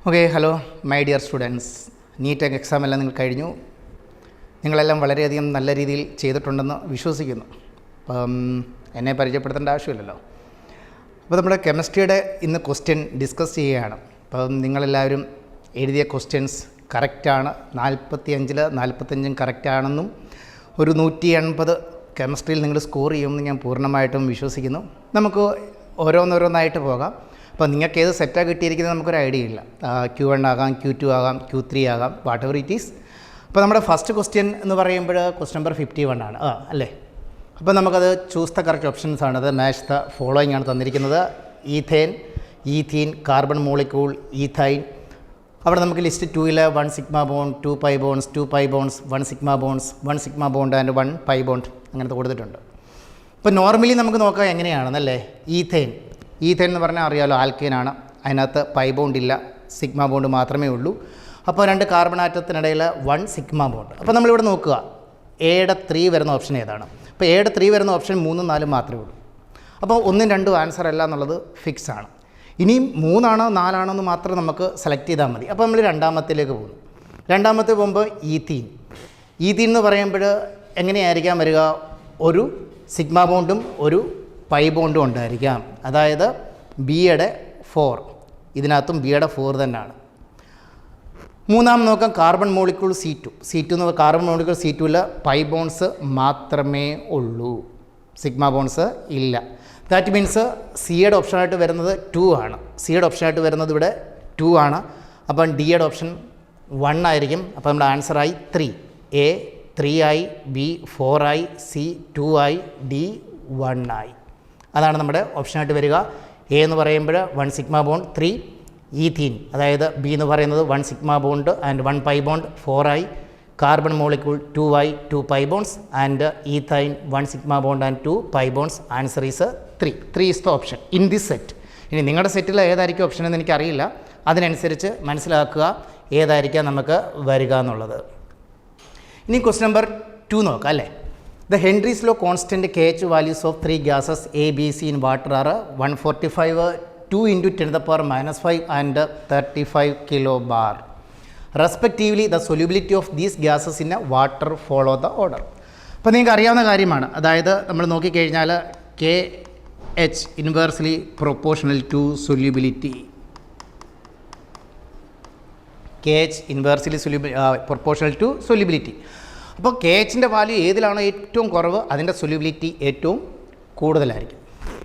Okay, hello my dear students. NEET exam എല്ലാം നിങ്ങൾ കഴിഞ്ഞു. നിങ്ങളെല്ലാം വളരെയധികം നല്ല രീതിയിൽ ചെയ്തിട്ടുണ്ടെന്ന് വിശ്വസിക്കുന്നു. അപ്പം എന്നെ പരിചയപ്പെടുത്തേണ്ട ആവശ്യമില്ലല്ലോ. അപ്പോൾ നമ്മുടെ കെമിസ്ട്രിയുടെ ഇന്ന് ക്വസ്റ്റ്യൻ ഡിസ്കസ് ചെയ്യുകയാണ്. അപ്പം നിങ്ങളെല്ലാവരും എഴുതിയ ക്വസ്റ്റ്യൻസ് കറക്റ്റാണ്. 45-45 കറക്റ്റാണെന്നും ഒരു 180 കെമിസ്ട്രിയിൽ നിങ്ങൾ സ്കോർ ചെയ്യുമെന്ന് ഞാൻ പൂർണ്ണമായിട്ടും വിശ്വസിക്കുന്നു. നമുക്ക് ഓരോന്നോരോന്നായിട്ട് പോകാം. അപ്പോൾ നിങ്ങൾക്ക് ഏത് സെറ്റാണ് കിട്ടിയിരിക്കുന്നത് നമുക്കൊരു ഐഡിയ ഇല്ല. Q1 ആകാം, Q2 ആകാം, Q3 ആകാം, വാട്ട് എവർ ഇറ്റ് ഈസ്. അപ്പോൾ നമ്മുടെ ഫസ്റ്റ് ക്വസ്റ്റ്യൻ എന്ന് പറയുമ്പോൾ ക്വസ്റ്റ്യൻ നമ്പർ 51 ആണ് അല്ലേ. അപ്പോൾ നമുക്കത് ചൂസ് ദ കറക്റ്റ് ഓപ്ഷൻസ് ആണ്. അത് മാച്ച് ദ ഫോളോയിങ് ആണ് തന്നിരിക്കുന്നത്. Ethane, ethene, carbon molecule, ethyne. അവിടെ നമുക്ക് ലിസ്റ്റ് 2ൽ 1 sigma bond, 2 pi bonds, 2 pi bonds, 1 sigma bonds, 1 sigma bond and 1 pi bond അങ്ങനത്തെ കൊടുത്തിട്ടുണ്ട്. ഇപ്പോൾ നോർമലി നമുക്ക് നോക്കാം എങ്ങനെയാണെന്നല്ലേ. ഈഥേൻ എന്ന് പറഞ്ഞാൽ അറിയാമല്ലോ, ആൽക്കേനാണ്. അതിനകത്ത് പൈ ബോണ്ട് ഇല്ല, സിഗ്മ ബോണ്ട് മാത്രമേ ഉള്ളൂ. അപ്പോൾ 2 കാർബൺ ആറ്റത്തിനിടയിൽ 1 സിഗ്മ ബോണ്ട്. അപ്പോൾ നമ്മളിവിടെ നോക്കുക എയുടെ 3 വരുന്ന ഓപ്ഷൻ ഏതാണ്. അപ്പോൾ എയുടെ 3 വരുന്ന ഓപ്ഷൻ 3, 4 മാത്രമേ ഉള്ളൂ. അപ്പോൾ 1, 2 ആൻസർ അല്ല എന്നുള്ളത് ഫിക്സ് ആണ്. ഇനിയും 3 ആണോ 4 ആണോ എന്ന് മാത്രം നമുക്ക് സെലക്ട് ചെയ്താൽ മതി. അപ്പോൾ നമ്മൾ രണ്ടാമത്തേലേക്ക് പോകുന്നു. രണ്ടാമത്തെ പോകുമ്പോൾ ഈഥീൻ എന്ന് പറയുമ്പോൾ എങ്ങനെയായിരിക്കാം വരിക? ഒരു സിഗ്മ ബോണ്ടും ഒരു പൈ ബോണ്ടും ഉണ്ടായിരിക്കാം. അതായത് ബിയുടെ 4, ഇതിനകത്തും ബിയുടെ 4 തന്നെയാണ്. മൂന്നാം നോക്കാം കാർബൺ മോളിക്യൂൾ C2 എന്ന് കാർബൺ മോളിക്യൂൾ C2ൽ പൈ ബോൺസ് മാത്രമേ ഉള്ളൂ, സിഗ്മ ബോൺസ് ഇല്ല. ദാറ്റ് മീൻസ് സിയുടെ ഓപ്ഷനായിട്ട് വരുന്നത് 2 ആണ്. സിയുടെ ഓപ്ഷനായിട്ട് വരുന്നത് ഇവിടെ 2 ആണ്. അപ്പം ഡിയുടെ ഓപ്ഷൻ 1 ആയിരിക്കും. അപ്പോൾ നമ്മുടെ ആൻസറായി 3. എ 3 ആയി, ബി 4 ആയി, സി 2 ആയി, ഡി 1 ആയി. അതാണ് നമ്മുടെ ഓപ്ഷനായിട്ട് വരിക. എ എന്ന് പറയുമ്പോൾ 1 സിഗ്മ ബോണ്ട് 3, ഈഥീൻ അതായത് ബി എന്ന് പറയുന്നത് 1 sigma bond and 1 pi bond 4 ആയി, കാർബൺ മോളിക്യൂൾ 2 ആയി, 2 pi bonds and ethyne 1 sigma bond and 2 pi bonds. Answer is 3 is the option in this set. ഇനി നിങ്ങളുടെ സെറ്റിൽ ഏതായിരിക്കും ഓപ്ഷൻ എന്ന് എനിക്കറിയില്ല. അതിനനുസരിച്ച് മനസ്സിലാക്കുക ഏതായിരിക്കാം നമുക്ക് വരിക എന്നുള്ളത്. ഇനി ക്വസ്റ്റ്യൻ നമ്പർ 2 നോക്കാം അല്ലേ. The Henry's law constant KH values of 3 gases A, B, C in water are 145, 2 into 10 to the power minus 5 and 35 kilobar. Respectively, the solubility of these gases in water follow the order. അപ്പോൾ നിങ്ങൾക്ക് അറിയാവുന്ന കാര്യമാണ്. അതായത് നമ്മൾ നോക്കിക്കഴിഞ്ഞാൽ KH inversely proportional to solubility. KH inversely proportional to solubility. അപ്പോൾ KHൻ്റെ value ഏതിലാണോ ഏറ്റവും കുറവ് അതിൻ്റെ സൊല്യൂബിലിറ്റി ഏറ്റവും കൂടുതലായിരിക്കും.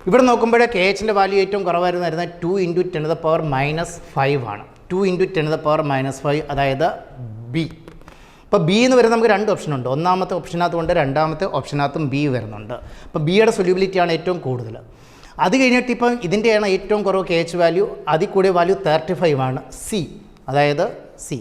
ഇവിടെ നോക്കുമ്പോൾ KHൻ്റെ വാല്യൂ ഏറ്റവും കുറവായിരുന്നു 2 into 10 to the power minus 5 ആണ്. 2 into 10 to the power minus 5 അതായത് ബി. അപ്പോൾ ബി എന്ന് വരുന്നത് നമുക്ക് 2 ഓപ്ഷൻ ഉണ്ട്. ഒന്നാമത്തെ ഓപ്ഷനകത്ത് കൊണ്ട് രണ്ടാമത്തെ ഓപ്ഷനകത്തും ബി വരുന്നുണ്ട്. അപ്പോൾ ബിയുടെ സൊല്യൂബിലിറ്റിയാണ് ഏറ്റവും കൂടുതൽ. അത് കഴിഞ്ഞിട്ട് ഇപ്പം ഇതിൻ്റെയാണ് ഏറ്റവും കുറവ് KH വാല്യൂ, അതിൽ കൂടിയ വാല്യൂ 35 ആണ്. സി അതായത് സി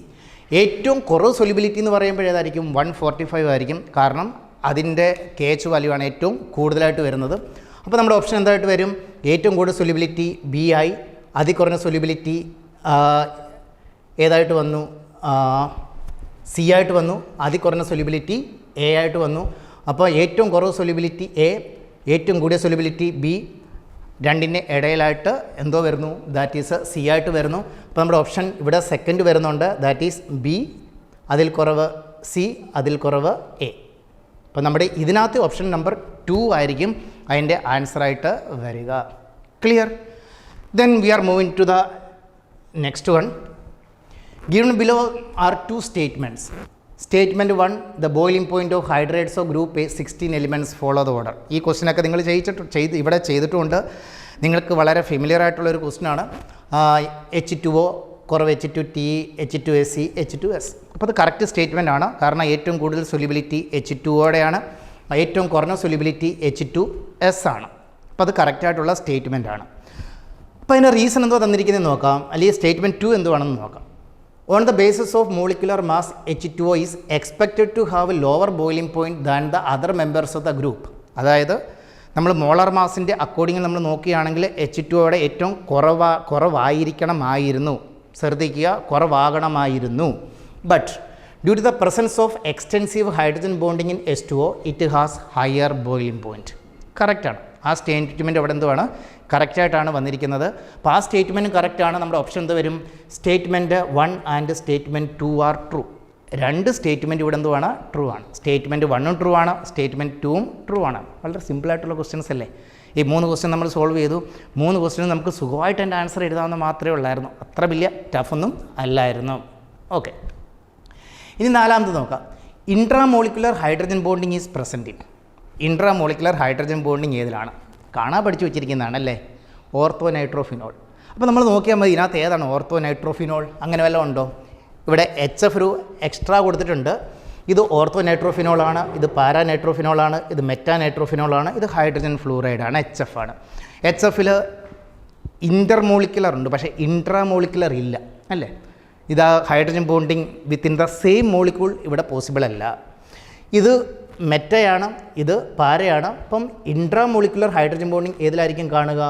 ഏറ്റവും കുറവ് സൊല്യൂബിലിറ്റി എന്ന് പറയുമ്പോൾ ഏതായിരിക്കും? 145 ആയിരിക്കും. കാരണം അതിൻ്റെ KH വാല്യൂ ആണ് ഏറ്റവും കൂടുതലായിട്ട് വരുന്നത്. അപ്പോൾ നമ്മുടെ ഓപ്ഷൻ എന്തായിട്ട് വരും? ഏറ്റവും കൂടുതൽ സൊല്യൂബിലിറ്റി ബി ആയി, അതിൽ കുറഞ്ഞ സൊല്യൂബിലിറ്റി ഏതായിട്ട് വന്നു? സി ആയിട്ട് വന്നു. അതിൽ കുറഞ്ഞ സൊല്യൂബിലിറ്റി എ ആയിട്ട് വന്നു. അപ്പോൾ ഏറ്റവും കുറവ് സൊല്യൂബിലിറ്റി എ, ഏറ്റവും കൂടിയ സൊല്യൂബിലിറ്റി ബി, രണ്ടിൻ്റെ ഇടയിലായിട്ട് എന്തോ വരുന്നു? ദാറ്റ് ഈസ് സി ആയിട്ട് വരുന്നു. അപ്പോൾ നമ്മുടെ ഓപ്ഷൻ ഇവിടെ സെക്കൻഡ് വരുന്നുണ്ട്. ദാറ്റ് ഈസ് ബി, അതിൽ കുറവ് സി, അതിൽ കുറവ് എ. അപ്പോൾ നമ്മുടെ ഇതിനകത്ത് ഓപ്ഷൻ നമ്പർ 2 ആയിരിക്കും അതിൻ്റെ ആൻസറായിട്ട് വരിക. Clear? Then we are moving to the next one. Given below are 2 statements. Statement 1, the boiling point of hydrates of group A 16 elements follow the order. ഈ ക്വസ്റ്റ്യനൊക്കെ നിങ്ങൾ ഇവിടെ ചെയ്തിട്ടുമുണ്ട്. നിങ്ങൾക്ക് വളരെ ഫെമിലിയർ ആയിട്ടുള്ളൊരു ക്വസ്റ്റ്യനാണ്. H2O കുറവ് H2T, H2SC, H2S. അപ്പോൾ അത് കറക്റ്റ് സ്റ്റേറ്റ്മെൻ്റ് ആണ്. കാരണം ഏറ്റവും കൂടുതൽ സൊല്യൂബിലിറ്റി H2Oടെയാണ്, ഏറ്റവും കുറഞ്ഞ സൊല്യൂബിലിറ്റി H2S ആണ്. അപ്പോൾ അത് കറക്റ്റായിട്ടുള്ള സ്റ്റേറ്റ്മെൻ്റ് ആണ്. അപ്പോൾ അതിൻ്റെ റീസൺ എന്തോ തന്നിരിക്കുന്നത് നോക്കാം, അല്ലെങ്കിൽ സ്റ്റേറ്റ്മെൻറ്റ് 2 എന്തുവാണെന്ന് നോക്കാം. On the basis of molecular mass, H2O is expected to have a lower boiling point than the other members of the group. അതായത് നമ്മൾ മോളാർ മാസിൻ്റെ അക്കോർഡിംഗ് നമ്മൾ നോക്കുകയാണെങ്കിൽ H2Oയുടെ ഏറ്റവും കുറവായിരിക്കണമായിരുന്നു. ശ്രദ്ധിക്കുക, കുറവാകണമായിരുന്നു. But due to the presence of extensive hydrogen bonding in H2O, it has higher boiling point. കറക്റ്റാണ്. ആ സ്റ്റേറ്റ്മെൻറ്റ് അവിടെ എന്തുവാണ്? കറക്റ്റായിട്ടാണ് വന്നിരിക്കുന്നത്. അപ്പോൾ ആ സ്റ്റേറ്റ്മെൻറ്റ് കറക്റ്റാണ്. നമ്മുടെ ഓപ്ഷൻ എന്ത് വരും? Statement 1 and statement 2 are true. രണ്ട് സ്റ്റേറ്റ്മെൻറ്റ് ഇവിടെ എന്തുവാണ്? ട്രൂ ആണ്. സ്റ്റേറ്റ്മെൻറ്റ് 1ഉം ട്രൂ ആണ്, സ്റ്റേറ്റ്മെൻറ്റ് 2ഉം ട്രൂ ആണ്. വളരെ സിമ്പിളായിട്ടുള്ള ക്വസ്റ്റ്യൻസ് അല്ലേ? ഈ 3 ക്വസ്റ്റ്യൻ നമ്മൾ സോൾവ് ചെയ്തു. 3 ക്വസ്റ്റ്യൻ നമുക്ക് സുഖമായിട്ട് എൻ്റെ ആൻസർ എഴുതാമെന്ന് മാത്രമേ ഉള്ളായിരുന്നു. അത്ര വലിയ ടഫൊന്നും അല്ലായിരുന്നു. ഓക്കെ, ഇനി നാലാമത് നോക്കാം. Intramolecular hydrogen bonding is present in. Intramolecular hydrogen bonding ഏതിലാണ്? കാണാൻ പഠിച്ചു വെച്ചിരിക്കുന്നതാണ് അല്ലേ? Ortho nitrophenol. അപ്പോൾ നമ്മൾ നോക്കിയാൽ മതി ഇതിനകത്ത് ഏതാണ് ഓർത്തോ നൈട്രോഫിനോൾ? അങ്ങനെ വല്ലതും ഉണ്ടോ? ഇവിടെ HF ഒരു എക്സ്ട്രാ കൊടുത്തിട്ടുണ്ട്. ഇത് ഓർത്തോ നൈട്രോഫിനോളാണ്, ഇത് പാരാ നൈട്രോഫിനോളാണ്, ഇത് മെറ്റാ നൈട്രോഫിനോളാണ്, ഇത് ഹൈഡ്രജൻ ഫ്ലൂറൈഡാണ്, HF ആണ്. HFൽ ഇൻ്റർമോളിക്കുലർ ഉണ്ട്, പക്ഷേ ഇൻട്രാമോളിക്കുലർ ഇല്ല അല്ലേ? ഇത് hydrogen bonding within the same molecule ഇവിടെ പോസിബിൾ അല്ല. ഇത് മെറ്റയാണ്, ഇത് പാരയാണ്. അപ്പം ഇൻട്രാമോളിക്കുലർ ഹൈഡ്രജൻ ബോണ്ടിങ് ഏതിലായിരിക്കും കാണുക?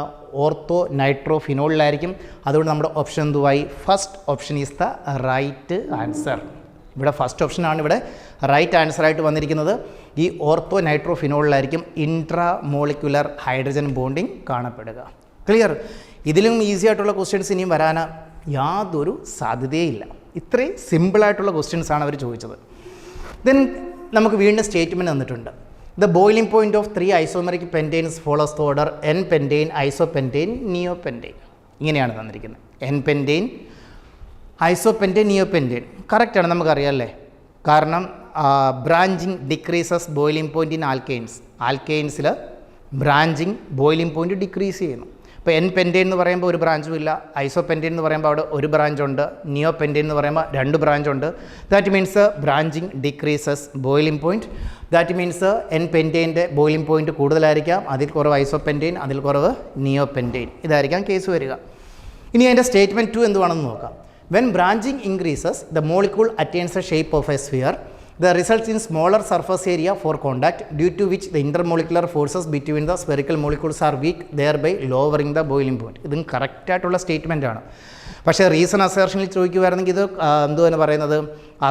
ഓർത്തോ നൈട്രോഫിനോളിലായിരിക്കും. അതുകൊണ്ട് നമ്മുടെ ഓപ്ഷൻ എന്തുവായി? First option is the right answer. ഇവിടെ ഫസ്റ്റ് ഓപ്ഷനാണ് ഇവിടെ റൈറ്റ് ആൻസറായിട്ട് വന്നിരിക്കുന്നത്. ഈ ഓർത്തോ നൈട്രോഫിനോളിലായിരിക്കും ഇൻട്രാമോളിക്കുലർ ഹൈഡ്രജൻ ബോണ്ടിങ് കാണപ്പെടുക. ക്ലിയർ? ഇതിലും ഈസി ആയിട്ടുള്ള ക്വസ്റ്റ്യൻസ് ഇനിയും വരാൻ യാതൊരു സാധ്യതയില്ല. ഇത്രയും സിമ്പിളായിട്ടുള്ള ക്വസ്റ്റ്യൻസാണ് അവർ ചോദിച്ചത്. ദെൻ നമുക്ക് വീണ്ടും സ്റ്റേറ്റ്മെൻറ്റ് തന്നിട്ടുണ്ട്. The boiling point of 3 isomeric pentanes follows the order N pentane, isopentane, neopentane. ഇങ്ങനെയാണ് തന്നിരിക്കുന്നത്. N pentane, isopentane, neopentane. കറക്റ്റാണ്, നമുക്കറിയാം അല്ലേ? കാരണം branching decreases boiling point in alkanes. ആൽക്കെയിൻസിൽ ബ്രാഞ്ചിങ് ബോയിലിംഗ് പോയിൻറ്റ് ഡിക്രീസ് ചെയ്യുന്നു. ഇപ്പോൾ N പെൻറ്റെയിൻ എന്ന് പറയുമ്പോൾ ഒരു ബ്രാഞ്ചും ഇല്ല, ഐസോപെൻറ്റെയിൻ എന്ന് പറയുമ്പോൾ അവിടെ ഒരു ബ്രാഞ്ചുണ്ട്, നിയോപെൻറ്റെയിൻ എന്ന് പറയുമ്പോൾ 2 ബ്രാഞ്ചുണ്ട്. That means branching decreases boiling point. That means N പെൻറ്റെയിൻ്റെ ബോയിലിംഗ് പോയിൻറ്റ് കൂടുതലായിരിക്കാം, അതിൽ കുറവ് ഐസോപെൻറ്റെയിൻ, അതിൽ കുറവ് നിയോപെൻറ്റെയിൻ. ഇതായിരിക്കാം കേസ് വരിക. ഇനി അതിൻ്റെ സ്റ്റേറ്റ്മെൻറ്റ് 2 എന്തുവാണെന്ന് നോക്കാം. When branching increases the molecule attains A shape of A sphere, the results in smaller surface area for contact, due to which the intermolecular forces between the spherical molecules are weak, thereby lowering the boiling point. ഇതും കറക്റ്റായിട്ടുള്ള statement ആണ്. പക്ഷേ reason അസേർഷനിൽ ചോദിക്കുമായിരുന്നെങ്കിൽ ഇത് എന്തുവെന്ന് പറയുന്നത്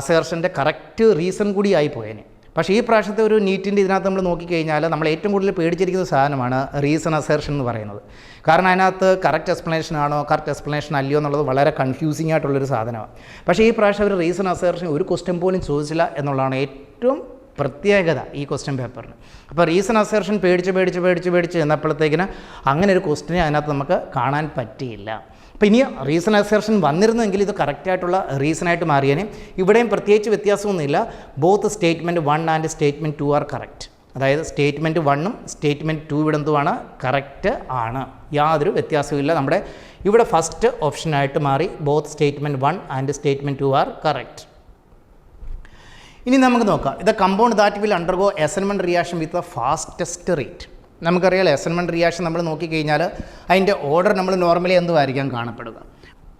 അസേർഷൻ്റെ correct reason കൂടി ആയിപ്പോയേനെ. പക്ഷേ ഈ പ്രാവശ്യത്തെ ഒരു നീറ്റിൻ്റെ ഇതിനകത്ത് നമ്മൾ നോക്കിക്കഴിഞ്ഞാൽ നമ്മൾ ഏറ്റവും കൂടുതൽ പേടിച്ചിരിക്കുന്ന സാധനമാണ് റീസൺ അസേർഷൻ എന്ന് പറയുന്നത്. കാരണം അതിനകത്ത് കറക്റ്റ് എക്സ്പ്ലനേഷൻ ആണോ കറക്റ്റ് എക്സ്പ്ലനേഷൻ അല്ലയോ എന്നുള്ളത് വളരെ കൺഫ്യൂസിംഗ് ആയിട്ടുള്ളൊരു സാധനമാണ്. പക്ഷേ ഈ പ്രാവശ്യം അവർ റീസൺ അസേർഷൻ ഒരു ക്വസ്റ്റ്യൻ പോലും ചോദിച്ചില്ല എന്നുള്ളതാണ് ഏറ്റവും പ്രത്യേകത ഈ ക്വസ്റ്റ്യൻ പേപ്പറിന്. അപ്പോൾ റീസൺ അസേർഷൻ പേടിച്ച് എന്നപ്പോഴത്തേക്കിന് അങ്ങനെ ഒരു ക്വസ്റ്റ്യനെ അതിനകത്ത് നമുക്ക് കാണാൻ പറ്റിയില്ല. അപ്പോൾ ഇനി റീസൺ അസേർഷൻ വന്നിരുന്നെങ്കിൽ ഇത് കറക്റ്റായിട്ടുള്ള റീസണായിട്ട് മാറിയേനെ. ഇവിടെയും പ്രത്യേകിച്ച് വ്യത്യാസമൊന്നുമില്ല. Both statement 1 and statement 2 are correct. അതായത് സ്റ്റേറ്റ്മെൻറ്റ് 1ഉം സ്റ്റേറ്റ്മെൻറ്റ് 2 ഇവിടെ എന്തുവാണ്? കറക്റ്റ് ആണ്. യാതൊരു വ്യത്യാസവുമില്ല. നമ്മുടെ ഇവിടെ ഫസ്റ്റ് ഓപ്ഷനായിട്ട് മാറി. Both statement 1 and statement 2 are correct. ഇനി നമുക്ക് നോക്കാം. ഇത് compound that will undergo assignment reaction with the fastest rate. നമുക്കറിയാലോ അസൈൻമെൻറ്റ് റിയാക്ഷൻ നമ്മൾ നോക്കിക്കഴിഞ്ഞാൽ അതിൻ്റെ ഓർഡർ നമ്മൾ നോർമലി എന്തുമായിരിക്കാം കാണപ്പെടുക.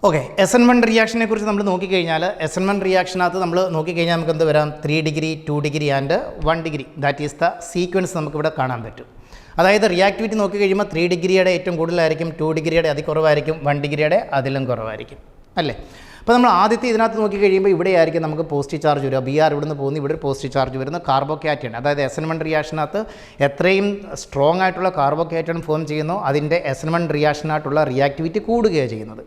ഓക്കെ, അസൈൻമെൻറ്റ് റിയാക്ഷനെ കുറിച്ച് നമ്മൾ നോക്കിക്കഴിഞ്ഞാൽ അസൈൻമെൻറ്റ് റിയാക്ഷനകത്ത് നമ്മൾ നോക്കിക്കഴിഞ്ഞാൽ നമുക്ക് എന്ത് വരാം? 3 degree, 2 degree and 1 degree. That is the sequence നമുക്കിവിടെ കാണാൻ പറ്റും. അതായത് റിയാക്ടിവിറ്റി നോക്കിക്കഴിയുമ്പോൾ 3 ഡിഗ്രിയുടെ ഏറ്റവും കൂടുതലായിരിക്കും, 2 ഡിഗ്രിയുടെ അതികുറവായിരിക്കും, 1 ഡിഗ്രിയുടെ അതിലും കുറവായിരിക്കും അല്ലേ? അപ്പോൾ നമ്മൾ ആദ്യത്തെ ഇതിനകത്ത് നോക്കിക്കഴിയുമ്പോൾ ഇവിടെയായിരിക്കും നമുക്ക് പോസിറ്റീവ് ചാർജ് വരിക. BR ഇവിടുന്ന് പോകുന്നു, ഇവിടെ ഒരു പോസിറ്റീവ് ചാർജ് വരുന്ന കാർബോക്യാറ്റൺ. അതായത് അസൈൻമെൻറ്റ് റിയാക്ഷനകത്ത് എത്രയും സ്ട്രോങ് ആയിട്ടുള്ള കാർബോക്യാറ്റൺ ഫോം ചെയ്യുന്നു അതിൻ്റെ അസൈൻമെൻറ്റ് റിയാക്ഷനായിട്ടുള്ള റിയാക്ടിവിറ്റി കൂടുകയാണ് ചെയ്യുന്നത്.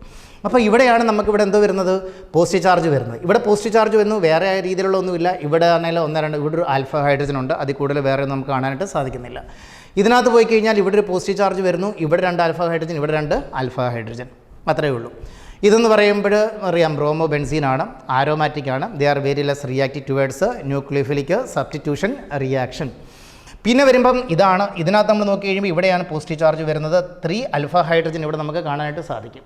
അപ്പോൾ ഇവിടെയാണ് നമുക്കിവിടെ എന്തോ വരുന്നത്? പോസിറ്റീവ് ചാർജ് വരുന്നത്. ഇവിടെ പോസിറ്റീവ് ചാർജ് വരുന്നു, വേറെ രീതിയിലുള്ള ഒന്നുമില്ല. ഇവിടെ ആണെങ്കിലും 1, 2 ഇവിടെ ഒരു ആൽഫ ഹൈഡ്രജൻ ഉണ്ട്, അതിൽ കൂടുതൽ വേറെ നമുക്ക് കാണാനായിട്ട് സാധിക്കുന്നില്ല. ഇതിനകത്ത് പോയി കഴിഞ്ഞാൽ ഇവിടെ ഒരു പോസിറ്റീവ് ചാർജ് വരുന്നു, ഇവിടെ 2 ആൽഫ ഹൈഡ്രജൻ, ഇവിടെ 2 ആൽഫ ഹൈഡ്രജൻ, അത്രയേ ഉള്ളൂ. ഇതെന്ന് പറയുമ്പോൾ അറിയാം ബ്രോമോ ബെൻസീനാണ്, ആരോമാറ്റിക് ആണ്. They are very less reactive towards nucleophilic substitution reaction. പിന്നെ വരുമ്പം ഇതാണ്, ഇതിനകത്ത് നമ്മൾ നോക്കി കഴിയുമ്പോൾ ഇവിടെയാണ് പോസിറ്റീവ് ചാർജ് വരുന്നത്. 3 ആൽഫ ഹൈഡ്രജൻ ഇവിടെ നമുക്ക് കാണാനായിട്ട് സാധിക്കും.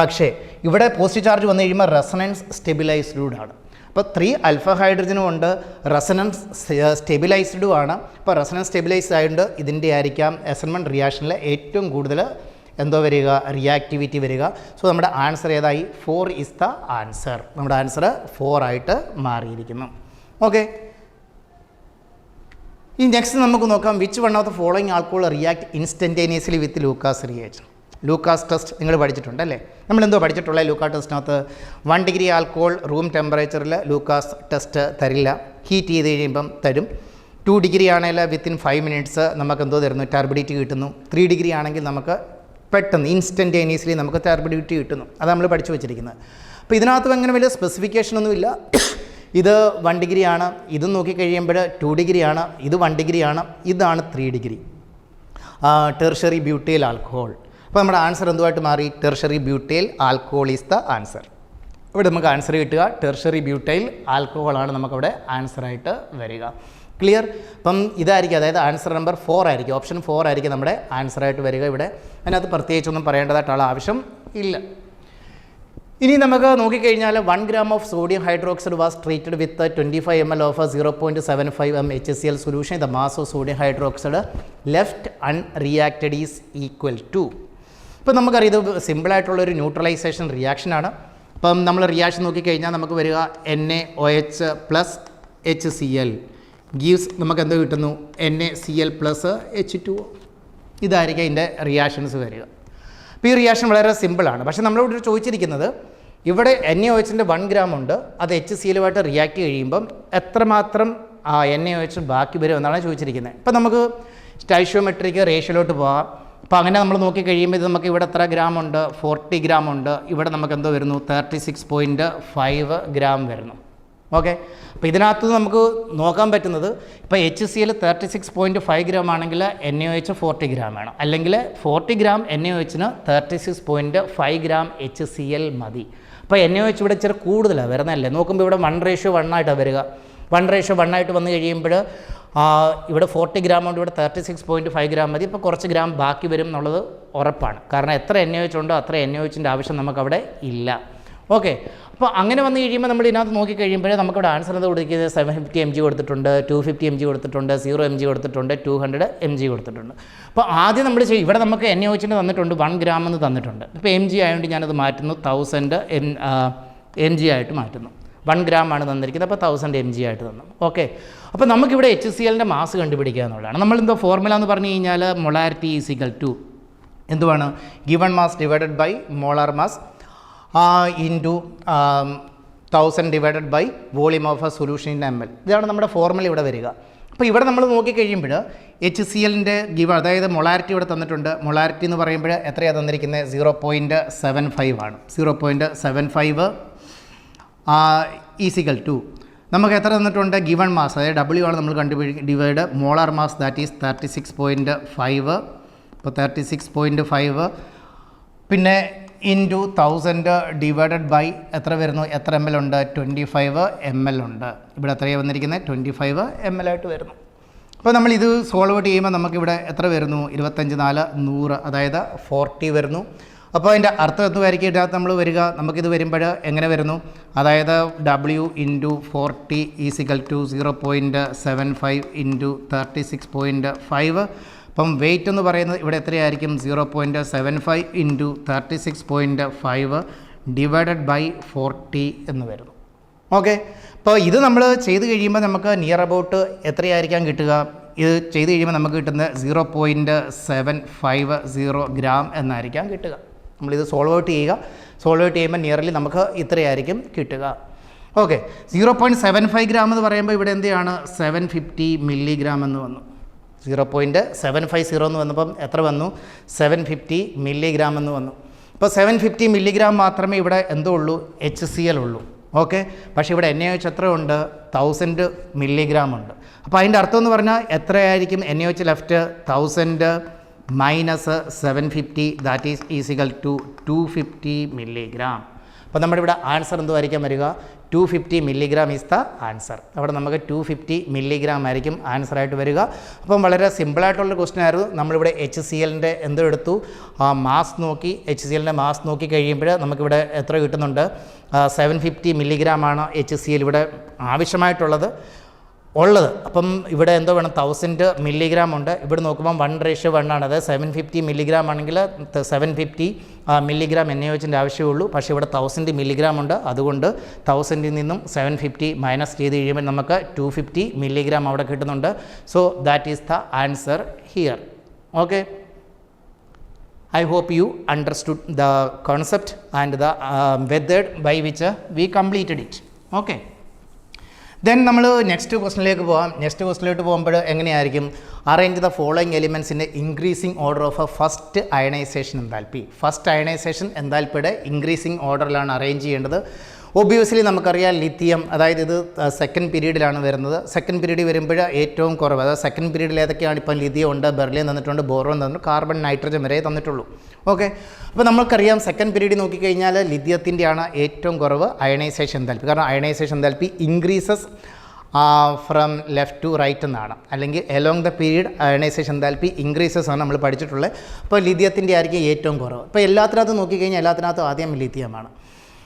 പക്ഷേ ഇവിടെ പോസിറ്റീവ് ചാർജ് വന്നു കഴിയുമ്പോൾ റെസണൻസ് സ്റ്റെബിലൈസ്ഡ് ആണ്. അപ്പോൾ 3 ആൽഫ ഹൈഡ്രജനും ഉണ്ട്, റെസണൻസ് സ്റ്റെബിലൈസ്ഡും ആണ്. അപ്പോൾ റെസണൻസ് സ്റ്റെബിലൈസ്ഡ് ആയതുകൊണ്ട് ഇതിൻ്റെ ആയിരിക്കാം അസൈൻമെൻറ്റ് റിയാക്ഷനിൽ ഏറ്റവും കൂടുതൽ എന്തോ വരിക? റിയാക്ടിവിറ്റി വരിക. സോ നമ്മുടെ ആൻസർ ഏതായി? 4 ഈസ് ദ ആൻസർ. നമ്മുടെ ആൻസർ 4 ആയിട്ട് മാറിയിരിക്കുന്നു. ഓക്കെ, ഈ നെക്സ്റ്റ് നമുക്ക് നോക്കാം. Which one of the following alcohol react instantaneously with Lucas reagent. Lucas test നിങ്ങൾ പഠിച്ചിട്ടുണ്ടല്ലേ? നമ്മളെന്തോ പഠിച്ചിട്ടുള്ള ലൂക്കാസ് ടെസ്റ്റിനകത്ത് 1 ഡിഗ്രി ആൽക്കോൾ റൂം ടെമ്പറേച്ചറിൽ ലൂക്കാസ് ടെസ്റ്റ് തരില്ല, ഹീറ്റ് ചെയ്ത് കഴിയുമ്പം തരും. 2 ഡിഗ്രി ആണെങ്കിൽ വിത്തിൻ 5 മിനിറ്റ്സ് നമുക്ക് എന്തോ തരുന്നു? ടർബിഡിറ്റി കിട്ടുന്നു. 3 ഡിഗ്രി ആണെങ്കിൽ നമുക്ക് പെട്ടെന്ന് ഇൻസ്റ്റൻറ്റേനിയസ്ലി നമുക്ക് ടർബിഡിറ്റി കിട്ടുന്നു. അത് നമ്മൾ പഠിച്ചു വെച്ചിരിക്കുന്നത്. അപ്പോൾ ഇതിനകത്തും അങ്ങനെ വലിയ സ്പെസിഫിക്കേഷനൊന്നുമില്ല. ഇത് 1 ഡിഗ്രിയാണ്, ഇത് നോക്കിക്കഴിയുമ്പോൾ 2 ഡിഗ്രിയാണ്, ഇത് 1 ഡിഗ്രിയാണ്, ഇതാണ് 3 ഡിഗ്രി. Tertiary butyl alcohol. അപ്പോൾ നമ്മുടെ ആൻസർ എന്തുമായിട്ട് മാറി? Tertiary butyl alcohol is the answer. ഇവിടെ നമുക്ക് ആൻസർ കിട്ടുക ടെർഷറി ബ്യൂട്ടൈൽ ആൽക്കഹോളാണ് നമുക്കവിടെ ആൻസറായിട്ട് വരിക. ക്ലിയർ? അപ്പം ഇതായിരിക്കും, അതായത് ആൻസർ നമ്പർ 4 ആയിരിക്കും, ഓപ്ഷൻ 4 ആയിരിക്കും നമ്മുടെ ആൻസറായിട്ട് വരിക. ഇവിടെ അതിനകത്ത് പ്രത്യേകിച്ചൊന്നും പറയേണ്ടതായിട്ടുള്ള ആവശ്യം ഇല്ല. ഇനി നമുക്ക് നോക്കിക്കഴിഞ്ഞാൽ 1 gram of sodium hydroxide was treated with 25 ml of 0.75 m HCl solution. The mass of sodium hydroxide left unreacted is equal to. ഇപ്പം നമുക്കറിയാം ഇത് സിമ്പിളായിട്ടുള്ളൊരു ന്യൂട്രലൈസേഷൻ റിയാക്ഷനാണ്. അപ്പം നമ്മൾ റിയാക്ഷൻ നോക്കിക്കഴിഞ്ഞാൽ നമുക്ക് വരിക NaOH പ്ലസ് HCl ഗീവ്സ് നമുക്ക് എന്ത് കിട്ടുന്നു? NaCl plus H2O. ഇതായിരിക്കും ഇതിൻ്റെ റിയാക്ഷൻസ് വരിക. അപ്പോൾ ഈ റിയാക്ഷൻ വളരെ സിമ്പിളാണ്. പക്ഷേ നമ്മളിവിടെ ചോദിച്ചിരിക്കുന്നത് ഇവിടെ NaOHൻ്റെ 1 gram ഉണ്ട്, അത് HCl-ആയിട്ട് റിയാക്ട് കഴിയുമ്പം എത്രമാത്രം NaOH ബാക്കി വരും എന്നാണ് ചോദിച്ചിരിക്കുന്നത്. ഇപ്പം നമുക്ക് സ്റ്റൈഷ്യോമെട്രിക് റേഷ്യോയിലോട്ട് പോകാം. അപ്പോൾ അങ്ങനെ നമ്മൾ നോക്കി കഴിയുമ്പോൾ ഇത് നമുക്ക് ഇവിടെ എത്ര ഗ്രാം ഉണ്ട്? 40 gram ഉണ്ട്. ഇവിടെ നമുക്ക് എന്തോ വരുന്നു? 36.5 gram വരുന്നു. ഓക്കെ, അപ്പോൾ ഇതിനകത്ത് നമുക്ക് നോക്കാൻ പറ്റുന്നത് ഇപ്പോൾ HCl 36.5 gram ആണെങ്കിൽ NaOH 40 gram വേണം, അല്ലെങ്കിൽ 40 gram NaOHന് 36.5 gram HCl മതി. അപ്പോൾ NaOH ഇവിടെ ഇച്ചിരി കൂടുതലാണ് വരുന്നതല്ലേ. നോക്കുമ്പോൾ ഇവിടെ 1:1 ആയിട്ടാണ് വരിക. 1:1 ആയിട്ട് വന്നു കഴിയുമ്പോൾ ഇവിടെ 40 gram കൊണ്ട് ഇവിടെ 36.5 gram മതി. ഇപ്പോൾ കുറച്ച് ഗ്രാം ബാക്കി വരും എന്നുള്ളത് ഉറപ്പാണ്. കാരണം എത്ര NaOH ഉണ്ടോ അത്ര NaOHൻ്റെ ആവശ്യം നമുക്കവിടെ ഇല്ല. ഓക്കെ, അപ്പോൾ അങ്ങനെ വന്നു കഴിയുമ്പോൾ നമ്മൾ ഇതിനകത്ത് നോക്കിക്കഴിയുമ്പോൾ നമുക്കിവിടെ ആൻസർ എന്ത് കൊടുക്കുന്നത്? 750 mg കൊടുത്തിട്ടുണ്ട്, 250 mg കൊടുത്തിട്ടുണ്ട്, 0 mg കൊടുത്തിട്ടുണ്ട്, 200 mg കൊടുത്തിട്ടുണ്ട്. അപ്പോൾ ആദ്യം നമ്മൾ ഇവിടെ നമുക്ക് NaOHന് തന്നിട്ടുണ്ട് 1 gram എന്ന് തന്നിട്ടുണ്ട്. ഇപ്പോൾ mg ആയതുകൊണ്ട് ഞാനത് മാറ്റുന്നു, 1000 mg ആയിട്ട് മാറ്റുന്നു. 1 gram ആണ് തന്നിരിക്കുന്നത്, അപ്പോൾ 1000 mg ആയിട്ട് തന്നു. ഓക്കെ, അപ്പോൾ നമുക്കിവിടെ HClൻ്റെ മാസ് കണ്ടുപിടിക്കുക എന്നുള്ളതാണ്. നമ്മളെന്തോ ഫോർമുല എന്ന് പറഞ്ഞു കഴിഞ്ഞാൽ മൊളാരിറ്റി ഈസ് ഈക്വൽ ടു എന്തുവാണ്? Given mass divided by molar mass into 1000 divided by volume of a solution in ml. ഇതാണ് നമ്മുടെ ഫോർമുല ഇവിടെ വരിക. അപ്പോൾ ഇവിടെ നമ്മൾ നോക്കിക്കഴിയുമ്പോൾ HClൻ്റെ അതായത് മൊളാരിറ്റി ഇവിടെ തന്നിട്ടുണ്ട്. മൊളാരിറ്റി എന്ന് പറയുമ്പോൾ എത്രയാണ് തന്നിരിക്കുന്നത്? 0.75 ആണ്. 0.75 ഈസിക്കൽ ടു നമുക്ക് എത്ര തന്നിട്ടുണ്ട്? ഗിവൺ മാസ്, അതായത് W ആണ് നമ്മൾ divide molar mass, that is 36.5. അപ്പോൾ 36.5 പിന്നെ ഇൻറ്റു 1000 ഡിവൈഡഡ് ബൈ എത്ര വരുന്നു? എത്ര ml ഉണ്ട്? 25 ml ഉണ്ട്. ഇവിടെ എത്രയാണ് വന്നിരിക്കുന്നത്? 25 ml ആയിട്ട് വരുന്നു. അപ്പോൾ നമ്മൾ ഇത് സോൾവ് ഔട്ട് ചെയ്യുമ്പോൾ നമുക്കിവിടെ എത്ര വരുന്നു? 25 4 100, അതായത് 40 വരുന്നു. അപ്പോൾ അതിൻ്റെ അർത്ഥം എന്തുമായിരിക്കും ഇതിനകത്ത് നമ്മൾ വരിക? നമുക്കിത് വരുമ്പോൾ എങ്ങനെ വരുന്നു? അതായത് W into 40 is equal to 0.75 into 36.5. അപ്പം വെയിറ്റ് എന്ന് പറയുന്നത് ഇവിടെ എത്രയായിരിക്കും? 0.75 ഇൻറ്റു 36.5 ഡിവൈഡഡ് ബൈ 40 എന്ന് വരുന്നു. ഓക്കെ, അപ്പോൾ ഇത് നമ്മൾ ചെയ്ത് കഴിയുമ്പോൾ നമുക്ക് നിയർ അബൌട്ട് എത്രയായിരിക്കാം കിട്ടുക? ഇത് ചെയ്ത് കഴിയുമ്പോൾ നമുക്ക് കിട്ടുന്നത് 0.750 gram എന്നായിരിക്കാം കിട്ടുക. നമ്മളിത് സോൾവ് ഔട്ട് ചെയ്യുക. സോൾവ് ഔട്ട് ചെയ്യുമ്പോൾ നിയർലി നമുക്ക് ഇത്രയായിരിക്കും കിട്ടുക. ഓക്കെ, 0.75 gram എന്ന് പറയുമ്പോൾ ഇവിടെ എന്താണ്? 750 milligram എന്ന് വന്നു. 0.750 എന്ന് വന്നപ്പം എത്ര വന്നു? 750 milligram എന്ന് വന്നു. അപ്പോൾ 750 milligram മാത്രമേ ഇവിടെ എന്തോ ഉള്ളൂ? HCl ഉള്ളൂ. ഓക്കെ, പക്ഷേ ഇവിടെ NaOH എത്ര ഉണ്ട്? 1000 milligram ഉണ്ട്. അപ്പോൾ അതിൻ്റെ അർത്ഥം എന്ന് പറഞ്ഞാൽ എത്രയായിരിക്കും NaOH left? 1000 minus 750, that is is equal to 250 milligram. അപ്പോൾ നമ്മുടെ ഇവിടെ ആൻസർ എന്തുമായിരിക്കും വരിക? 250 milligram ഈസ് ദ ആൻസർ. അവിടെ നമുക്ക് 250 milligram ആയിരിക്കും ആൻസറായിട്ട് വരിക. അപ്പം വളരെ സിമ്പിളായിട്ടുള്ള ക്വസ്റ്റ്യൻ ആയിരുന്നു. നമ്മളിവിടെ HClൻ്റെ എന്തെടുത്തു? മാസ് നോക്കി. HClൻ്റെ മാസ് നോക്കി കഴിയുമ്പോൾ നമുക്കിവിടെ എത്ര കിട്ടുന്നുണ്ട്? 750 milligram ആണ് HCl ഇവിടെ ആവശ്യമായിട്ടുള്ളത്. അപ്പം ഇവിടെ എന്തോ വേണം? 1000 milligram ഉണ്ട്. ഇവിടെ നോക്കുമ്പോൾ 1:1 ആണ്. അതായത് 750 milligram ആണെങ്കിൽ 750 milligram NaOHൻ്റെ ആവശ്യമുള്ളൂ. പക്ഷേ ഇവിടെ 1000 milligram ഉണ്ട്. അതുകൊണ്ട് 1000 നിന്നും 750 മൈനസ് ചെയ്ത് കഴിയുമ്പോൾ നമുക്ക് 250 milligram അവിടെ കിട്ടുന്നുണ്ട്. So that is the answer here. Okay, I hope you understood the concept and the method by which we completed it. Okay. Then നമ്മൾ നെക്സ്റ്റ് ക്വസ്റ്റിനിലേക്ക് പോകാം. നെക്സ്റ്റ് ക്വസ്റ്റിലോട്ട് പോകുമ്പോൾ എങ്ങനെയായിരിക്കും? അറേഞ്ച് ദ ഫോളോയിങ് എലിമെൻറ്റ്സിൻ്റെ increasing order of a first ionisation enthalpy. First ionisation എൻതാൽപ്പിയുടെ increasing ഓർഡറിലാണ് arrange ചെയ്യേണ്ടത്. ഒബ്വിയസ്ലി നമുക്കറിയാം ലിത്തിയം, അതായത് ഇത് സെക്കൻഡ് പീരീഡിലാണ് വരുന്നത്. സെക്കൻഡ് പീരീഡ് വരുമ്പോൾ ഏറ്റവും കുറവ്, അതായത് സെക്കൻഡ് പീരീഡിൽ ഏതൊക്കെയാണ് ഇപ്പം ലിഥിയം ഉണ്ട്, ബെർലിയം തന്നിട്ടുണ്ട്, ബോറോൺ തന്നിട്ടുണ്ട്, കാർബൺ നൈട്രജൻ വരെ തന്നിട്ടുള്ളൂ. ഓക്കെ, അപ്പോൾ നമുക്കറിയാം സെക്കൻഡ് പീരീഡ് നോക്കിക്കഴിഞ്ഞാൽ ലിഥിയത്തിൻ്റെയാണ് ഏറ്റവും കുറവ് അയണൈസേഷൻ എൻതാൽപ്പി. കാരണം ionisation enthalpy increases from left to right എന്നാണ്, അല്ലെങ്കിൽ along the period ionisation enthalpy increases ആണ് നമ്മൾ പഠിച്ചിട്ടുള്ളത്. അപ്പോൾ ലിഥിയത്തിൻ്റെ ആയിരിക്കും ഏറ്റവും കുറവ്. അപ്പോൾ എല്ലാത്തിനകത്തും നോക്കിക്കഴിഞ്ഞാൽ എല്ലാത്തിനകത്തും ആദ്യം ലിഥിയമാണ്.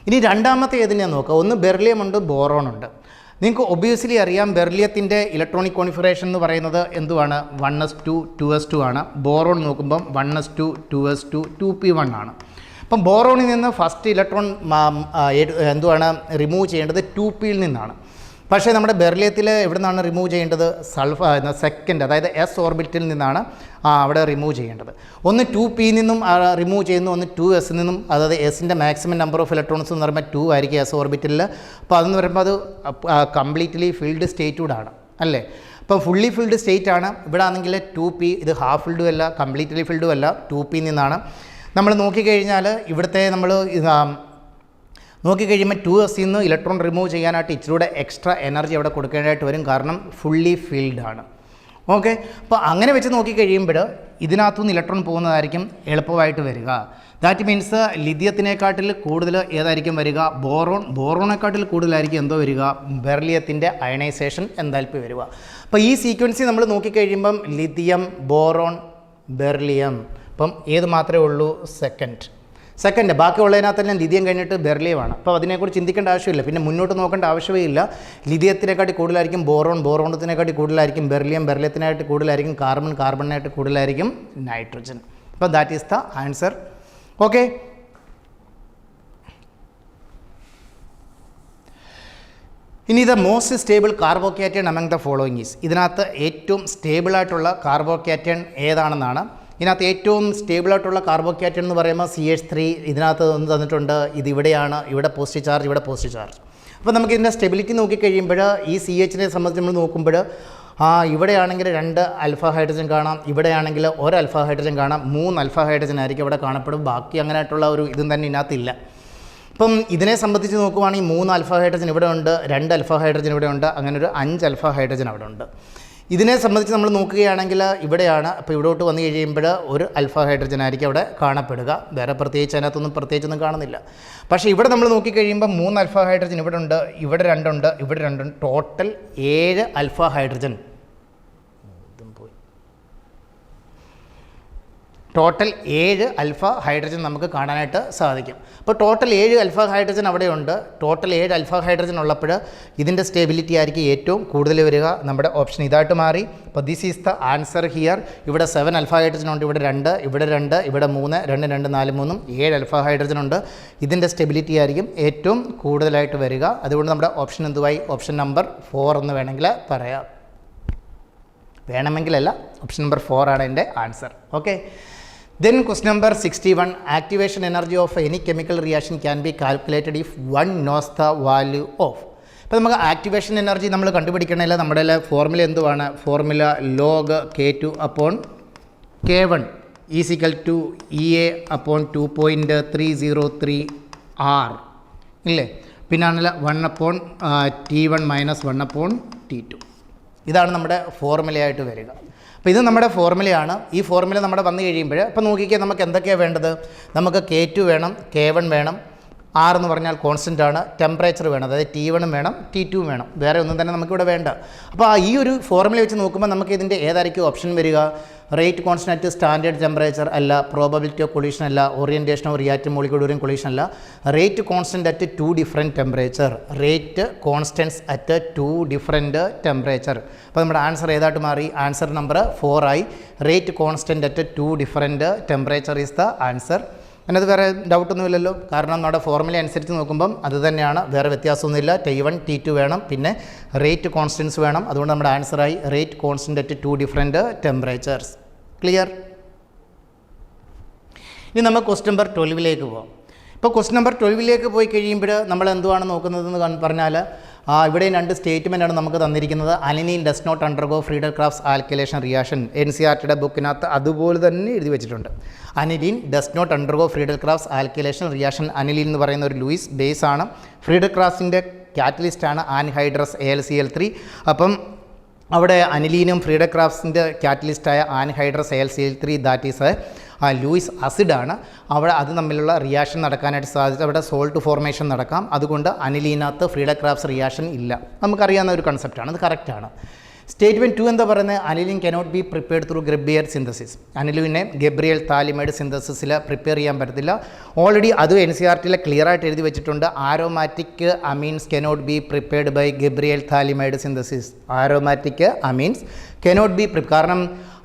ഇനി രണ്ടാമത്തെ ഏതിനെയാണ് നോക്കുക? ഒന്ന് ബെർലിയം ഉണ്ട്, ബോറോൺ ഉണ്ട്. നിങ്ങൾക്ക് ഒബ്വിയസ്ലി അറിയാം ബെർലിയത്തിൻ്റെ ഇലക്ട്രോണിക് കോൺഫിഗറേഷൻ എന്ന് പറയുന്നത് എന്തുവാണ്? 1s2 2s2 ആണ്. ബോറോൺ നോക്കുമ്പം 1s2 2s2 2p1 ആണ്. അപ്പം ബോറോണിൽ നിന്ന് ഫസ്റ്റ് ഇലക്ട്രോൺ എന്തുവാണ് റിമൂവ് ചെയ്യേണ്ടത്? 2pയിൽ നിന്നാണ്. പക്ഷേ നമ്മുടെ ബെർലിയത്തിൽ എവിടെ നിന്നാണ് റിമൂവ് ചെയ്യേണ്ടത്? സെക്കൻഡ്, അതായത് എസ് ഓർബിറ്റിൽ നിന്നാണ് അവിടെ റിമൂവ് ചെയ്യേണ്ടത്. ഒന്ന് 2p നിന്നും റിമൂവ് ചെയ്യുന്നു, ഒന്ന് 2s നിന്നും. അതായത് എസിൻ്റെ മാക്സിമം നമ്പർ ഓഫ് ഇലക്ട്രോൺസ് എന്ന് പറയുമ്പോൾ 2 ആയിരിക്കും എസ് ഓർബിറ്റിൽ. അപ്പോൾ അതെന്ന് പറയുമ്പോൾ അത് കംപ്ലീറ്റ്ലി ഫിൽഡ് സ്റ്റേറ്റൂടാണ് അല്ലേ? അപ്പോൾ ഫുള്ളി ഫിൽഡ് സ്റ്റേറ്റ് ആണ്. ഇവിടെ ആണെങ്കിൽ 2p, ഇത് ഹാഫ് ഫിൽഡും അല്ല കംപ്ലീറ്റ്ലി ഫിൽഡും അല്ല, 2p നിന്നാണ്. നമ്മൾ നോക്കിക്കഴിഞ്ഞാൽ ഇവിടുത്തെ നമ്മൾ നോക്കിക്കഴിയുമ്പോൾ 2s നിന്ന് ഇലക്ട്രോൺ റിമൂവ് ചെയ്യാനായിട്ട് ഇച്ചിരൂടെ എക്സ്ട്രാ എനർജി അവിടെ കൊടുക്കേണ്ടതായിട്ട് വരും, കാരണം ഫുള്ളി ഫിൽഡ് ആണ്. ഓക്കെ, അപ്പോൾ അങ്ങനെ വെച്ച് നോക്കിക്കഴിയുമ്പോൾ ഇതിനകത്തുനിന്ന് ഇലക്ട്രോൺ പോകുന്നതായിരിക്കും എളുപ്പമായിട്ട് വരിക. ദാറ്റ് മീൻസ് ലിഥിയത്തിനെക്കാട്ടിൽ കൂടുതൽ ഏതായിരിക്കും വരിക? ബോറോണേക്കാട്ടിൽ കൂടുതലായിരിക്കും എന്തോ വരിക? ബെർലിയത്തിൻ്റെ അയണൈസേഷൻ എൻതാൽപ്പി വരിക. അപ്പോൾ ഈ സീക്വൻസിൽ നമ്മൾ നോക്കിക്കഴിയുമ്പം ലിഥിയം, ബോറോൺ, ബെർലിയം. അപ്പം ഏത് മാത്രമേ ഉള്ളൂ? സെക്കൻഡ്. ബാക്കിയുള്ളതിനകത്തെല്ലാം ലിഥിയം കഴിഞ്ഞിട്ട് ബെർലിയമാണ്. അപ്പോൾ അതിനെക്കുറിച്ച് ചിന്തിക്കേണ്ട ആവശ്യമില്ല, പിന്നെ മുന്നോട്ട് നോക്കേണ്ട ആവശ്യമേ ഇല്ല. ലിഥിയത്തിനെക്കാട്ടി കൂടുതലായിരിക്കും ബോറോണത്തിനെക്കാട്ടി കൂടുതലായിരിക്കും ബെർലിയത്തിനായിട്ട് കൂടുതലായിരിക്കും കാർബണിനായിട്ട് കൂടുതലായിരിക്കും നൈട്രജൻ. അപ്പോൾ that is the answer. Okay, ഇനി the most stable carbocation among the following is. ഇതിനകത്ത് ഏറ്റവും സ്റ്റേബിളായിട്ടുള്ള കാർബോക്യാറ്റൺ ഏതാണെന്നാണ്. ഇതിനകത്ത് ഏറ്റവും സ്റ്റേബിളായിട്ടുള്ള കാർബോക്യാറ്റൺ എന്ന് പറയുമ്പോൾ CH3. ഇതിനകത്ത് ഒന്ന് തന്നിട്ടുണ്ട്, ഇത് ഇവിടെയാണ്, ഇവിടെ പോസിറ്റീവ് ചാർജ്, ഇവിടെ പോസിറ്റീവ് ചാർജ്. അപ്പോൾ നമുക്ക് ഇതിൻ്റെ സ്റ്റെബിലിറ്റി നോക്കിക്കഴിയുമ്പോൾ ഈ CHനെ സംബന്ധിച്ച് നമ്മൾ നോക്കുമ്പോൾ ഇവിടെയാണെങ്കിൽ 2 അൽഫ ഹൈഡ്രജൻ കാണാം, ഇവിടെയാണെങ്കിൽ 1 അൽഫ ഹൈഡ്രജൻ കാണാം, 3 അൽഫ ഹൈഡ്രജൻ ആയിരിക്കും ഇവിടെ കാണപ്പെടും. ബാക്കി അങ്ങനെയായിട്ടുള്ള ഒരു ഇതും തന്നെ ഇതിനകത്തില്ല. അപ്പം ഇതിനെ സംബന്ധിച്ച് നോക്കുവാണെങ്കിൽ 3 അൽഫ ഹൈഡ്രജൻ ഇവിടെ ഉണ്ട്, 2 അൽഫ ഹൈഡ്രജൻ ഇവിടെ ഉണ്ട്, അങ്ങനെ ഒരു 5 അൽഫ ഹൈഡ്രജൻ അവിടെ ഉണ്ട്. ഇതിനെ സംബന്ധിച്ച് നമ്മൾ നോക്കുകയാണെങ്കിൽ ഇവിടെയാണ്. അപ്പോൾ ഇവിടോട്ട് വന്നു കഴിയുമ്പോൾ 1 അൽഫ ഹൈഡ്രജൻ ആയിരിക്കും അവിടെ കാണപ്പെടുക. വേറെ പ്രത്യേകിച്ചൊന്നും കാണുന്നില്ല. പക്ഷേ ഇവിടെ നമ്മൾ നോക്കിക്കഴിയുമ്പോൾ 3 അൽഫ ഹൈഡ്രജൻ ഇവിടെ ഉണ്ട്, ഇവിടെ 2 ഉണ്ട്, ഇവിടെ 2 ഉണ്ട്. Total 7 alpha hydrogen. Total 7 alpha hydrogen നമുക്ക് കാണാനായിട്ട് സാധിക്കും. അപ്പോൾ ടോട്ടൽ 7 അൽഫ ഹൈഡ്രജൻ അവിടെയുണ്ട്. ടോട്ടൽ 7 അൽഫ ഹൈഡ്രജൻ ഉള്ളപ്പോൾ ഇതിൻ്റെ സ്റ്റെബിലിറ്റി ആയിരിക്കും ഏറ്റവും കൂടുതൽ വരിക. നമ്മുടെ ഓപ്ഷൻ ഇതായിട്ട് മാറി. അപ്പോൾ this is the answer here. ഇവിടെ 7 അൽഫ ഹൈഡ്രജൻ ഉണ്ട്, ഇവിടെ 2, ഇവിടെ 2, ഇവിടെ 3, 2, 2, 4, 3, 7 അൽഫ ഹൈഡ്രജൻ ഉണ്ട്. ഇതിൻ്റെ സ്റ്റെബിലിറ്റി ആയിരിക്കും ഏറ്റവും കൂടുതലായിട്ട് വരിക. അതുകൊണ്ട് നമ്മുടെ ഓപ്ഷൻ എന്തുവായി? ഓപ്ഷൻ നമ്പർ 4 എന്ന് വേണമെങ്കിൽ പറയാം. വേണമെങ്കിലല്ല, ഓപ്ഷൻ നമ്പർ 4 ആണ് എൻ്റെ answer. Okay, then question number 61, activation energy of any chemical reaction can be calculated if one knows the value of. അപ്പോൾ നമുക്ക് ആക്ടിവേഷൻ എനർജി നമ്മൾ കണ്ടുപിടിക്കണമെങ്കിൽ നമ്മുടെ ഫോർമുല എന്തുവാണ്? Formula log K2 upon K1 is equal to EA upon 2.303 R ഇല്ലേ? പിന്നാണല്ല 1 upon T1 minus 1 upon T2. ഇതാണ് നമ്മുടെ ഫോർമുലയായിട്ട് വരിക. അപ്പോൾ ഇത് നമ്മുടെ ഫോർമുലയാണ്. ഈ ഫോർമുല നമ്മുടെ വന്നു കഴിയുമ്പോൾ ഇപ്പോൾ നോക്കിക്കാൻ നമുക്ക് എന്തൊക്കെയാണ് വേണ്ടത്? നമുക്ക് K2 വേണം, K1 വേണം, R എന്ന് പറഞ്ഞാൽ കോൺസ്റ്റൻ്റ് ആണ്, ടെമ്പറേച്ചർ വേണം, അതായത് T1 വേണം, T2 വേണം, വേറെ ഒന്നും തന്നെ നമുക്കിവിടെ വേണ്ട. അപ്പോൾ ഈ ഒരു ഫോർമുല വെച്ച് നോക്കുമ്പോൾ നമുക്ക് ഇതിൻ്റെ ഏതായിരിക്കും ഓപ്ഷൻ വരിക? റേറ്റ് കോൺസ്റ്റൻ്റ് സ്റ്റാൻഡേർഡ് ടെമ്പറേച്ചർ അല്ല, പ്രോബബിലിറ്റി ഓഫ് കൊളീഷൻ അല്ല, orientation of reactive molecule during collision അല്ല, rate constant at 2 different temperature. Rate constants at 2 different temperature. അപ്പോൾ നമ്മുടെ ആൻസർ ഏതായിട്ട് മാറി? ആൻസർ നമ്പർ 4 ആയി. Rate constant at 2 different temperature is the answer. അതിനകത്ത് വേറെ ഡൗട്ടൊന്നുമില്ലല്ലോ, കാരണം നമ്മുടെ ഫോർമുല അനുസരിച്ച് നോക്കുമ്പം അത് തന്നെയാണ്, വേറെ വ്യത്യാസമൊന്നുമില്ല. T1 T2 വേണം, പിന്നെ റേറ്റ് കോൺസ്റ്റൻസ് വേണം. അതുകൊണ്ട് നമ്മുടെ ആൻസറായി rate constant at 2 different temperatures. Clear? ഇനി നമ്മൾ ക്വസ്റ്റ്യൻ നമ്പർ 12ലേക്ക് പോകാം. ഇപ്പോൾ ക്വസ്റ്റ്യൻ നമ്പർ 12ലേക്ക് പോയി കഴിയുമ്പോൾ നമ്മൾ എന്തുവാണ് നോക്കുന്നതെന്ന് പറഞ്ഞാൽ ഇവിടെ 2 സ്റ്റേറ്റ്മെൻറ്റാണ് നമുക്ക് തന്നിരിക്കുന്നത്. Aniline does not undergo Friedel Crafts alkylation reaction. NCERTയുടെ ബുക്കിനകത്ത് അതുപോലെ തന്നെ എഴുതി വെച്ചിട്ടുണ്ട്. Aniline does not undergo Friedel Crafts alkylation reaction. Aniline എന്ന് പറയുന്ന ഒരു ലൂയിസ് ബേസ് ആണ്. ഫ്രീഡൽ ക്രാഫ്റ്റ്സിൻ്റെ കാറ്റലിസ്റ്റാണ് ആൻഹൈഡ്രസ് AlCl3. അപ്പം അവിടെ അനിലീനും ഫ്രീഡൽ ക്രാഫ്റ്റ്സിൻ്റെ കാറ്റലിസ്റ്റായ anhydrous AlCl3 that is Lewis ആസിഡാണ്. അവിടെ അത് തമ്മിലുള്ള റിയാക്ഷൻ നടക്കാനായിട്ട് സാധിച്ചു. അവിടെ സോൾട്ട് ഫോർമേഷൻ നടക്കാം. അതുകൊണ്ട് അനിലീനകത്ത് ഫ്രീഡൽ ക്രാഫ്റ്റ്സ് റിയാക്ഷൻ ഇല്ല. നമുക്കറിയാവുന്ന ഒരു കൺസെപ്റ്റാണ്, അത് കറക്റ്റാണ്. സ്റ്റേറ്റ്മെൻറ്റ് 2 എന്താ പറയുന്നത്? Aniline cannot be prepared through Gabriel synthesis. അനിലിനെ ഗബ്രിയൽ താലിമൈഡ് സിന്തസിസിൽ പ്രിപ്പയർ ചെയ്യാൻ പറ്റത്തില്ല. ഓൾറെഡി അത് NCERTയിൽ ക്ലിയറായിട്ട് എഴുതി വെച്ചിട്ടുണ്ട്. Aromatic amines cannot be prepared by Gabriel phthalimide synthesis. Aromatic amines cannot be കാരണം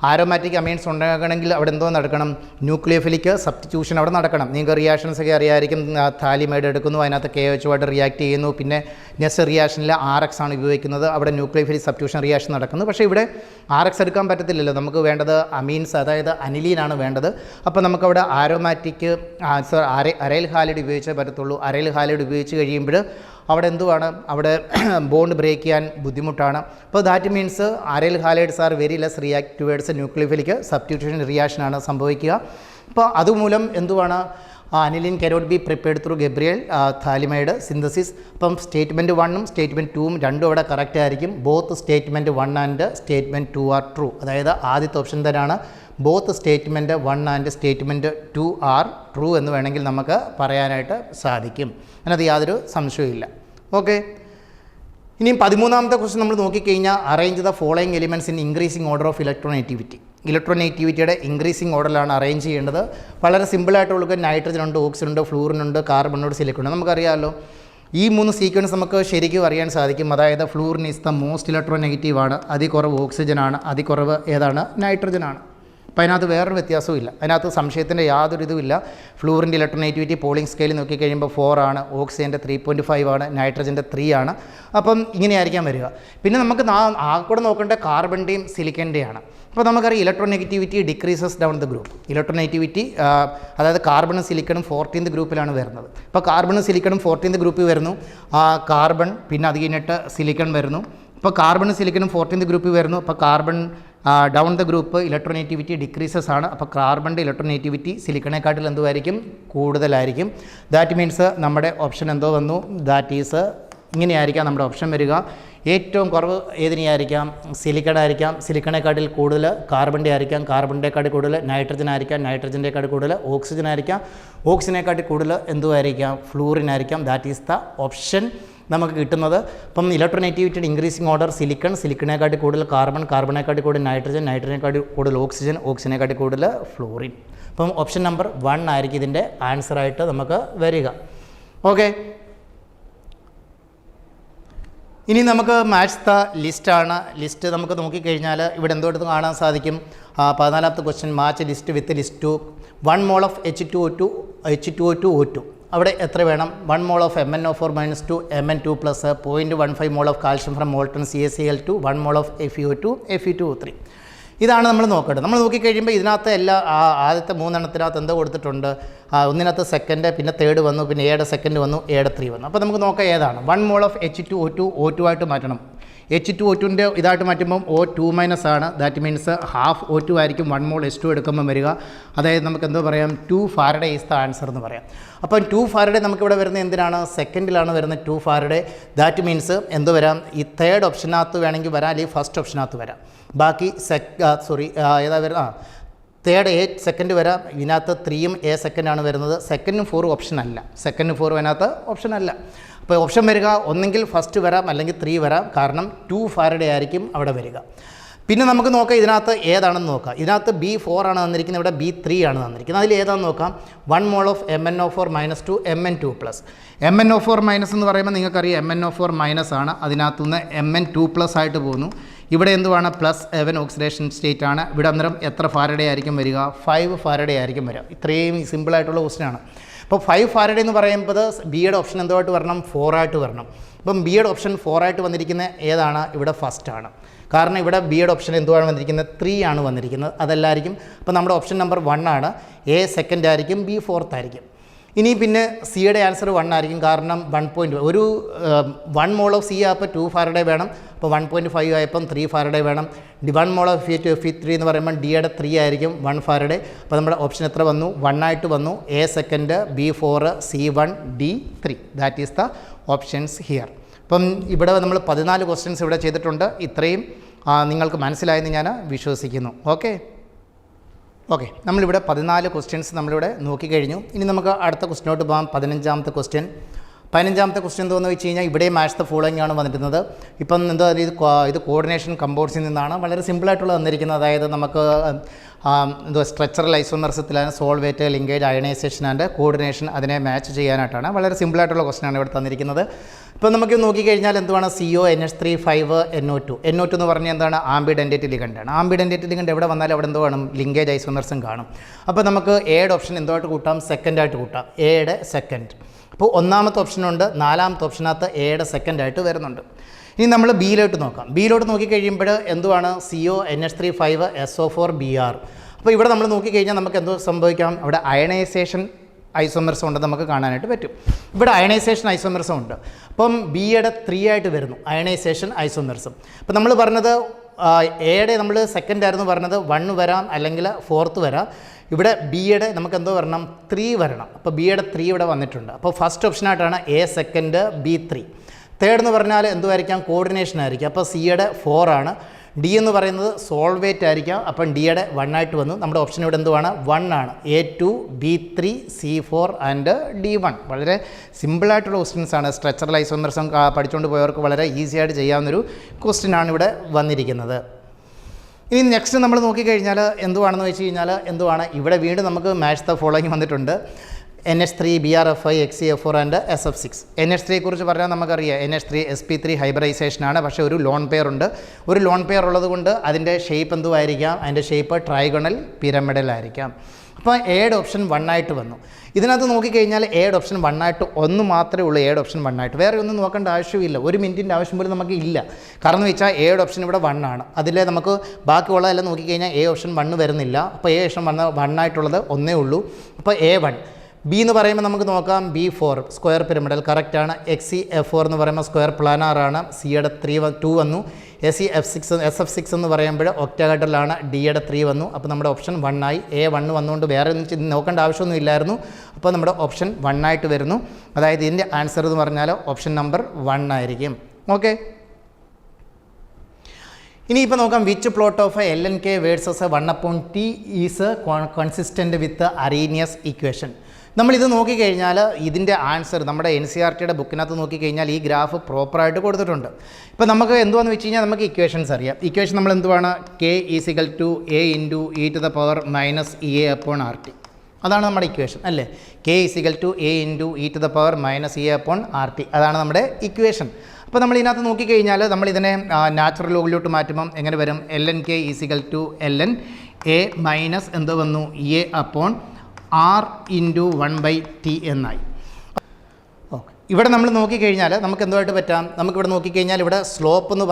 ആരോമാറ്റിക് അമീൻസ് ഉണ്ടാകണമെങ്കിൽ അവിടെ എന്തോ നടക്കണം? ന്യൂക്ലിയോഫിലിക് സബ്സ്റ്റിറ്റ്യൂഷൻ അവിടെ നടക്കണം. നിങ്ങൾക്ക് റിയാക്ഷൻസ് ഒക്കെ അറിയാമായിരിക്കും. താലിമൈഡ് എടുക്കുന്നു, അതിനകത്ത് KOH ആയിട്ട് റിയാക്ട് ചെയ്യുന്നു. പിന്നെ നെക്സ്റ്റ് റിയാക്ഷനിൽ RX ആണ് ഉപയോഗിക്കുന്നത്. അവിടെ ന്യൂക്ലിയോഫിലിക് സബ്സ്റ്റിറ്റ്യൂഷൻ റിയാക്ഷൻ നടക്കുന്നു. പക്ഷേ ഇവിടെ RX എടുക്കാൻ പറ്റത്തില്ലല്ലോ. നമുക്ക് വേണ്ടത് അമീൻസ്, അതായത് അനിലീനാണ് വേണ്ടത്. അപ്പോൾ നമുക്കവിടെ ആരോമാറ്റിക് അരൈൽ ഹാലിഡ് ഉപയോഗിച്ചേ പറ്റത്തുള്ളൂ. അരൈൽ ഹാലിഡ് ഉപയോഗിച്ച് കഴിയുമ്പോൾ അവിടെ എന്തുവാണ്? അവിടെ ബോണ്ട് ബ്രേക്ക് ചെയ്യാൻ ബുദ്ധിമുട്ടാണ്. അപ്പോൾ that means aryl halides are very less react towards nucleophilic substitution റിയാക്ഷനാണ് സംഭവിക്കുക. അപ്പോൾ അതുമൂലം എന്തുവാണ്? Aniline cannot be prepared through Gabriel phthalimide synthesis. അപ്പം സ്റ്റേറ്റ്മെൻറ്റ് 1ഉം സ്റ്റേറ്റ്മെൻറ്റ് 2ഉം രണ്ടും അവിടെ കറക്റ്റ് ആയിരിക്കും. Both statement 1 and statement 2 are true. അതായത് ആദ്യത്തെ ഓപ്ഷൻ തന്നെയാണ്. Both statement 1 and statement 2 are true എന്ന് വേണമെങ്കിൽ നമുക്ക് പറയാനായിട്ട് സാധിക്കും. അതിനകത്ത് യാതൊരു സംശയമില്ല. ഓക്കെ, ഇനിയും 13ാമത്തെ ക്വസ്റ്റ്യൻ നമ്മൾ നോക്കിക്കഴിഞ്ഞാൽ arrange the following elements in increasing order of electronegativity. ഇലക്ട്രോനെഗറ്റിവിറ്റിയുടെ ഇൻക്രീസിങ് ഓർഡറിലാണ് അറേഞ്ച് ചെയ്യേണ്ടത്. വളരെ സിമ്പിളായിട്ടുള്ള നൈട്രജൻ ഉണ്ട്, ഓക്സിജൻ ഉണ്ട്, ഫ്ലൂറിൻ ഉണ്ട്, കാർബൺ ഉണ്ട്, സിലിക്കൺ ഉണ്ട്. നമുക്കറിയാമല്ലോ ഈ 3 സീക്വൻസ് നമുക്ക് ശരിക്കും അറിയാൻ സാധിക്കും. അതായത് fluorine is the most electronegative ആണ്, അതിൽ ഓക്സിജനാണ്, അതിൽ ഏതാണ്? നൈട്രജനാണ്. അപ്പോൾ അതിനകത്ത് വേറൊരു വ്യത്യാസവും ഇല്ല. അതിനകത്ത് സംശയത്തിൻ്റെ യാതൊരു ഇതുമില്ല. ഫ്ലൂറിൻ്റെ ഇലക്ട്രോനെഗറ്റിവിറ്റി പോളിംഗ് സ്കെയിൽ നോക്കിക്കഴിയുമ്പോൾ 4 ആണ്, ഓക്സിജൻ്റെ 3.5 ആണ്, നൈട്രജൻ്റെ 3 ആണ്. അപ്പം ഇങ്ങനെയായിരിക്കാം വരിക. പിന്നെ നമുക്ക് കൂടെ നോക്കേണ്ട കാർബണിൻ്റെയും സിലിക്കൻ്റെയാണ്. അപ്പോൾ നമുക്കറിയാം electronegativity decreases down the group. Electronegativity അതായത് കാർബണും സിലിക്കണും 14th ഗ്രൂപ്പിലാണ് വരുന്നത്. അപ്പോൾ കാർബണും സിലിക്കണും 14th ഗ്രൂപ്പിൽ വരുന്നു. കാർബൺ പിന്നെ അത് കഴിഞ്ഞിട്ട് സിലിക്കൺ വരുന്നു. ഇപ്പോൾ കാർബണും സിലിക്കണും 14th ഗ്രൂപ്പിൽ വരുന്നു. അപ്പോൾ carbon down the group electronegativity decreases ആണ്. അപ്പോൾ കാർബണിൻ്റെ ഇലക്ട്രോനെഗറ്റിവിറ്റി സിലിക്കണേക്കാട്ടിൽ എന്തുമായിരിക്കും? കൂടുതലായിരിക്കും. ദാറ്റ് മീൻസ് നമ്മുടെ ഓപ്ഷൻ എന്തോ വന്നു? ദാറ്റ് ഈസ് ഇങ്ങനെയായിരിക്കാം നമ്മുടെ ഓപ്ഷൻ വരിക. ഏറ്റവും കുറവ് ഏതിനെയായിരിക്കാം? സിലിക്കണായിരിക്കാം. സിലിക്കണേക്കാട്ടിൽ കൂടുതൽ കാർബണിൻ്റെ ആയിരിക്കാം. കാർബണിൻ്റെക്കാട്ടിൽ കൂടുതൽ നൈട്രജൻ ആയിരിക്കാം. നൈട്രജൻ്റെക്കാട്ടിൽ കൂടുതൽ ഓക്സിജൻ ആയിരിക്കാം. ഓക്സിജനേക്കാട്ടിൽ കൂടുതൽ എന്തുമായിരിക്കാം? ഫ്ലൂറിൻ ആയിരിക്കാം. ദാറ്റ് ഈസ് ദ ഓപ്ഷൻ നമുക്ക് കിട്ടുന്നത്. അപ്പം ഇലക്ട്രോനെഗറ്റിവിറ്റിയുടെ ഇൻക്രീസിങ് ഓർഡർ സിലിക്കൺ, സിലിക്കണേക്കാട്ടി കൂടുതൽ കാർബൺ, കാർബണേക്കാട്ടി കൂടുതൽ നൈട്രജൻ, നൈട്രജനേക്കാട്ടി കൂടുതൽ ഓക്സിജൻ, ഓക്സിജനേക്കാട്ടി കൂടുതൽ ഫ്ലൂറിൻ. അപ്പം ഓപ്ഷൻ നമ്പർ 1 ആയിരിക്കും ഇതിൻ്റെ ആൻസറായിട്ട് നമുക്ക് വരിക. ഓക്കെ, ഇനി നമുക്ക് മാച്ച് ദ ലിസ്റ്റാണ്. ലിസ്റ്റ് നമുക്ക് നോക്കിക്കഴിഞ്ഞാൽ ഇവിടെ എന്തോടത്ത് കാണാൻ സാധിക്കും? 14ാമത്തെ question match list with list 2. 1 mol of H2O2 O2. അവിടെ എത്ര വേണം? 1 mol of MnO4 - 2 Mn2 plus 0.15 mol of calcium from molten CaCl2, 1 mol of FeO2 Fe2O3. ഇതാണ് നമ്മൾ നോക്കേണ്ടത്. നമ്മൾ നോക്കിക്കഴിയുമ്പോൾ ഇതിനകത്ത് ആദ്യത്തെ 3 എണ്ണത്തിനകത്ത് എന്തോ കൊടുത്തിട്ടുണ്ട്? ഒന്നിനകത്ത് സെക്കൻഡ്, പിന്നെ തേർഡ് വന്നു, പിന്നെ എയുടെ സെക്കൻഡ് വന്നു, എയുടെ 3 വന്നു. അപ്പോൾ നമുക്ക് നോക്കാം ഏതാണ്. 1 mol of H2O2 O2 ആയിട്ട് മാറ്റണം. H2O2ൻ്റെ ഇതായിട്ട് മാറ്റുമ്പം O2- ആണ്. ദാറ്റ് മീൻസ് ഹാഫ് O2 ആയിരിക്കും 1 mol H2 എടുക്കുമ്പോൾ വരിക. അതായത് നമുക്ക് എന്തോ പറയാം? 2 Farad ഈസ് ദ ആൻസർ എന്ന് പറയാം. അപ്പം 2 Farad നമുക്കിവിടെ വരുന്നത് എന്തിനാണ്? സെക്കൻഡിലാണ് വരുന്നത് 2 Farad. ദാറ്റ് മീൻസ് എന്തോ വരാം? ഈ തേർഡ് ഓപ്ഷനകത്ത് വേണമെങ്കിൽ വരാം, അല്ലെങ്കിൽ ഫസ്റ്റ് ഓപ്ഷനകത്ത് വരാം. ബാക്കി ഏതാ വരുന്നത്? തേർഡ് A സെക്കൻഡ് വരാം. ഇതിനകത്ത് 3ഉം A സെക്കൻഡാണ് വരുന്നത്. സെക്കൻഡും 4ഉം ഓപ്ഷൻ അല്ല. സെക്കൻഡും 4ഉം അതിനകത്ത് ഓപ്ഷൻ അല്ല. അപ്പോൾ ഓപ്ഷൻ വരിക ഒന്നെങ്കിൽ ഫസ്റ്റ് വരാം, അല്ലെങ്കിൽ 3 വരാം. കാരണം 2 Farad ആയിരിക്കും അവിടെ വരിക. പിന്നെ നമുക്ക് നോക്കാം ഇതിനകത്ത് ഏതാണെന്ന് നോക്കാം. ഇതിനകത്ത് B4 ആണ് തന്നിരിക്കുന്നത്, ഇവിടെ B3 ആണ് തന്നിരിക്കുന്നത്. അതിൽ ഏതാണെന്ന് നോക്കാം. 1 mol of MnO4 - 2 Mn2 plus. MnO4- എന്ന് പറയുമ്പോൾ നിങ്ങൾക്കറിയാം MnO4- ആണ്. അതിനകത്തുനിന്ന് Mn2+ ആയിട്ട് പോകുന്നു. ഇവിടെ എന്തുവാണ്? +11 ഓക്സിഡേഷൻ സ്റ്റേറ്റ് ആണ്. ഇവിടെ അന്നേരം എത്ര Farad ആയിരിക്കും വരിക? 5 Farad ആയിരിക്കും വരിക. ഇത്രയും സിമ്പിളായിട്ടുള്ള ക്വസ്റ്റ്യനാണ്. അപ്പോൾ 5 Farad എന്ന് പറയുമ്പോൾ ബിയുടെ ഓപ്ഷൻ എന്തുമായിട്ട് വരണം? 4 ആയിട്ട് വരണം. അപ്പം ബിയുടെ ഓപ്ഷൻ 4 ആയിട്ട് വന്നിരിക്കുന്നത് ഏതാണ്? ഇവിടെ ഫസ്റ്റ് ആണ്. കാരണം ഇവിടെ ബിയുടെ ഓപ്ഷൻ എന്തുവാണ് വന്നിരിക്കുന്നത്? 3 ആണ് വന്നിരിക്കുന്നത്. അതല്ലായിരിക്കും. അപ്പോൾ നമ്മുടെ ഓപ്ഷൻ നമ്പർ 1 ആണ്. A സെക്കൻഡ് ആയിരിക്കും, B 4th ആയിരിക്കും. ഇനി പിന്നെ സിയുടെ ആൻസർ 1 ആയിരിക്കും. കാരണം 1 ഒരു 1 മോൾ ഓഫ് സി ആയപ്പോൾ 2 ഫാരഡേ വേണം. അപ്പോൾ 1.5 ആയപ്പം 3 ഫാരഡേ വേണം. 1 മോൾ ഓഫ് Fe3 എന്ന് പറയുമ്പോൾ ഡിയുടെ 3 ആയിരിക്കും 1 ഫാരഡേ. അപ്പോൾ നമ്മുടെ ഓപ്ഷൻ എത്ര വന്നു? 1 ആയിട്ട് വന്നു. A second, B 4, C1, D 3. That is the options here. അപ്പം ഇവിടെ നമ്മൾ 14 ക്വസ്റ്റ്യൻസ് ഇവിടെ ചെയ്തിട്ടുണ്ട്. ഇത്രയും നിങ്ങൾക്ക് മനസ്സിലായെന്ന് ഞാൻ വിശ്വസിക്കുന്നു. ഓക്കെ, നമ്മളിവിടെ 14 ക്വസ്റ്റ്യൻസ് നമ്മളിവിടെ നോക്കിക്കഴിഞ്ഞു. ഇനി നമുക്ക് അടുത്ത ക്വസ്റ്റ്യനോട്ട് പോകാം. 15ാമത്തെ ക്വസ്റ്റ്യൻ എന്താണെന്ന് വെച്ച് കഴിഞ്ഞാൽ ഇവിടെ മാച്ച് ദ ഫോളോയിങ് ആണ് വന്നിരുന്നത്. ഇപ്പം എന്താ ഇത് കോർഡിനേഷൻ കമ്പോസിൽ നിന്നാണ്. വളരെ സിമ്പിളായിട്ടുള്ള തന്നിരിക്കുന്നത്. അതായത് നമുക്ക് സ്ട്രക്ചറൽ ഐസോമർസത്തിലാണ് solvate, linkage, ionisation and coordination അതിനെ മാച്ച് ചെയ്യാനായിട്ടാണ്. വളരെ സിമ്പിളായിട്ടുള്ള ക്വസ്റ്റ്യനാണ് ഇവിടെ തന്നിരിക്കുന്നത്. ഇപ്പോൾ നമുക്ക് നോക്കിക്കഴിഞ്ഞാൽ എന്തുവാണ്? CO NH3 5 NO2 എന്ന് പറഞ്ഞാൽ എന്താണ്? ആംബിഡെൻറ്റേറ്റ് ലിഗണ്ടാണ്. ആംബിഡെൻറ്റേറ്റ് ലിഗണ്ട് എവിടെ വന്നാലും അവിടെ എന്തോ കാണും? ലിങ്കേജ് ഐസോമർസും കാണും. അപ്പോൾ നമുക്ക് എയുടെ ഓപ്ഷൻ എന്തുമായിട്ട് കൂട്ടാം? സെക്കൻഡായിട്ട് കൂട്ടാം. എയുടെ സെക്കൻഡ്. അപ്പോൾ 1ാമത്തെ ഓപ്ഷനുണ്ട്, 4ാമത്തെ ഓപ്ഷനകത്ത് എയുടെ സെക്കൻഡായിട്ട് വരുന്നുണ്ട്. ഇനി നമ്മൾ ബിയിലോട്ട് നോക്കാം. ബിയിലോട്ട് നോക്കിക്കഴിയുമ്പോൾ എന്തുവാണ്? CO NH3 5 SO4 Br. അപ്പോൾ ഇവിടെ നമ്മൾ നോക്കിക്കഴിഞ്ഞാൽ നമുക്ക് എന്തോ സംഭവിക്കാം? അവിടെ അയണൈസേഷൻ ഐസോമർസം ഉണ്ട് നമുക്ക് കാണാനായിട്ട് പറ്റും. ഇവിടെ അയണൈസേഷൻ ഐസോമർസം ഉണ്ട്. അപ്പം ബിയുടെ 3 ആയിട്ട് വരുന്നു അയണൈസേഷൻ ഐസോമർസം. അപ്പോൾ നമ്മൾ പറഞ്ഞത് എയുടെ നമ്മൾ സെക്കൻഡ് ആയിരുന്നു പറഞ്ഞത് 1 വരാം അല്ലെങ്കിൽ 4th വരാം. ഇവിടെ ബിയുടെ നമുക്ക് എന്തോ വരണം? 3 വരണം. അപ്പോൾ ബിയുടെ 3 ഇവിടെ വന്നിട്ടുണ്ട്. അപ്പോൾ ഫസ്റ്റ് ഓപ്ഷനായിട്ടാണ് എ സെക്കൻഡ്, B 3. തേർഡ് എന്ന് പറഞ്ഞാൽ എന്തുമായിരിക്കാം? കോർഡിനേഷൻ ആയിരിക്കും. അപ്പോൾ സിയുടെ 4 ആണ്. ഡി എന്ന് പറയുന്നത് സോൾവേറ്റ് ആയിരിക്കാം. അപ്പം ഡിയുടെ 1 ആയിട്ട് വന്നു. നമ്മുടെ ഓപ്ഷൻ ഇവിടെ എന്തുവാണ്? 1 ആണ്. A2, B3, C4 and D1. വളരെ സിമ്പിളായിട്ടുള്ള ക്വസ്റ്റ്യൻസ് ആണ്. സ്ട്രക്ചറൽ ഐസോമർസം പഠിച്ചുകൊണ്ട് പോയവർക്ക് വളരെ ഈസി ആയിട്ട് ചെയ്യാവുന്നൊരു ക്വസ്റ്റ്യനാണ് ഇവിടെ വന്നിരിക്കുന്നത്. ഇനി നെക്സ്റ്റ് നമ്മൾ നോക്കിക്കഴിഞ്ഞാൽ എന്തുവാണെന്ന് വെച്ച് കഴിഞ്ഞാൽ എന്തുവാണ്? ഇവിടെ വീണ്ടും നമുക്ക് മാച്ച് ദ ഫോളോയിങ് വന്നിട്ടുണ്ട്. NH3 BrF5 XeF4 and SF6. NH3 കുറിച്ച് പറഞ്ഞാൽ നമുക്കറിയാം. NH3 sp3 ഹൈബ്രൈസേഷനാണ്. പക്ഷേ ഒരു ലോൺ പെയർ ഉണ്ട്. ഒരു ലോൺ പെയർ ഉള്ളത് കൊണ്ട് അതിൻ്റെ ഷേപ്പ് എന്തുമായിരിക്കാം? അതിൻ്റെ ഷേപ്പ് ട്രൈഗണൽ പിരമിഡൽ ആയിരിക്കാം. അപ്പോൾ എയുടെ ഓപ്ഷൻ 1 ആയിട്ട് വന്നു. ഇതിനകത്ത് നോക്കിക്കഴിഞ്ഞാൽ എയുടെ ഓപ്ഷൻ 1 ആയിട്ട് ഒന്ന് മാത്രമേ ഉള്ളൂ. എയുടെ ഓപ്ഷൻ 1 ആയിട്ട് വേറെ ഒന്നും നോക്കേണ്ട ആവശ്യമില്ല. 1 മിനിറ്റിൻ്റെ ആവശ്യം പോലും നമുക്ക് ഇല്ല. കാരണം എന്ന് വെച്ചാൽ എയുടെ ഓപ്ഷൻ ഇവിടെ 1 ആണ്. അതിലെ നമുക്ക് ബാക്കിയുള്ളതെല്ലാം നോക്കിക്കഴിഞ്ഞാൽ എ ഓപ്ഷൻ 1 വരുന്നില്ല. അപ്പോൾ എ ഓപ്ഷൻ 1 ആയിട്ടുള്ളത് ഒന്നേ ഉള്ളൂ. അപ്പോൾ A1. ബി എന്ന് പറയുമ്പോൾ നമുക്ക് നോക്കാം. B4 സ്ക്വയർ പിരമിഡൽ കറക്റ്റാണ്. XeF4 എന്ന് പറയുമ്പോൾ സ്ക്വയർ പ്ലാനാറാണ്. സിയുടെ 2 വന്നു. SF6 എന്ന് പറയുമ്പോൾ ഒക്ടാഹെഡ്രലാണ്. ഡിയുടെ 3 വന്നു. അപ്പോൾ നമ്മുടെ ഓപ്ഷൻ 1 ആയി. A1 വന്നുകൊണ്ട് വേറെ ഒന്നും നോക്കേണ്ട ആവശ്യമൊന്നും ഇല്ലായിരുന്നു. അപ്പോൾ നമ്മുടെ ഓപ്ഷൻ 1 ആയിട്ട് വരുന്നു. അതായത് ഇതിൻ്റെ ആൻസർ എന്ന് പറഞ്ഞാൽ ഓപ്ഷൻ നമ്പർ 1 ആയിരിക്കും. ഓക്കെ, ഇനിയിപ്പോൾ നോക്കാം. Which plot of LNK versus 1/T is consistent with Arrhenius equation. നമ്മളിത് നോക്കിക്കഴിഞ്ഞാൽ ഇതിൻ്റെ ആൻസർ നമ്മുടെ NCERTയുടെ ബുക്കിനകത്ത് നോക്കിക്കഴിഞ്ഞാൽ ഈ ഗ്രാഫ് പ്രോപ്പറായിട്ട് കൊടുത്തിട്ടുണ്ട്. ഇപ്പോൾ നമുക്ക് എന്തുവാന്ന് വെച്ച് കഴിഞ്ഞാൽ നമുക്ക് ഇക്വേഷൻസ് അറിയാം. ഇക്വേഷൻ നമ്മൾ എന്തുവാണ്? K = A × e⁻⁻ RT. അതാണ് നമ്മുടെ ഇക്വേഷൻ അല്ലേ? K = A × e⁻⁻RT. അതാണ് നമ്മുടെ ഇക്വേഷൻ. അപ്പോൾ നമ്മൾ ഇതിനകത്ത് നോക്കിക്കഴിഞ്ഞാൽ നമ്മളിതിനെ നാച്ചുറൽ ലോഗിലോട്ട് മാറ്റുമ്പം എങ്ങനെ വരും? LNK = ln A മൈനസ് എന്തോ വന്നു? A/R × 1/T എന്നായി. ഓക്കെ, ഇവിടെ നമ്മൾ നോക്കിക്കഴിഞ്ഞാൽ നമുക്ക് എന്തുമായിട്ട് പറ്റാം? നമുക്കിവിടെ നോക്കിക്കഴിഞ്ഞാൽ ഇവിടെ സ്ലോപ്പ് എന്ന്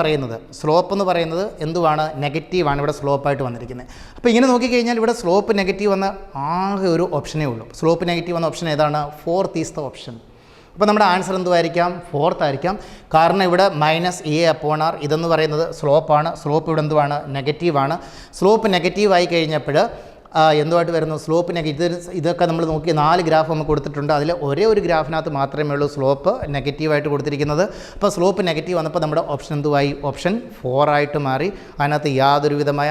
പറയുന്നത് എന്തുവാണ്? നെഗറ്റീവാണ്. ഇവിടെ സ്ലോപ്പായിട്ട് വന്നിരിക്കുന്നത്. അപ്പോൾ ഇങ്ങനെ നോക്കിക്കഴിഞ്ഞാൽ ഇവിടെ സ്ലോപ്പ് നെഗറ്റീവ് വന്ന ആകെ ഒരു ഓപ്ഷനേ ഉള്ളൂ. സ്ലോപ്പ് നെഗറ്റീവ് വന്ന ഓപ്ഷൻ ഏതാണ്? 4th is the option. അപ്പോൾ നമ്മുടെ ആൻസർ എന്തുമായിരിക്കാം? 4th ആയിരിക്കാം. കാരണം ഇവിടെ -A/R ഇതെന്ന് പറയുന്നത് സ്ലോപ്പാണ്. സ്ലോപ്പ് ഇവിടെ എന്തുവാണ്? നെഗറ്റീവാണ്. സ്ലോപ്പ് നെഗറ്റീവായി കഴിഞ്ഞപ്പോൾ എന്തുമായിട്ട് വരുന്നു? Slope negative. ഇതൊക്കെ നമ്മൾ നോക്കി 4 ഗ്രാഫ് നമുക്ക് കൊടുത്തിട്ടുണ്ട്. അതിൽ ഒരേ ഒരു ഗ്രാഫിനകത്ത് മാത്രമേ ഉള്ളൂ സ്ലോപ്പ് നെഗറ്റീവായിട്ട് കൊടുത്തിരിക്കുന്നത്. അപ്പോൾ സ്ലോപ്പ് നെഗറ്റീവ് വന്നപ്പോൾ നമ്മുടെ ഓപ്ഷൻ എന്തുവായി? ഓപ്ഷൻ 4 ആയിട്ട് മാറി. അതിനകത്ത് യാതൊരു വിധമായ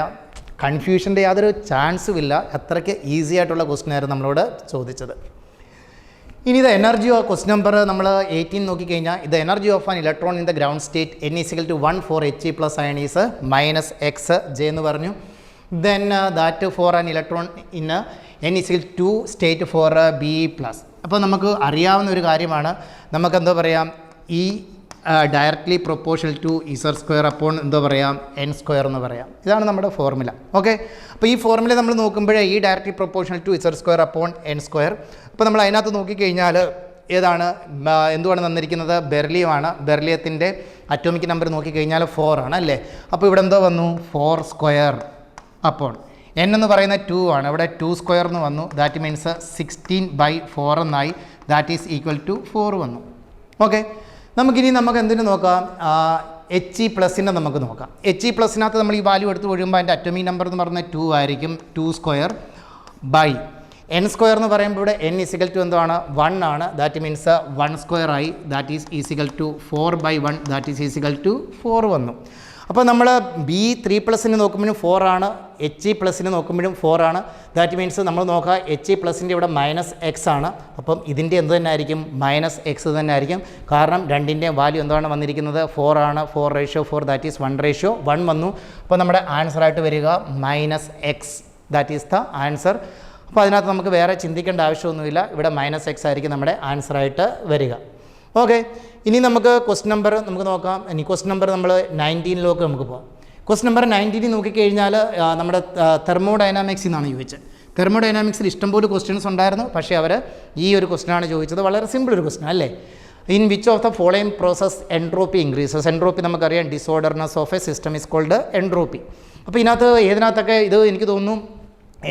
കൺഫ്യൂഷൻ്റെ യാതൊരു ചാൻസും ഇല്ല. അത്രയ്ക്ക് ഈസി ആയിട്ടുള്ള ക്വസ്റ്റ്യൻ ആയിരുന്നു നമ്മളോട് ചോദിച്ചത്. ഇനി ഇത് എനർജി ഓഫ് ക്വസ്റ്റ്യൻ നമ്പർ നമ്മൾ 18 നോക്കിക്കഴിഞ്ഞാൽ ഇത് energy of an electron in the ground state N = 1 for He + ion is -xj എന്ന് പറഞ്ഞു. Then that for an electron in N = 2 state for B+. അപ്പോൾ നമുക്ക് അറിയാവുന്ന ഒരു കാര്യമാണ്. നമുക്ക് എന്താ പറയാം? ഈ ഡയറക്ട്ലി പ്രൊപ്പോർഷണൽ ടു Z² എന്തോ പറയാം? N² എന്ന് പറയാം. ഇതാണ് നമ്മുടെ ഫോർമുല. ഓക്കെ, അപ്പോൾ ഈ ഫോർമുല നമ്മൾ നോക്കുമ്പോൾ ഈ directly proportional to Z² N². അപ്പോൾ നമ്മൾ അതിനകത്ത് നോക്കിക്കഴിഞ്ഞാൽ ഏതാണ്? എന്തുവാണ് തന്നിരിക്കുന്നത്? ബെർലിയമാണ്. ബെർലിയത്തിൻ്റെ അറ്റോമിക് നമ്പർ നോക്കിക്കഴിഞ്ഞാൽ 4 ആണ് അല്ലേ? അപ്പോൾ ഇവിടെ എന്തോ വന്നു? 4². എൻ എന്ന് പറയുന്ന 2 ആണ്. ഇവിടെ 2 സ്ക്വയർ എന്ന് വന്നു. ദാറ്റ് മീൻസ് 16/4 എന്നായി. ദാറ്റ് ഈസ് ഈക്വൽ ടു 4 വന്നു. ഓക്കെ, നമുക്ക് എന്തിനു നോക്കാം? എച്ച് ഇ പ്ലസിൻ്റെ നമുക്ക് നോക്കാം. എച്ച് ഇ പ്ലസിനകത്ത് നമ്മൾ ഈ വാല്യൂ എടുത്ത് കഴിയുമ്പോൾ അതിൻ്റെ അറ്റോമിക് നമ്പർ എന്ന് പറയുന്നത് 2 ആയിരിക്കും. 2 സ്ക്വയർ ബൈ എൻ സ്ക്വയർ എന്ന് പറയുമ്പോൾ ഇവിടെ എൻ ഈസിക്കൽ ടു എന്താണ്? 1 ആണ്. ദാറ്റ് മീൻസ് 1 സ്ക്വയർ ആയി. That is is equal to 4/1. That is is equal to 4 വന്നു. അപ്പോൾ നമ്മൾ ബി 3+ നോക്കുമ്പോഴും 4 ആണ്. എച്ച് ഇ പ്ലസിന് നോക്കുമ്പോഴും 4 ആണ്. ദാറ്റ് മീൻസ് നമ്മൾ നോക്കുക എച്ച് ഇ പ്ലസിൻ്റെ ഇവിടെ -x ആണ്. അപ്പം ഇതിൻ്റെ എന്ത് തന്നെ ആയിരിക്കും? -x തന്നെ ആയിരിക്കും. കാരണം രണ്ടിൻ്റെയും വാല്യൂ എന്താണ് വന്നിരിക്കുന്നത്? 4 ആണ്. 4/4 ദാറ്റ് ഈസ് 1/1 വന്നു. അപ്പോൾ നമ്മുടെ ആൻസറായിട്ട് വരിക -x. That is the answer. അപ്പോൾ അതിനകത്ത് നമുക്ക് വേറെ ചിന്തിക്കേണ്ട ആവശ്യമൊന്നുമില്ല. ഇവിടെ -x ആയിരിക്കും നമ്മുടെ ആൻസറായിട്ട് വരിക. ഓക്കെ, ഇനി നമുക്ക് ക്വസ്റ്റ്യൻ നമ്പർ നമുക്ക് നോക്കാം. ഇനി ക്വസ്റ്റ്യൻ നമ്പർ നമ്മൾ 19 നമുക്ക് പോകാം. ക്വസ്റ്റ്യൻ നമ്പർ 19 നോക്കിക്കഴിഞ്ഞാൽ നമ്മുടെ തെർമോഡൈനാമിക്സിൽ നിന്നാണ് ചോദിച്ചത്. തെർമോഡൈനാമിക്സിൽ ഇഷ്ടംപോലെ ക്വസ്റ്റ്യൻസ് ഉണ്ടായിരുന്നു. പക്ഷേ അവർ ഈ ഒരു ക്വസ്റ്റ്യനാണ് ചോദിച്ചത്. വളരെ സിമ്പിൾ ഒരു ക്വസ്റ്റ്യൻ അല്ലേ? In which of the following process entropy increases? Entropy നമുക്കറിയാം disorderness of a system is called entropy. അപ്പോൾ ഇതിനകത്തൊക്കെ ഇത് എനിക്ക് തോന്നുന്നു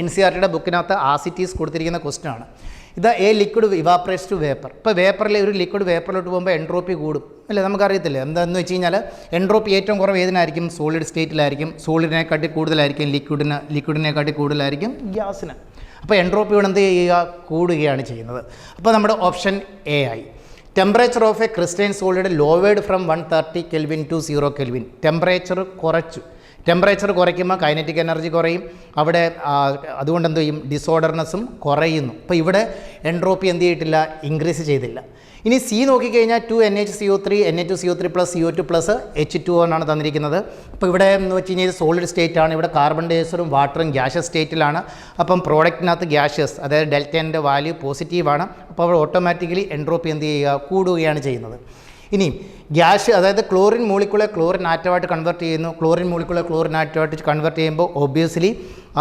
NCERTയുടെ ബുക്കിനകത്ത് ആസിറ്റീസ് കൊടുത്തിരിക്കുന്ന ക്വസ്റ്റ്യൻ ആണ്. ഇത് എ ലിക്വിഡ് ഇവാപ്രേറ്റ്സ് ടു വേപ്പർ. ഇപ്പോൾ വേപ്പറിലെ ഒരു ലിക്വിഡ് വേപ്പറിലോട്ട് പോകുമ്പോൾ എൻട്രോപ്പി കൂടും അല്ലേ? നമുക്കറിയത്തില്ലേ എന്താണെന്ന് വെച്ച് കഴിഞ്ഞാൽ എൻട്രോപ്പി ഏറ്റവും കുറവ് ഏതിനായിരിക്കും? സോളിഡ് സ്റ്റേറ്റിലായിരിക്കും. സോളിഡിനെക്കാട്ടി കൂടുതലായിരിക്കും ലിക്വിഡിനെക്കാട്ടി കൂടുതലായിരിക്കും ഗ്യാസിന്. അപ്പോൾ എൻട്രോപ്പി ഇവിടെ എന്ത് ചെയ്യുക? കൂടുകയാണ് ചെയ്യുന്നത്. അപ്പോൾ നമ്മുടെ ഓപ്ഷൻ എ ആയി. Temperature of a crystalline solid lowered from 130 Kelvin to 0 Kelvin. Temperature കുറച്ചു. ടെമ്പറേച്ചർ കുറയ്ക്കുമ്പോൾ കൈനറ്റിക് എനർജി കുറയും. അവിടെ അതുകൊണ്ട് എന്ത് ചെയ്യും? ഡിസോർഡർനെസ്സും കുറയുന്നു. അപ്പോൾ ഇവിടെ എൻട്രോപ്പി എന്ത് ചെയ്തിട്ടില്ല? ഇൻക്രീസ് ചെയ്തില്ല. ഇനി സി നോക്കിക്കഴിഞ്ഞാൽ 2NHCO3 Na2CO3 + CO2 + H2O എന്നാണ് തന്നിരിക്കുന്നത്. അപ്പോൾ ഇവിടെ എന്ന് വെച്ച് കഴിഞ്ഞാൽ സോളിഡ് സ്റ്റേറ്റ് ആണ്. ഇവിടെ കാർബൺ ഡൈഓക്സൈഡും വാട്ടറും ഗ്യാഷ്യസ് സ്റ്റേറ്റിലാണ്. അപ്പം പ്രോഡക്റ്റിനകത്ത് ഗ്യാഷ്യസ്, അതായത് ഡെൽറ്റേൻ്റെ വാല്യൂ പോസിറ്റീവാണ്. അപ്പോൾ അവിടെ ഓട്ടോമാറ്റിക്കലി എൻട്രോപ്പി എന്ത് ചെയ്യുക? കൂടുകയാണ് ചെയ്യുന്നത്. ഇനി ഗ്യാസ്, അതായത് ക്ലോറിൻ മോളിക്കുളെ ക്ലോറിൻ ആറ്റമായിട്ട് കൺവേർട്ട് ചെയ്യുന്നു. ക്ലോറിൻ മോളിക്കുളെ ക്ലോറിൻ ആറ്റമായിട്ട് കൺവേർട്ട് ചെയ്യുമ്പോൾ ഒബ്വിയസ്ലി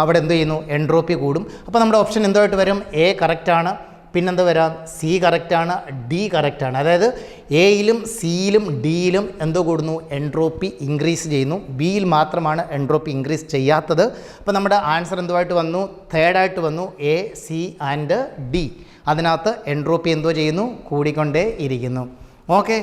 അവിടെ എന്ത് ചെയ്യുന്നു? എൻട്രോപ്പി കൂടും. അപ്പോൾ നമ്മുടെ ഓപ്ഷൻ എന്തായിട്ട് വരും? എ കറക്റ്റാണ്. പിന്നെന്ത് വരാം? സി കറക്റ്റാണ്. ഡി കറക്റ്റാണ്. അതായത് എയിലും സിയിലും ഡിയിലും എന്തോ കൂടുന്നു? എൻട്രോപ്പി ഇൻക്രീസ് ചെയ്യുന്നു. ബിയിൽ മാത്രമാണ് എൻട്രോപ്പി ഇൻക്രീസ് ചെയ്യാത്തത്. അപ്പോൾ നമ്മുടെ ആൻസർ എന്തുമായിട്ട് വന്നു? തേർഡായിട്ട് വന്നു. A, C and D. അതിനകത്ത് എൻട്രോപ്പി എന്തോ ചെയ്യുന്നു? കൂടിക്കൊണ്ടേ ഇരിക്കുന്നു. ഓക്കെ,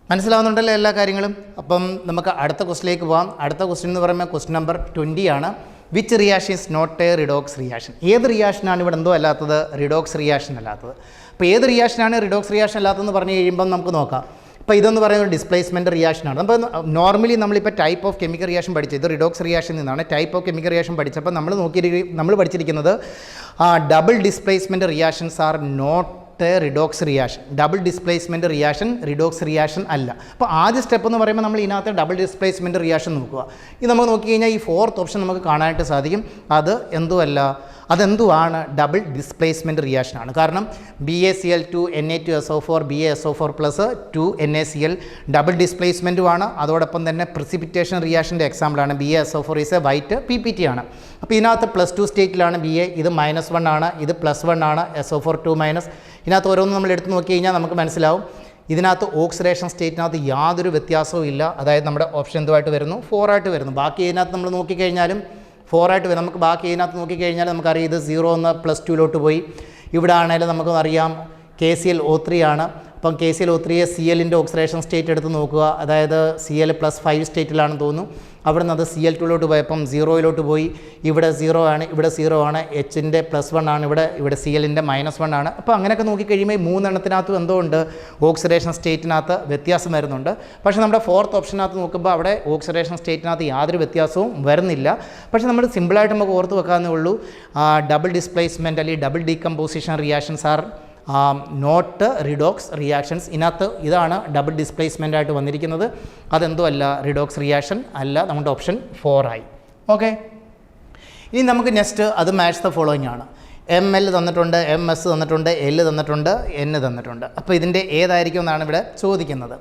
മനസ്സിലാവുന്നുണ്ടല്ലോ എല്ലാ കാര്യങ്ങളും. അപ്പം നമുക്ക് അടുത്ത ക്വസ്റ്റിലേക്ക് പോകാം. അടുത്ത ക്വസ്റ്റ്യൻ എന്ന് പറയുമ്പോൾ ക്വസ്റ്റ്യൻ നമ്പർ 20 ആണ്. Which reaction is not a redox reaction? ഏത് റിയാക്ഷനാണ് ഇവിടെ എന്തോ അല്ലാത്തത്? റിഡോക്സ് റിയാക്ഷൻ അല്ലാത്തത്. അപ്പോൾ ഏത് റിയാക്ഷനാണ് റിഡോക്സ് റിയാക്ഷൻ അല്ലാത്തതെന്ന് പറഞ്ഞു കഴിയുമ്പം നമുക്ക് നോക്കാം. അപ്പോൾ ഇതെന്ന് പറയുന്നത് ഡിസ്പ്ലേസ്മെൻറ്റ് റിയാക്ഷനാണ്. അപ്പോൾ നോർമലി നമ്മളിപ്പോൾ ടൈപ്പ് ഓഫ് കെമിക്കൽ റിയാക്ഷൻ പഠിച്ചത് ഇത് റിഡോക്സ് റിയാക്ഷൻ നിന്നാണ്. ടൈപ്പ് ഓഫ് കെമിക്കൽ റിയാക്ഷൻ പഠിച്ചപ്പോൾ നമ്മൾ പഠിച്ചിരിക്കുന്നത് double displacement reactions are not redox reaction. Double displacement reaction redox reaction അല്ല. അപ്പോൾ ആദ്യ സ്റ്റെപ്പ് എന്ന് പറയുമ്പോൾ നമ്മൾ ഇതിനകത്ത് ഡബിൾ ഡിസ്പ്ലേസ്മെൻറ്റ് റിയാക്ഷൻ നോക്കുക. ഇത് നമുക്ക് നോക്കി കഴിഞ്ഞാൽ ഈ 4th ഓപ്ഷൻ നമുക്ക് കാണാനായിട്ട് സാധിക്കും. അത് എന്തുമല്ല, അതെന്തുവാണ്? Double displacement റിയാക്ഷനാണ്. കാരണം BaCl2 Na2SO4 BaSO4 + 2NaCl double ഡിസ്പ്ലേസ്മെൻറ്റുമാണ്. അതോടൊപ്പം തന്നെ പ്രിസിപ്പിറ്റേഷൻ റിയാക്ഷൻ്റെ എക്സാമ്പിളാണ്. BaSO4 is A white PPT ആണ്. അപ്പോൾ ഇതിനകത്ത് +2 സ്റ്റേറ്റിലാണ് Ba. ഇത് -1 ആണ്. ഇത് +1 ആണ്. SO4 2-. ഇതിനകത്ത് ഓരോന്നും നമ്മൾ എടുത്ത് നോക്കി കഴിഞ്ഞാൽ നമുക്ക് മനസ്സിലാവും. ഇതിനകത്ത് ഓക്സിഡേഷൻ സ്റ്റേറ്റിനകത്ത് യാതൊരു വ്യത്യാസവും ഇല്ല. അതായത് നമ്മുടെ ഓപ്ഷൻ എന്തുമായിട്ട് വരുന്നു? 4 ആയിട്ട് വരുന്നു. ബാക്കി ഇതിനകത്ത് നമ്മൾ നോക്കിക്കഴിഞ്ഞാലും 4 ആയിട്ട് വരും. നമുക്ക് ബാക്കി ഇതിനകത്ത് നോക്കിക്കഴിഞ്ഞാൽ നമുക്കറിയാം ഇത് 0 എന്ന് +2 പോയി. ഇവിടെ ആണെങ്കിലും നമുക്ക് അറിയാം KClO3 ആണ്. അപ്പം KClO3 Clൻ്റെ ഓക്സിഡേഷൻ സ്റ്റേറ്റ് എടുത്ത് നോക്കുക. അതായത് Cl +5 സ്റ്റേറ്റിലാണെന്ന് തോന്നുന്നു. അവിടെ നിന്ന് അത് Cl2 പോയപ്പം 0 പോയി. ഇവിടെ 0 ആണ്. ഇവിടെ 0 ആണ്. Hൻ്റെ +1 ആണ്. ഇവിടെ Clൻ്റെ -1 ആണ്. അപ്പോൾ അങ്ങനെയൊക്കെ നോക്കിക്കഴിയുമ്പോൾ 3 എണ്ണത്തിനകത്തും എന്തോ ഉണ്ട്? ഓക്സിഡേഷൻ സ്റ്റേറ്റിനകത്ത് വ്യത്യാസം വരുന്നുണ്ട്. പക്ഷേ നമ്മുടെ 4th ഓപ്ഷനകത്ത് നോക്കുമ്പോൾ അവിടെ ഓക്സിഡേഷൻ സ്റ്റേറ്റിനകത്ത് യാതൊരു വ്യത്യാസവും വരുന്നില്ല. പക്ഷേ നമ്മൾ സിമ്പിളായിട്ട് നമുക്ക് ഓർത്ത് വെക്കാവുന്നേ ഉള്ളൂ. ഡബിൾ ഡിസ്പ്ലേസ്മെൻറ്റ് അല്ലെങ്കിൽ double decomposition reactions are not redox reactions. ഇതിനകത്ത് ഇതാണ് ഡബിൾ ഡിസ്പ്ലേസ്മെൻ്റ് ആയിട്ട് വന്നിരിക്കുന്നത്. അതെന്തോ അല്ല, റിഡോക്സ് റിയാക്ഷൻ അല്ല. നമ്മുടെ ഓപ്ഷൻ 4 ആയി. ഓക്കെ, ഇനി നമുക്ക് നെക്സ്റ്റ് അത് മാച്ച് ദ ഫോളോയിങ് ആണ്. ML തന്നിട്ടുണ്ട്, MS തന്നിട്ടുണ്ട്, L തന്നിട്ടുണ്ട്, N തന്നിട്ടുണ്ട്. അപ്പോൾ ഇതിൻ്റെ ഏതായിരിക്കും എന്നാണ് ഇവിടെ ചോദിക്കുന്നത്.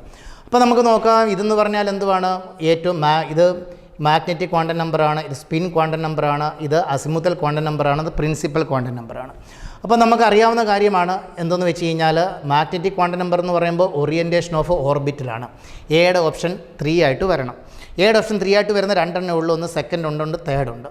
അപ്പോൾ നമുക്ക് നോക്കാം. ഇതെന്ന് പറഞ്ഞാൽ എന്തുവാണ്? ഏറ്റവും ഇത് മാഗ്നറ്റിക് ക്വാണ്ടം നമ്പറാണ്. ഇത് സ്പിൻ ക്വാണ്ടം നമ്പറാണ്. ഇത് അസിമുത്തൽ ക്വാണ്ടം നമ്പറാണ്. ഇത് പ്രിൻസിപ്പൽ ക്വാണ്ടം നമ്പറാണ്. അപ്പോൾ നമുക്കറിയാവുന്ന കാര്യമാണ് എന്തെന്ന് വെച്ച് കഴിഞ്ഞാൽ മാഗ്നറ്റിക് ക്വാണ്ടം നമ്പർ എന്ന് പറയുമ്പോൾ ഓറിയൻറ്റേഷൻ ഓഫ് ഓർബിറ്റിലാണ്. എയുടെ ഓപ്ഷൻ 3 ആയിട്ട് വരണം. എയുടെ ഓപ്ഷൻ 3 ആയിട്ട് വരുന്ന 2 ഉള്ളൂ. ഒന്ന് സെക്കൻഡ് ഉണ്ട്, തേർഡ് ഉണ്ട്.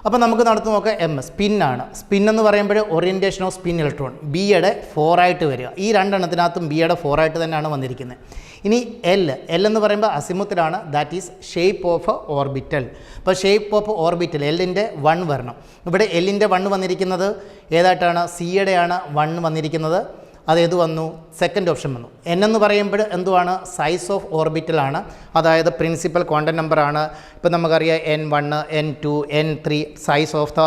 അപ്പോൾ നമുക്ക് നടത്തി നോക്കാം. എം സ്പിന്നാണ്. സ്പിൻ എന്ന് പറയുമ്പോൾ ഓറിയൻറ്റേഷൻ ഓഫ് സ്പിൻ ഇലക്ട്രോൺ ബിയുടെ 4 ആയിട്ട് വരിക. ഈ രണ്ടെണ്ണത്തിനകത്തും ബിയുടെ 4 ആയിട്ട് തന്നെയാണ് വന്നിരിക്കുന്നത്. ഇനി എൽ എന്ന് പറയുമ്പോൾ അസിമുത്തിലാണ്, that is shape of orbital. അപ്പോൾ ഷേപ്പ് ഓഫ് ഓർബിറ്റൽ എല്ലിൻ്റെ 1 വരണം. ഇവിടെ എല്ലിൻ്റെ 1 വന്നിരിക്കുന്നത് ഏതായിട്ടാണ്? സിയുടെയാണ് 1 വന്നിരിക്കുന്നത്. അതേത് വന്നു? സെക്കൻഡ് ഓപ്ഷൻ വന്നു. എൻ എന്ന് പറയുമ്പോൾ എന്തുവാണ്? സൈസ് ഓഫ് ഓർബിറ്റലാണ്, അതായത് പ്രിൻസിപ്പൽ ക്വാണ്ടം നമ്പറാണ്. ഇപ്പം നമുക്കറിയാം N1, N2, N3 size of the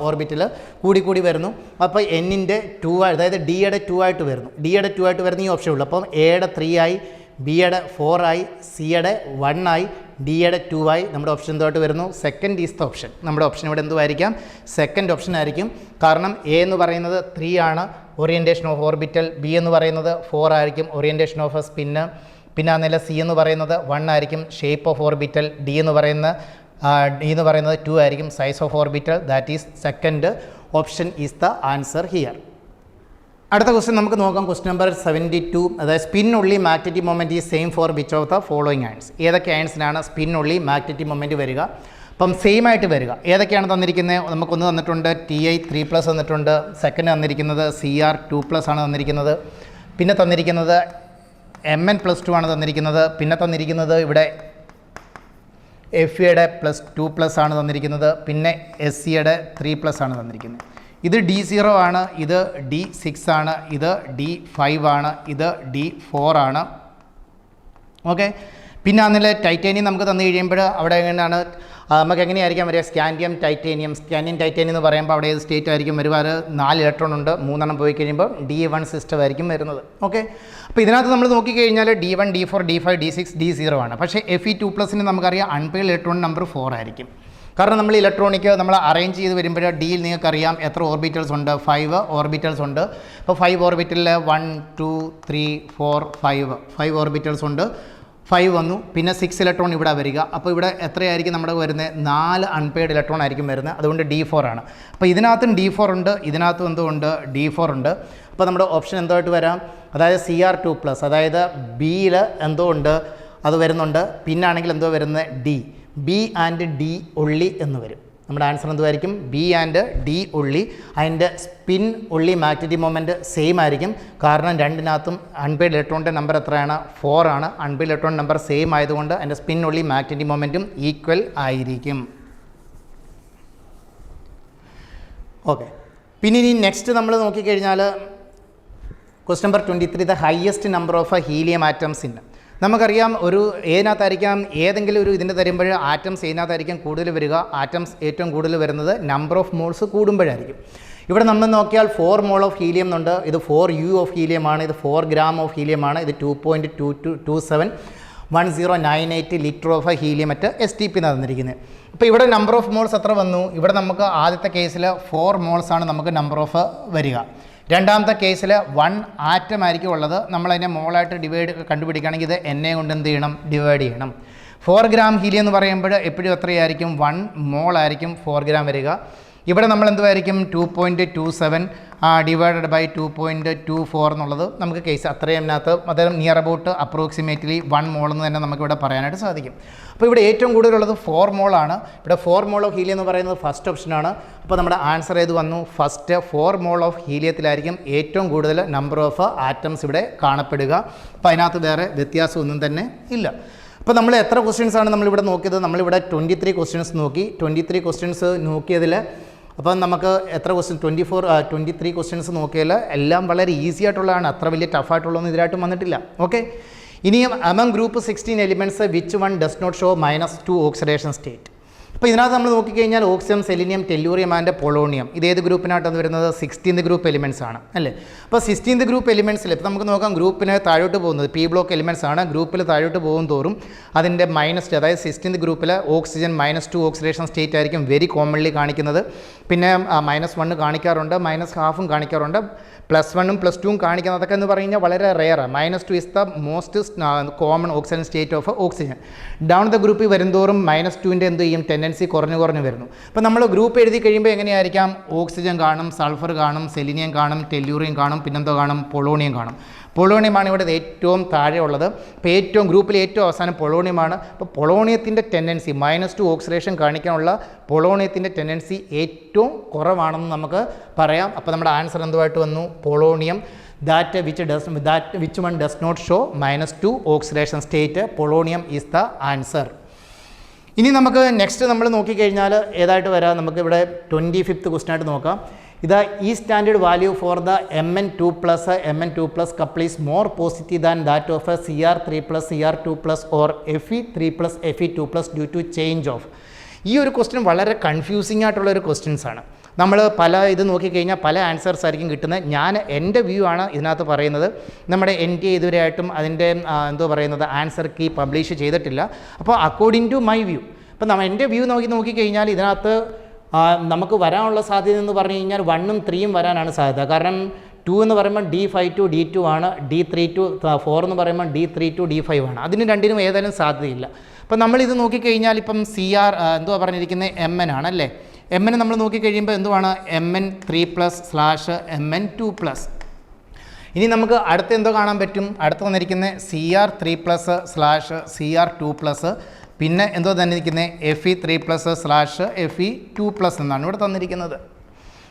orbital കൂടി വരുന്നു. അപ്പോൾ എന്നിൻ്റെ 2 അതായത് ഡിയുടെ 2 ആയിട്ട് വരുന്നു. ഡിയുടെ 2 ആയിട്ട് വരുന്ന ഈ ഓപ്ഷൻ ഉള്ളൂ. അപ്പം എയുടെ 3 ആയി, ബിയുടെ 4 ആയി, സിയുടെ 1 ആയി, ഡിയുടെ 2 ആയി. നമ്മുടെ ഓപ്ഷൻ എന്തുമായിട്ട് വരുന്നു? Second is the option. നമ്മുടെ ഓപ്ഷൻ ഇവിടെ എന്തുമായിരിക്കാം? സെക്കൻഡ് ഓപ്ഷൻ ആയിരിക്കും. കാരണം എ എന്ന് പറയുന്നത് 3 ആണ് ഓറിയൻറ്റേഷൻ ഓഫ് ഓർബിറ്റൽ, ബി എന്ന് പറയുന്നത് 4 ആയിരിക്കും ഓറിയൻറ്റേഷൻ ഓഫ് സ്പിന്ന്, പിന്നെ ആ സി എന്ന് പറയുന്നത് 1 ആയിരിക്കും ഷേപ്പ് ഓഫ് ഓർബിറ്റൽ, ഡി എന്ന് പറയുന്നത് 2 ആയിരിക്കും size of orbital. That is second option is the answer here. അടുത്ത ക്വസ്റ്റ്യൻ നമുക്ക് നോക്കാം. Question number 72. അതായത് സ്പിൻ ഉള്ളി മാഗ്നറ്റിക് മൊമെൻറ്റ് ഈ same for which of the following ions. ഏതൊക്കെ ആൻസിനാണ് സ്പിൻ ഉള്ളി മാഗ്നറ്റിക് മൊമെൻറ്റ് വരിക? അപ്പം സെയിം ആയിട്ട് വരിക. ഏതൊക്കെയാണ് തന്നിരിക്കുന്നത്? നമുക്കൊന്ന് തന്നിട്ടുണ്ട് TI 3+ തന്നിട്ടുണ്ട്. സെക്കൻഡ് തന്നിരിക്കുന്നത് CR 2+ ആണ് തന്നിരിക്കുന്നത്. പിന്നെ തന്നിരിക്കുന്നത് MN+2 ആണ് തന്നിരിക്കുന്നത്. പിന്നെ തന്നിരിക്കുന്നത് ഇവിടെ FEയുടെ +2+ ആണ് തന്നിരിക്കുന്നത്. പിന്നെ SCയുടെ 3+ ആണ് തന്നിരിക്കുന്നത്. ഇത് D0 ആണ്, ഇത് D6 ആണ്, ഇത് D5 ആണ്, ഇത് D4 ആണ്. ഓക്കെ. പിന്നെ അതിൽ ടൈറ്റാനിയം നമുക്ക് തന്നു കഴിയുമ്പോൾ അവിടെ എങ്ങനെയാണ് നമുക്ക് എങ്ങനെയായിരിക്കാം വരിക? സ്കാൻഡിയം ടൈറ്റാനിയം എന്ന് പറയുമ്പോൾ അവിടെ ഏത് സ്റ്റേറ്റ് ആയിരിക്കും വരുക? അത് 4 ഇലക്ട്രോൺ ഉണ്ട്, 3 പോയി കഴിയുമ്പോൾ D1 സിസ്റ്റം ആയിരിക്കും വരുന്നത്. ഓക്കെ. അപ്പോൾ ഇതിനകത്ത് നമ്മൾ നോക്കിക്കഴിഞ്ഞാൽ D1, D4, D5, D6, D0 ആണ്. പക്ഷേ Fe2+ നമുക്കറിയാം അൺപെയർഡ് ഇലക്ട്രോൺ നമ്പർ 4 ആയിരിക്കും. കാരണം നമ്മൾ ഇലക്ട്രോണിക് നമ്മൾ അറേഞ്ച് ചെയ്ത് വരുമ്പോൾ ഡിയിൽ നിങ്ങൾക്കറിയാം എത്ര ഓർബിറ്റൽസ് ഉണ്ട്? 5 ഓർബിറ്റൽസ് ഉണ്ട്. അപ്പോൾ 5 ഓർബിറ്റലിൽ 1, 2, 3, 4, 5 ഓർബിറ്റൽസ് ഉണ്ട്. 5 വന്നു. പിന്നെ 6 ഇലക്ട്രോൺ ഇവിടെ വരിക. അപ്പോൾ ഇവിടെ എത്രയായിരിക്കും നമ്മുടെ വരുന്നത്? 4 അൺപെയർഡ് ഇലക്ട്രോൺ ആയിരിക്കും വരുന്നത്. അതുകൊണ്ട് D4 ആണ്. അപ്പോൾ ഇതിനകത്തും D4 ഉണ്ട്, ഇതിനകത്തും എന്തുകൊണ്ട്? D4 ഉണ്ട്. അപ്പോൾ നമ്മുടെ ഓപ്ഷൻ എന്തുമായിട്ട് വരാം? അതായത് CR2+, അതായത് ബിയിൽ എന്തോ ഉണ്ട് അത് വരുന്നുണ്ട്. പിന്നാണെങ്കിൽ എന്തോ വരുന്നത്? D. ബി ആൻഡ് ഡി ഉള്ളി എന്ന് വരും. നമ്മുടെ ആൻസർ എന്തുമായിരിക്കും? ബി ആൻഡ് ഡി ഉള്ളി. അതിൻ്റെ spin only magnetic moment same ആയിരിക്കും. കാരണം രണ്ടിനകത്തും അൺപെയർഡ് ഇലക്ട്രോണിൻ്റെ നമ്പർ എത്രയാണ്? 4 ആണ്. അൺപെയർഡ് ഇലക്ട്രോൺ നമ്പർ സെയിം ആയതുകൊണ്ട് അതിൻ്റെ സ്പിൻ ഉള്ളി മാഗ്നറ്റിക് മൊമെൻറ്റും ഈക്വൽ ആയിരിക്കും. ഓക്കെ. പിന്നെ ഇനി നെക്സ്റ്റ് നമ്മൾ നോക്കിക്കഴിഞ്ഞാൽ question number 23, the highest number of helium atoms in. നമുക്കറിയാം ഒരു ഏതിനകത്തായിരിക്കാം ഏതെങ്കിലും ഒരു ഇതിൻ്റെ തരുമ്പോൾ ആറ്റംസ് ഏതിനകത്തായിരിക്കും കൂടുതൽ വരിക? ആറ്റംസ് ഏറ്റവും കൂടുതൽ വരുന്നത് നമ്പർ ഓഫ് മോൾസ് കൂടുമ്പോഴായിരിക്കും. ഇവിടെ നമ്മൾ നോക്കിയാൽ 4 മോൾ ഓഫ് ഹീലിയം എന്നുണ്ട്. ഇത് 4 U ഓഫ് ഹീലിയമാണ്. ഇത് 4 ഗ്രാം ഓഫ് ഹീലിയമാണ്. ഇത് 2.271098 ലിറ്റർ ഓഫ് ഹീലിയം മറ്റ് STP തന്നിരിക്കുന്നത്. അപ്പോൾ ഇവിടെ നമ്പർ ഓഫ് മോൾസ് എത്ര വന്നു? ഇവിടെ നമുക്ക് ആദ്യത്തെ കേസിൽ 4 മോൾസ് ആണ് നമുക്ക് നമ്പർ ഓഫ് വരിക. രണ്ടാമത്തെ കേസിൽ 1 ആറ്റം ആയിരിക്കും ഉള്ളത്. നമ്മളതിനെ മോളായിട്ട് കണ്ടുപിടിക്കുകയാണെങ്കിൽ ഇത് NA കൊണ്ട് എന്ത് ചെയ്യണം? ഡിവൈഡ് ചെയ്യണം. 4 ഗ്രാം ഹീലിയം എന്ന് പറയുമ്പോൾ എപ്പോഴും എത്രയായിരിക്കും? 1 മോൾ ആയിരിക്കും 4 ഗ്രാം വരിക. ഇവിടെ നമ്മൾ എന്തുമായിരിക്കും? 2.27 ഡിവൈഡഡ് ബൈ 2.24 എന്നുള്ളത് നമുക്ക് കേസ് അത്രയും അതിനകത്ത് അതായത് നിയർ അബൌട്ട് അപ്രോക്സിമേറ്റ്ലി 1 മോൾ എന്ന് തന്നെ നമുക്കിവിടെ പറയാനായിട്ട് സാധിക്കും. അപ്പോൾ ഇവിടെ ഏറ്റവും കൂടുതലുള്ളത് 4 മോളാണ്. ഇവിടെ 4 മോൾ ഓഫ് ഹീലിയം എന്ന് പറയുന്നത് ഫസ്റ്റ് ഓപ്ഷനാണ്. അപ്പോൾ നമ്മുടെ ആൻസർ ഏത് വന്നു? ഫസ്റ്റ് 4 മോൾ ഓഫ് ഹീലിയത്തിലായിരിക്കും ഏറ്റവും കൂടുതൽ നമ്പർ ഓഫ് ആറ്റംസ് ഇവിടെ കാണപ്പെടുക. അപ്പോൾ അതിനകത്ത് വേറെ വ്യത്യാസമൊന്നും തന്നെ ഇല്ല. അപ്പോൾ നമ്മൾ എത്ര ക്വസ്റ്റ്യൻസാണ് നമ്മളിവിടെ നോക്കിയത്? നമ്മളിവിടെ 23 ക്വസ്റ്റ്യൻസ് നോക്കി. 23 ക്വസ്റ്റ്യൻസ് നോക്കിയതിൽ അപ്പം നമുക്ക് എത്ര ക്വസ്റ്റ്യൻ? 23 ക്വസ്റ്റ്യൻസ് നോക്കിയാൽ എല്ലാം വളരെ ഈസി ആയിട്ടുള്ളതാണ്. അത്ര വലിയ ടഫായിട്ടുള്ളതൊന്നും ഇതിലായിട്ടും വന്നിട്ടില്ല. ഓക്കെ. ഇനിയും among group 16 elements which one does not show -2 oxidation state. അപ്പോൾ ഇതിനകത്ത് നമ്മൾ നോക്കിക്കഴിഞ്ഞാൽ oxygen, selenium, tellurium and polonium ഇതേത് ഗ്രൂപ്പിനായിട്ടാണ് വരുന്നത്? 16th ഗ്രൂപ്പ് എലിമെൻറ്റ്സ് ആണ് അല്ലേ. അപ്പോൾ 16th ഗ്രൂപ്പ് എലിമെൻറ്റ്സിൽ ഇപ്പോൾ നമുക്ക് നോക്കാം ഗ്രൂപ്പിന് താഴോട്ട് പോകുന്നത് P ബ്ലോക്ക് എലിമെൻറ്റ്സ് ആണ്. ഗ്രൂപ്പിൽ താഴോട്ട് പോകും തോറും അതിൻ്റെ -2 അതായത് 16th ഗ്രൂപ്പിൽ ഓക്സിജൻ -2 ഓക്സിഡേഷൻ സ്റ്റേറ്റ് ആയിരിക്കും വെരി കോമൺലി കാണിക്കുന്നത്. പിന്നെ -1 കാണിക്കാറുണ്ട്, -1/2 കാണിക്കാറുണ്ട്, +1ഉം +2ഉം കാണിക്കുന്നതൊക്കെ എന്ന് പറഞ്ഞാൽ വളരെ റെയറാണ്. -2 is the most common oxygen state of oxygen. Down the ഗ്രൂപ്പിൽ വരുന്തോറും -2ൻ്റെ എന്ത് ചെയ്യും? ടെൻഡൻസി കുറഞ്ഞു വരുന്നു. അപ്പോൾ നമ്മൾ ഗ്രൂപ്പ് എഴുതി കഴിയുമ്പോൾ എങ്ങനെയായിരിക്കാം? ഓക്സിജൻ കാണും, സൾഫർ കാണും, സെലിനിയം കാണും, ടെല്ലൂറിയം കാണും, പിന്നെന്തോ കാണും? പൊളോണിയം കാണും. പൊളോണിയമാണ് ഇവിടെ ഏറ്റവും താഴെ ഉള്ളത്. അപ്പോൾ ഏറ്റവും ഗ്രൂപ്പിൽ ഏറ്റവും അവസാനം പൊളോണിയമാണ്. അപ്പോൾ പൊളോണിയത്തിൻ്റെ ടെൻഡൻസി -2 ഓക്സിഡേഷൻ കാണിക്കാനുള്ള പൊളോണിയത്തിൻ്റെ ടെൻഡൻസി ഏറ്റവും കുറവാണെന്ന് നമുക്ക് പറയാം. അപ്പോൾ നമ്മുടെ ആൻസർ എന്തുമായിട്ട് വന്നു? Polonium. which one does not show -2 oxidation state. Polonium is the answer. ഇനി നമുക്ക് നെക്സ്റ്റ് നമ്മൾ നോക്കിക്കഴിഞ്ഞാൽ ഏതായിട്ട് വരാം? നമുക്ക് ഇവിടെ 25th ക്വസ്റ്റ്യൻ ആയിട്ട് നോക്കാം. ഇതാ ഈ standard value for the Mn2+ couple is more positive than that of a Cr3+, Cr2+, or Fe3+, Fe2+ due to change of. ഈ ഒരു ക്വസ്റ്റ്യൻ വളരെ കൺഫ്യൂസിംഗ് ആയിട്ടുള്ള ഒരു ക്വസ്റ്റ്യൻസ് ആണ്. നമ്മൾ പല ഇത് നോക്കിക്കഴിഞ്ഞാൽ പല ആൻസേഴ്സ് ആയിരിക്കും കിട്ടുന്നത്. ഞാൻ എൻ്റെ വ്യൂ ആണ് ഇതിനകത്ത് പറയുന്നത്. നമ്മുടെ NTA ഇതുവരെയായിട്ടും അതിൻ്റെ ആൻസർ കീ പബ്ലിഷ് ചെയ്തിട്ടില്ല. അപ്പോൾ അക്കോർഡിംഗ് ടു മൈ വ്യൂ, അപ്പോൾ എൻ്റെ വ്യൂ നോക്കിക്കഴിഞ്ഞാൽ ഇതിനകത്ത് നമുക്ക് വരാനുള്ള സാധ്യത എന്ന് പറഞ്ഞു കഴിഞ്ഞാൽ 1ഉം 3ഉം വരാനാണ് സാധ്യത. കാരണം 2 എന്ന് പറയുമ്പോൾ D5 D2 ആണ്, D3 4 എന്ന് പറയുമ്പോൾ D3 D5 ആണ്. അതിന് രണ്ടിനും ഏതായാലും സാധ്യതയില്ല. അപ്പോൾ നമ്മളിത് നോക്കിക്കഴിഞ്ഞാൽ ഇപ്പം പറഞ്ഞിരിക്കുന്നത് MN ആണല്ലേ. MN നമ്മൾ നോക്കിക്കഴിയുമ്പോൾ എന്തുവാണ്? Mn3+/ Mn2+. ഇനി നമുക്ക് അടുത്ത് എന്തോ കാണാൻ പറ്റും? അടുത്ത് വന്നിരിക്കുന്നത് Cr3+/ Cr2+, പിന്നെ എന്തോ തന്നിരിക്കുന്നത് Fe3+/ Fe2+ എന്നാണ് ഇവിടെ തന്നിരിക്കുന്നത്.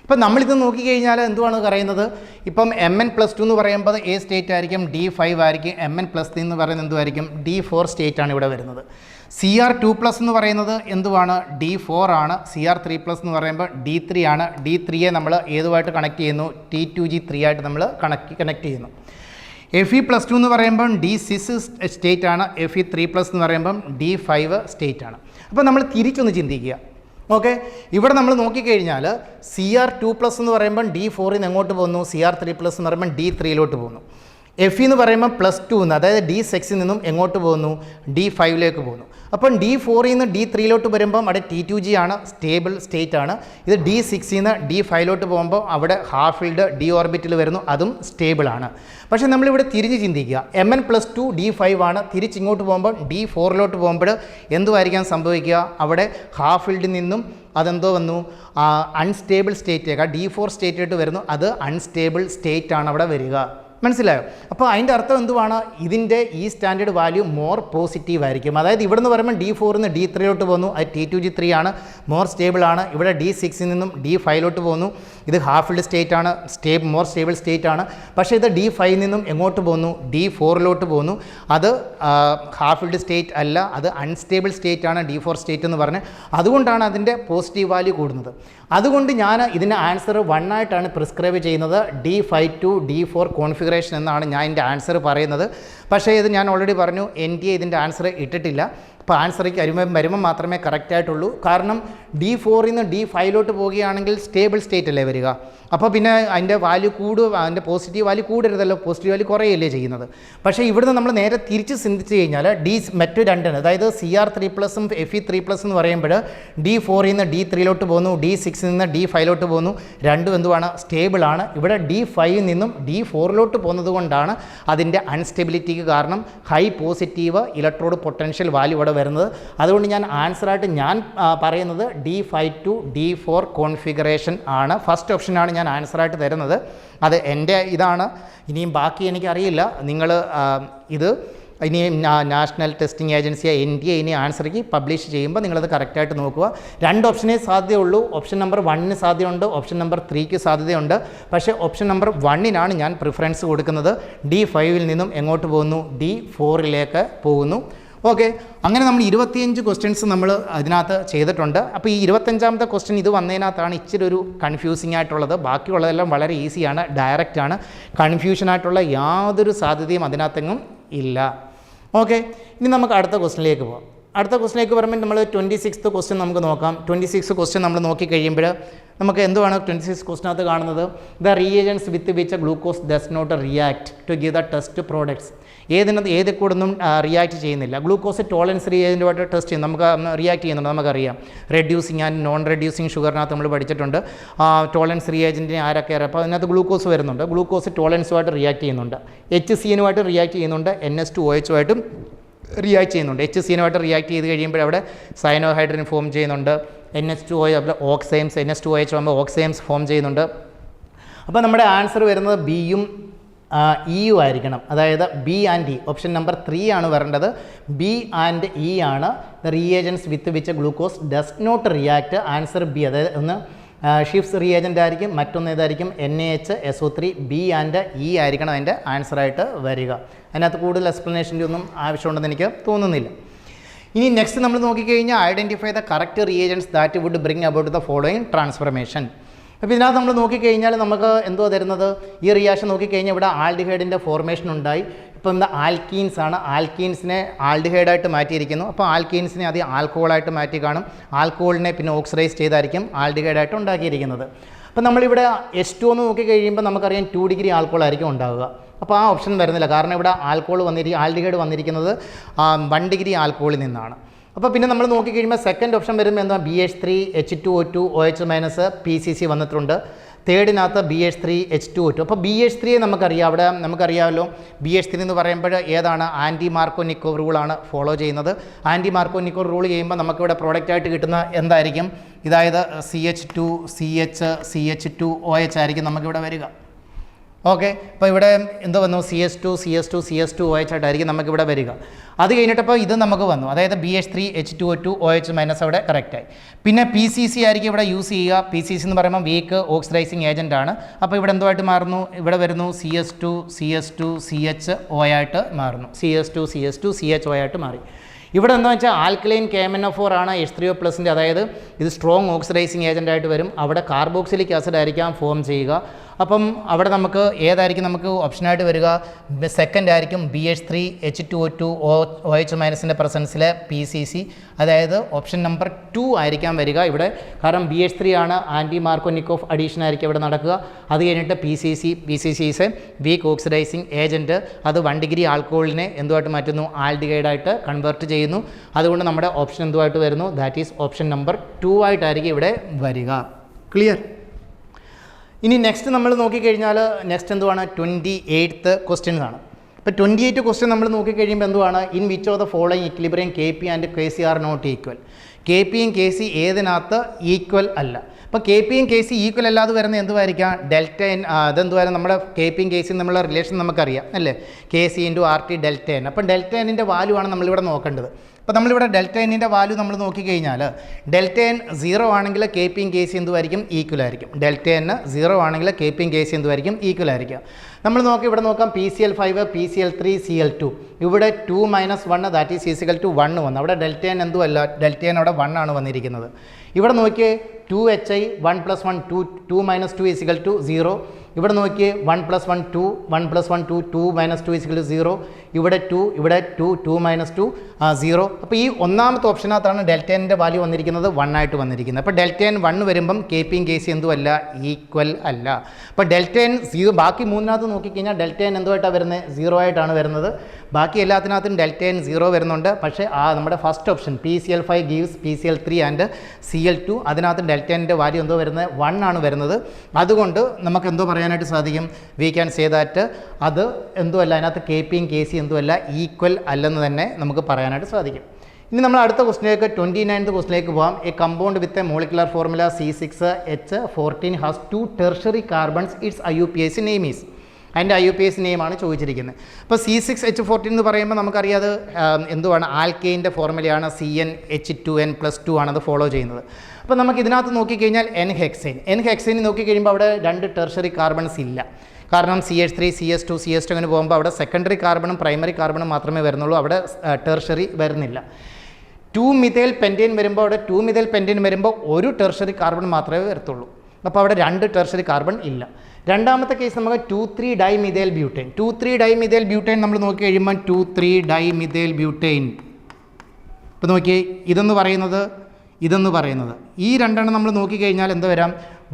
ഇപ്പം നമ്മളിത് നോക്കിക്കഴിഞ്ഞാൽ എന്തുവാണ് പറയുന്നത്? ഇപ്പം Mn+2 എന്ന് പറയുമ്പോൾ A സ്റ്റേറ്റ് ആയിരിക്കും, D5 ആയിരിക്കും. Mn+3 എന്ന് പറയുന്നത് എന്തുമായിരിക്കും? D4 സ്റ്റേറ്റ് ആണ് ഇവിടെ വരുന്നത്. Cr2+ എന്ന് പറയുന്നത് എന്തുവാണ്? D4 ആണ്. Cr3+ എന്ന് പറയുമ്പോൾ D3 ആണ്. D3യെ നമ്മൾ ഏതുമായിട്ട് കണക്ട് ചെയ്യുന്നു? T2G3 ആയിട്ട് നമ്മൾ കണക്ട് ചെയ്യുന്നു. Fe+2 എന്ന് പറയുമ്പം D6 സ്റ്റേറ്റ് ആണ്. Fe3+ എന്ന് പറയുമ്പം D5 സ്റ്റേറ്റ് ആണ്. അപ്പോൾ നമ്മൾ തിരിച്ചൊന്ന് ചിന്തിക്കുക. ഓക്കെ, ഇവിടെ നമ്മൾ നോക്കിക്കഴിഞ്ഞാൽ Cr2+ എന്ന് പറയുമ്പം D4ൽ നിന്ന് എങ്ങോട്ട് പോകുന്നു? Cr3+ എന്ന് പറയുമ്പം D3യിലോട്ട് പോകുന്നു. Fe എന്ന് പറയുമ്പോൾ +2 നിന്ന്, അതായത് D6ൽ നിന്നും എങ്ങോട്ട് പോകുന്നു? D5ലേക്ക് പോകുന്നു. അപ്പം D4ൽ നിന്ന് D3യിലോട്ട് വരുമ്പം അവിടെ T2G ആണ്, സ്റ്റേബിൾ സ്റ്റേറ്റ് ആണ്. ഇത് D6ൽ നിന്ന് D5യിലോട്ട് പോകുമ്പോൾ അവിടെ ഹാഫ് ഫീൽഡ് D ഓർബിറ്റിൽ വരുന്നു, അതും സ്റ്റേബിൾ ആണ്. പക്ഷേ നമ്മളിവിടെ തിരിഞ്ഞ് ചിന്തിക്കുക. Mn+2 D5 ആണ്. തിരിച്ചിങ്ങോട്ട് പോകുമ്പോൾ D4യിലോട്ട് പോകുമ്പോൾ എന്തുമായിരിക്കാൻ സംഭവിക്കുക? അവിടെ ഹാഫ് ഫീൽഡിൽ നിന്നും അതെന്തോ വന്നു? അൺസ്റ്റേബിൾ സ്റ്റേറ്റിലേക്ക് D4 സ്റ്റേറ്റിലോട്ട് വരുന്നു. അത് അൺസ്റ്റേബിൾ സ്റ്റേറ്റ് ആണ് അവിടെ വരിക. മനസ്സിലായോ? അപ്പോൾ അതിൻ്റെ അർത്ഥം എന്തുവാണ്? ഇതിൻ്റെ ഈ സ്റ്റാൻഡേർഡ് വാല്യൂ മോർ പോസിറ്റീവ് ആയിരിക്കും. അതായത് ഇവിടെ നിന്ന് പറയുമ്പോൾ D4ൽ നിന്ന് D3യിലോട്ട് പോകുന്നു, അത് T2G3 ആണ്, മോർ സ്റ്റേബിൾ ആണ്. ഇവിടെ D6ൽ നിന്നും D5യിലോട്ട് പോകുന്നു, ഇത് ഹാഫ് ഫീൽഡ് സ്റ്റേറ്റ് ആണ്, മോർ സ്റ്റേബിൾ സ്റ്റേറ്റ് ആണ്. പക്ഷേ ഇത് D5ൽ നിന്നും എങ്ങോട്ട് പോകുന്നു? D4യിലോട്ട് പോകുന്നു, അത് ഹാഫ് ഫീൽഡ് സ്റ്റേറ്റ് അല്ല, അത് അൺസ്റ്റേബിൾ സ്റ്റേറ്റ് ആണ്, D4 സ്റ്റേറ്റ് എന്ന് പറഞ്ഞ്. അതുകൊണ്ടാണ് അതിൻ്റെ പോസിറ്റീവ് വാല്യൂ കൂടുന്നത്. അതുകൊണ്ട് ഞാൻ ഇതിൻ്റെ ആൻസർ 1 ആയിട്ടാണ് പ്രിസ്ക്രൈബ് ചെയ്യുന്നത്. D5 to D4 കോൺഫിഗറേഷൻ എന്നാണ് ഞാൻ എൻ്റെ ആൻസർ പറയുന്നത്. പക്ഷേ ഇത് ഞാൻ ഓൾറെഡി പറഞ്ഞു, NTA ഇതിൻ്റെ ആൻസർ ഇട്ടിട്ടില്ല. അപ്പോൾ ആൻസറിക്ക് വരുമ്പം മാത്രമേ കറക്റ്റായിട്ടുള്ളൂ. കാരണം D4ൽ നിന്ന് D5യിലോട്ട് പോവുകയാണെങ്കിൽ സ്റ്റേബിൾ സ്റ്റേറ്റ് അല്ലേ വരിക. അപ്പോൾ പിന്നെ അതിൻ്റെ വാല്യൂ അതിൻ്റെ പോസിറ്റീവ് വാല്യൂ കൂടരുതല്ലോ, പോസിറ്റീവ് വാല്യൂ കുറയല്ലേ ചെയ്യുന്നത്. പക്ഷേ ഇവിടുന്ന് നമ്മൾ നേരെ തിരിച്ച് ചിന്തിച്ച് കഴിഞ്ഞാൽ മറ്റു രണ്ടിന്, അതായത് Cr3+ഉം Fe3+ എന്ന് പറയുമ്പോൾ D4ൽ നിന്ന് D3യിലോട്ട് പോകുന്നു, D6ൽ നിന്ന് D5യിലോട്ട് പോകുന്നു, രണ്ടും എന്തുവാണ്? സ്റ്റേബിളാണ്. ഇവിടെ D5ൽ നിന്നും D4യിലോട്ട് പോകുന്നത് കൊണ്ടാണ് അതിൻ്റെ അൺസ്റ്റെബിലിറ്റിക്ക് കാരണം high positive electrode potential value ഇവിടെ വരുന്നത്. അതുകൊണ്ട് ഞാൻ ആൻസറായിട്ട് പറയുന്നത് D5 to D4 കോൺഫിഗറേഷൻ ആണ്. ഫസ്റ്റ് ഓപ്ഷനാണ് ഞാൻ ആൻസറായിട്ട് തരുന്നത്. അത് എൻ്റെ ഇതാണ്. ഇനിയും ബാക്കി എനിക്കറിയില്ല. നിങ്ങൾ ഇത് ഇനി നാഷണൽ ടെസ്റ്റിംഗ് ഏജൻസിയ NTA ഇനി ആൻസർക്ക് പബ്ലിഷ് ചെയ്യുമ്പോൾ നിങ്ങളത് കറക്റ്റായിട്ട് നോക്കുക. 2 ഓപ്ഷനേ സാധ്യതയുള്ളൂ. ഓപ്ഷൻ നമ്പർ 1ന് സാധ്യതയുണ്ട്, ഓപ്ഷൻ നമ്പർ 3ക്ക് സാധ്യതയുണ്ട്. പക്ഷേ ഓപ്ഷൻ നമ്പർ 1നാണ് ഞാൻ പ്രിഫറൻസ് കൊടുക്കുന്നത്. D5ൽ നിന്നും എങ്ങോട്ട് പോകുന്നു? D4ലേക്ക് പോകുന്നു. ഓക്കെ, അങ്ങനെ നമ്മൾ 25 ക്വസ്റ്റ്യൻസ് നമ്മൾ അതിനകത്ത് ചെയ്തിട്ടുണ്ട്. അപ്പോൾ ഈ 25ാമത്തെ ക്വസ്റ്റ്യൻ ഇത് വന്നതിനകത്താണ് ഇച്ചിരി ഒരു കൺഫ്യൂസിംഗ് ആയിട്ടുള്ളത്. ബാക്കിയുള്ളതെല്ലാം വളരെ ഈസിയാണ്, ഡയറക്റ്റാണ്. കൺഫ്യൂഷനായിട്ടുള്ള യാതൊരു സാധ്യതയും അതിനകത്തെങ്ങും ഇല്ല. ഓക്കെ, ഇനി നമുക്ക് അടുത്ത ക്വസ്റ്റ്യനിലേക്ക് പോകാം. അടുത്ത ക്വസ്റ്റ്യനിലേക്ക് വരുമ്പോൾ നമ്മൾ 26th ക്വസ്റ്റ്യൻ നമുക്ക് നോക്കാം. 26th ക്വസ്റ്റ്യൻ നമ്മൾ നോക്കിക്കഴിയുമ്പോൾ നമുക്ക് എന്തുവാണ് 26th ക്വസ്റ്റ്യനകത്ത് കാണുന്നത്? The reagents with which glucose does not react to give the test products. ഏത് കൂടൊന്നും റിയാക്ട് ചെയ്യുന്നില്ല. ഗ്ലൂക്കോസ് ടോളറൻസ് റിയേജൻറ്റുമായിട്ട് ടെസ്റ്റ് ചെയ്യും, നമുക്ക് റിയാക്ട് ചെയ്യുന്നുണ്ട്, നമുക്കറിയാം. റെഡ്യൂസിങ് ആൻഡ് നോൺ റെഡ്യൂസിങ് ഷുഗറിനകത്ത് നമ്മൾ പഠിച്ചിട്ടുണ്ട്. ടോളറൻസ് റിയേജൻറ്റിനെ ആരൊക്കെ അറിയാം? അപ്പോൾ അതിനകത്ത് ഗ്ലൂക്കോസ് വരുന്നുണ്ട്. ഗ്ലൂക്കോസ് ടോളറൻസുമായിട്ട് റിയാക്ട് ചെയ്യുന്നുണ്ട്, HCN-നുമായിട്ട് റിയാക്ട് ചെയ്യുന്നുണ്ട്, NH2OH-ഉമായിട്ടും റിയാക്ട് ചെയ്യുന്നുണ്ട്. HCN-നുമായിട്ട് റിയാക്ട് ചെയ്ത് കഴിയുമ്പോൾ അവിടെ സയനോഹൈഡ്രജൻ ഫോം ചെയ്യുന്നുണ്ട്. NH2OH അവിടെ ഓക്സൈംസ്, NH2OH ആകുമ്പോൾ ഓക്സൈംസ് ഫോം ചെയ്യുന്നുണ്ട്. അപ്പോൾ നമ്മുടെ ആൻസർ വരുന്നത് ബിയും ഇ ആയിരിക്കണം. അതായത് B and E, option number 3 ആണ് വരേണ്ടത്. ബി ആൻഡ് ഇ ആണ് the reagents with which glucose does not react. Answer B. അതായത് ഒന്ന് ഷിഫ്റ്റ്സ് റിയേജൻ്റ് ആയിരിക്കും, മറ്റൊന്ന് ഏതായിരിക്കും NaHSO3. ബി ആൻഡ് ഇ ആയിരിക്കണം അതിൻ്റെ ആൻസറായിട്ട് വരിക. അതിനകത്ത് കൂടുതൽ എക്സ്പ്ലനേഷൻ്റെ ഒന്നും ആവശ്യമുണ്ടെന്ന് എനിക്ക് തോന്നുന്നില്ല. ഇനി നെക്സ്റ്റ് നമ്മൾ നോക്കിക്കഴിഞ്ഞാൽ identify the correct reagents that would bring about the following transformation. അപ്പോൾ ഇതിനകത്ത് നമ്മൾ നോക്കിക്കഴിഞ്ഞാൽ നമുക്ക് എന്തോ തരുന്നത്, ഈ റിയാക്ഷൻ നോക്കിക്കഴിഞ്ഞാൽ ഇവിടെ ആൽഡിഹൈഡിൻ്റെ ഫോർമേഷൻ ഉണ്ടായി. ഇപ്പോൾ എന്താ ആൽക്കീൻസ് ആണ്, ആൽക്കീൻസിനെ ആൽഡിഹൈഡായിട്ട് മാറ്റിയിരിക്കുന്നു. അപ്പോൾ ആൽക്കീൻസിനെ ആദ്യം ആൽക്കഹോളായിട്ട് മാറ്റി കാണും, ആൽക്കഹോളിനെ പിന്നെ ഓക്സിഡൈസ് ചെയ്തായിരിക്കും ആൽഡിഹൈഡായിട്ട് ഉണ്ടാക്കിയിരിക്കുന്നത്. അപ്പോൾ നമ്മളിവിടെ H2 എന്ന് നോക്കിക്കഴിയുമ്പോൾ നമുക്കറിയാം 2 ഡിഗ്രി ആൽക്കഹോൾ ആയിരിക്കും ഉണ്ടാവുക. അപ്പോൾ ആ ഓപ്ഷൻ വരുന്നില്ല, കാരണം ഇവിടെ ആൽഡിഹൈഡ് വന്നിരിക്കുന്നത് 1 ഡിഗ്രി ആൽക്കഹോളിൽ നിന്നാണ്. അപ്പോൾ പിന്നെ നമ്മൾ നോക്കിക്കഴിയുമ്പോൾ സെക്കൻഡ് ഓപ്ഷൻ വരുമ്പോൾ എന്താ BH3 H2O2 OH- PCC വന്നിട്ടുണ്ട്. തേർഡിനകത്ത് BH3 H2O2. അപ്പോൾ BH3 നമുക്കറിയാം, അവിടെ നമുക്കറിയാമല്ലോ BH3 എന്ന് പറയുമ്പോൾ ഏതാണ്, ആൻറ്റി മാർക്കോനിക്കോവ് റൂളാണ് ഫോളോ ചെയ്യുന്നത്. ആൻറ്റി മാർക്കോനിക്കോവ് റൂൾ ചെയ്യുമ്പോൾ നമുക്കിവിടെ പ്രോഡക്റ്റായിട്ട് കിട്ടുന്ന എന്തായിരിക്കും, ഇതായത് CH2 CH CH2 OH ആയിരിക്കും നമുക്കിവിടെ വരിക. ഓക്കെ, അപ്പോൾ ഇവിടെ എന്തോ വന്നു, CS2 OH ആയിട്ടായിരിക്കും നമുക്കിവിടെ വരിക. അത് കഴിഞ്ഞിട്ടപ്പോൾ ഇത് നമുക്ക് വന്നു, അതായത് BH3 H2O2 OH- അവിടെ കറക്റ്റായി. പിന്നെ PCC ആയിരിക്കും ഇവിടെ യൂസ് ചെയ്യുക. PCC എന്ന് പറയുമ്പോൾ വീക്ക് ഓക്സിഡൈസിങ് ഏജൻ്റ് ആണ്. അപ്പോൾ ഇവിടെ എന്തുമായിട്ട് മാറുന്നു, ഇവിടെ വരുന്നു CS2 CHO ആയിട്ട് മാറുന്നു. CS2 CHO ആയിട്ട് മാറി. ഇവിടെ എന്താ വെച്ചാൽ ആൽക്കലൈൻ KMnO4 ആണ് H3O+ൻ്റെ, അതായത് ഇത് സ്ട്രോങ് ഓക്സിഡൈസിങ് ഏജൻ്റ് ആയിട്ട് വരും. അവിടെ കാർബോക്സിലിക് ആസിഡ് ആയിരിക്കാം ഫോം ചെയ്യുക. അപ്പം അവിടെ നമുക്ക് ഏതായിരിക്കും നമുക്ക് ഓപ്ഷനായിട്ട് വരിക, സെക്കൻഡ് ആയിരിക്കും BH3 H2O2 OH- പ്രസൻസിലെ PCC, അതായത് ഓപ്ഷൻ നമ്പർ 2 ആയിരിക്കാം വരിക ഇവിടെ. കാരണം BH3 ആണ് ആൻറ്റി മാർക്കോനിക്കോഫ് അഡീഷൻ ആയിരിക്കും ഇവിടെ നടക്കുക. അത് കഴിഞ്ഞിട്ട് PCC is a weak oxidising agent. അത് 1 ഡിഗ്രി ആൽക്കഹോളിനെ എന്തുമായിട്ട് മാറ്റുന്നു, ആൽഡിഹൈഡായിട്ട് കൺവേർട്ട് ചെയ്യുന്നു. അതുകൊണ്ട് നമ്മുടെ ഓപ്ഷൻ എന്തുമായിട്ട് വരുന്നു, ദാറ്റ് ഈസ് ഓപ്ഷൻ നമ്പർ 2 ആയിട്ടായിരിക്കും ഇവിടെ വരിക. ക്ലിയർ? ഇനി നെക്സ്റ്റ് നമ്മൾ നോക്കിക്കഴിഞ്ഞാൽ നെക്സ്റ്റ് എന്തുവാണ്, 28th ക്വസ്റ്റ്യൻസ് ആണ്. ഇപ്പോൾ 28 ക്വസ്റ്റ്യൻ നമ്മൾ നോക്കിക്കഴിയുമ്പോൾ എന്തുവാണ്, in which of the following equilibrium KP and KC are not equal. KP യും KC ഏതിനകത്ത് ഈക്വൽ അല്ല. അപ്പോൾ KP യും KC ഈക്വൽ അല്ലാതെ വരുന്നത് എന്തുമായിരിക്കാം, ഡെൽറ്റ N. അതെന്തുവായാലും നമ്മുടെ KP യും KC യും തമ്മിലുള്ള റിലേഷൻ നമുക്കറിയാം അല്ലേ, KC × RT ഡെൽറ്റ N. അപ്പോൾ ഡെൽറ്റ Nൻ്റെ വാല്യൂ ആണ് നമ്മളിവിടെ നോക്കേണ്ടത്. അപ്പോൾ നമ്മളിവിടെ ഡെൽറ്റ Nൻ്റെ വാല്യൂ നമ്മൾ നോക്കിക്കഴിഞ്ഞാൽ ഡെൽറ്റ N 0 ആണെങ്കിൽ KP യും KC എന്തുമായിരിക്കും, ഈക്വൽ ആയിരിക്കും. ഡെൽറ്റ N 0 ആണെങ്കിൽ KP യും KC എന്തുമായിരിക്കും, ഈക്വൽ ആയിരിക്കും. നമ്മൾ ഇവിടെ നോക്കാം PCl5 PCl3 Cl2. ഇവിടെ 2 - 1 ദാറ്റ് ഈസ് ഈസിക്കൽ ടു 1 വന്നു. അവിടെ ഡെൽറ്റ N എന്തുമല്ല, ഡെൽറ്റ N അവിടെ 1 ആണ് വന്നിരിക്കുന്നത്. ഇവിടെ നോക്കിയേ 2HI 1 + 1 2 - 2 ഈസിക്കൽ ടു 0. ഇവിടെ നോക്കിയേ 1 + 1 2 1 + 1 2 2 - 2 ഈസിക്കൽ ടു 0. ഇവിടെ 2 2 2 - 2 0. അപ്പോൾ ഈ ഒന്നാമത്തെ ഓപ്ഷനകത്താണ് ഡെൽറ്റ Nൻ്റെ വാല്യൂ വന്നിരിക്കുന്നത് 1 ആയിട്ട് വന്നിരിക്കുന്നത്. അപ്പോൾ ഡെൽറ്റ N 1 വരുമ്പം KP യും KC എന്തുമല്ല, ഈക്വൽ അല്ല. അപ്പോൾ ഡെൽറ്റ N 0, ബാക്കി മൂന്നിനകത്ത് നോക്കിക്കഴിഞ്ഞാൽ ഡെൽറ്റ N എന്തുമായിട്ടാണ് വരുന്നത്, 0 ആയിട്ടാണ് വരുന്നത്. ബാക്കി എല്ലാത്തിനകത്തും ഡെൽറ്റ N 0 വരുന്നുണ്ട്. പക്ഷേ നമ്മുടെ first option PCl5 gives PCl3 and Cl2, അതിനകത്ത് ഡെൽറ്റ Nൻ്റെ വാല്യൂ എന്തോ വരുന്നത് 1 ആണ് വരുന്നത്. അതുകൊണ്ട് നമുക്ക് എന്തോ പറയാനായിട്ട് സാധിക്കും, വി ക്യാൻ സേ ദാറ്റ് അത് എന്തോ അല്ല, അതിനകത്ത് KP യും KC എന്തും അല്ല, ഈക്വൽ അല്ലെന്ന് തന്നെ നമുക്ക് പറയാനായിട്ട് സാധിക്കും. ഇനി നമ്മൾ അടുത്ത ക്വസ്റ്റിലേക്ക് 29th ക്വസ്റ്റിലേക്ക് പോകാം. A compound with a molecular formula C6H14 has 2 tertiary carbons. It's IUPAC name is. അതിൻ്റെ IUPAC നെയിമാണ് ചോദിച്ചിരിക്കുന്നത്. അപ്പോൾ C6H14 എന്ന് പറയുമ്പോൾ നമുക്കറിയാം അത് എന്തുവാണ്, ആൽക്കെയിൻ്റെ ഫോർമുലയാണ്. CnH2n+2 ആണത് ഫോളോ ചെയ്യുന്നത്. അപ്പോൾ നമുക്ക് ഇതിനകത്ത് നോക്കിക്കഴിഞ്ഞാൽ N-ഹെക്സൈൻ നോക്കിക്കഴിയുമ്പോൾ അവിടെ 2 ടെർഷറി കാർബൺസ് ഇല്ല. കാരണം CH3 CH2 CH2 അങ്ങനെ പോകുമ്പോൾ അവിടെ സെക്കൻഡറി കാർബണും പ്രൈമറി കാർബണും മാത്രമേ വരുന്നുള്ളൂ, അവിടെ ടെർഷറി വരുന്നില്ല. 2-മിഥൈൽ പെൻറ്റൈൻ വരുമ്പോൾ അവിടെ 2-മിഥൈൽ പെൻറ്റൈൻ വരുമ്പോൾ ഒരു ടെർഷറി കാർബൺ മാത്രമേ വരത്തുള്ളൂ. അപ്പോൾ അവിടെ 2 ടെർഷറി കാർബൺ ഇല്ല. രണ്ടാമത്തെ കേസ് നമുക്ക് 2,3-ഡൈമിഥൈൽ ബ്യൂട്ടൈൻ. 2,3-ഡൈമിഥൈൽ ബ്യൂട്ടൈൻ നമ്മൾ നോക്കി കഴിയുമ്പോൾ 2,3-ഡൈമിഥൈൽ ബ്യൂട്ടൈൻ, ഇപ്പോൾ നോക്കിയേ ഇതെന്ന് പറയുന്നത് ഈ രണ്ടെണ്ണം നമ്മൾ നോക്കിക്കഴിഞ്ഞാൽ എന്താ വരാം,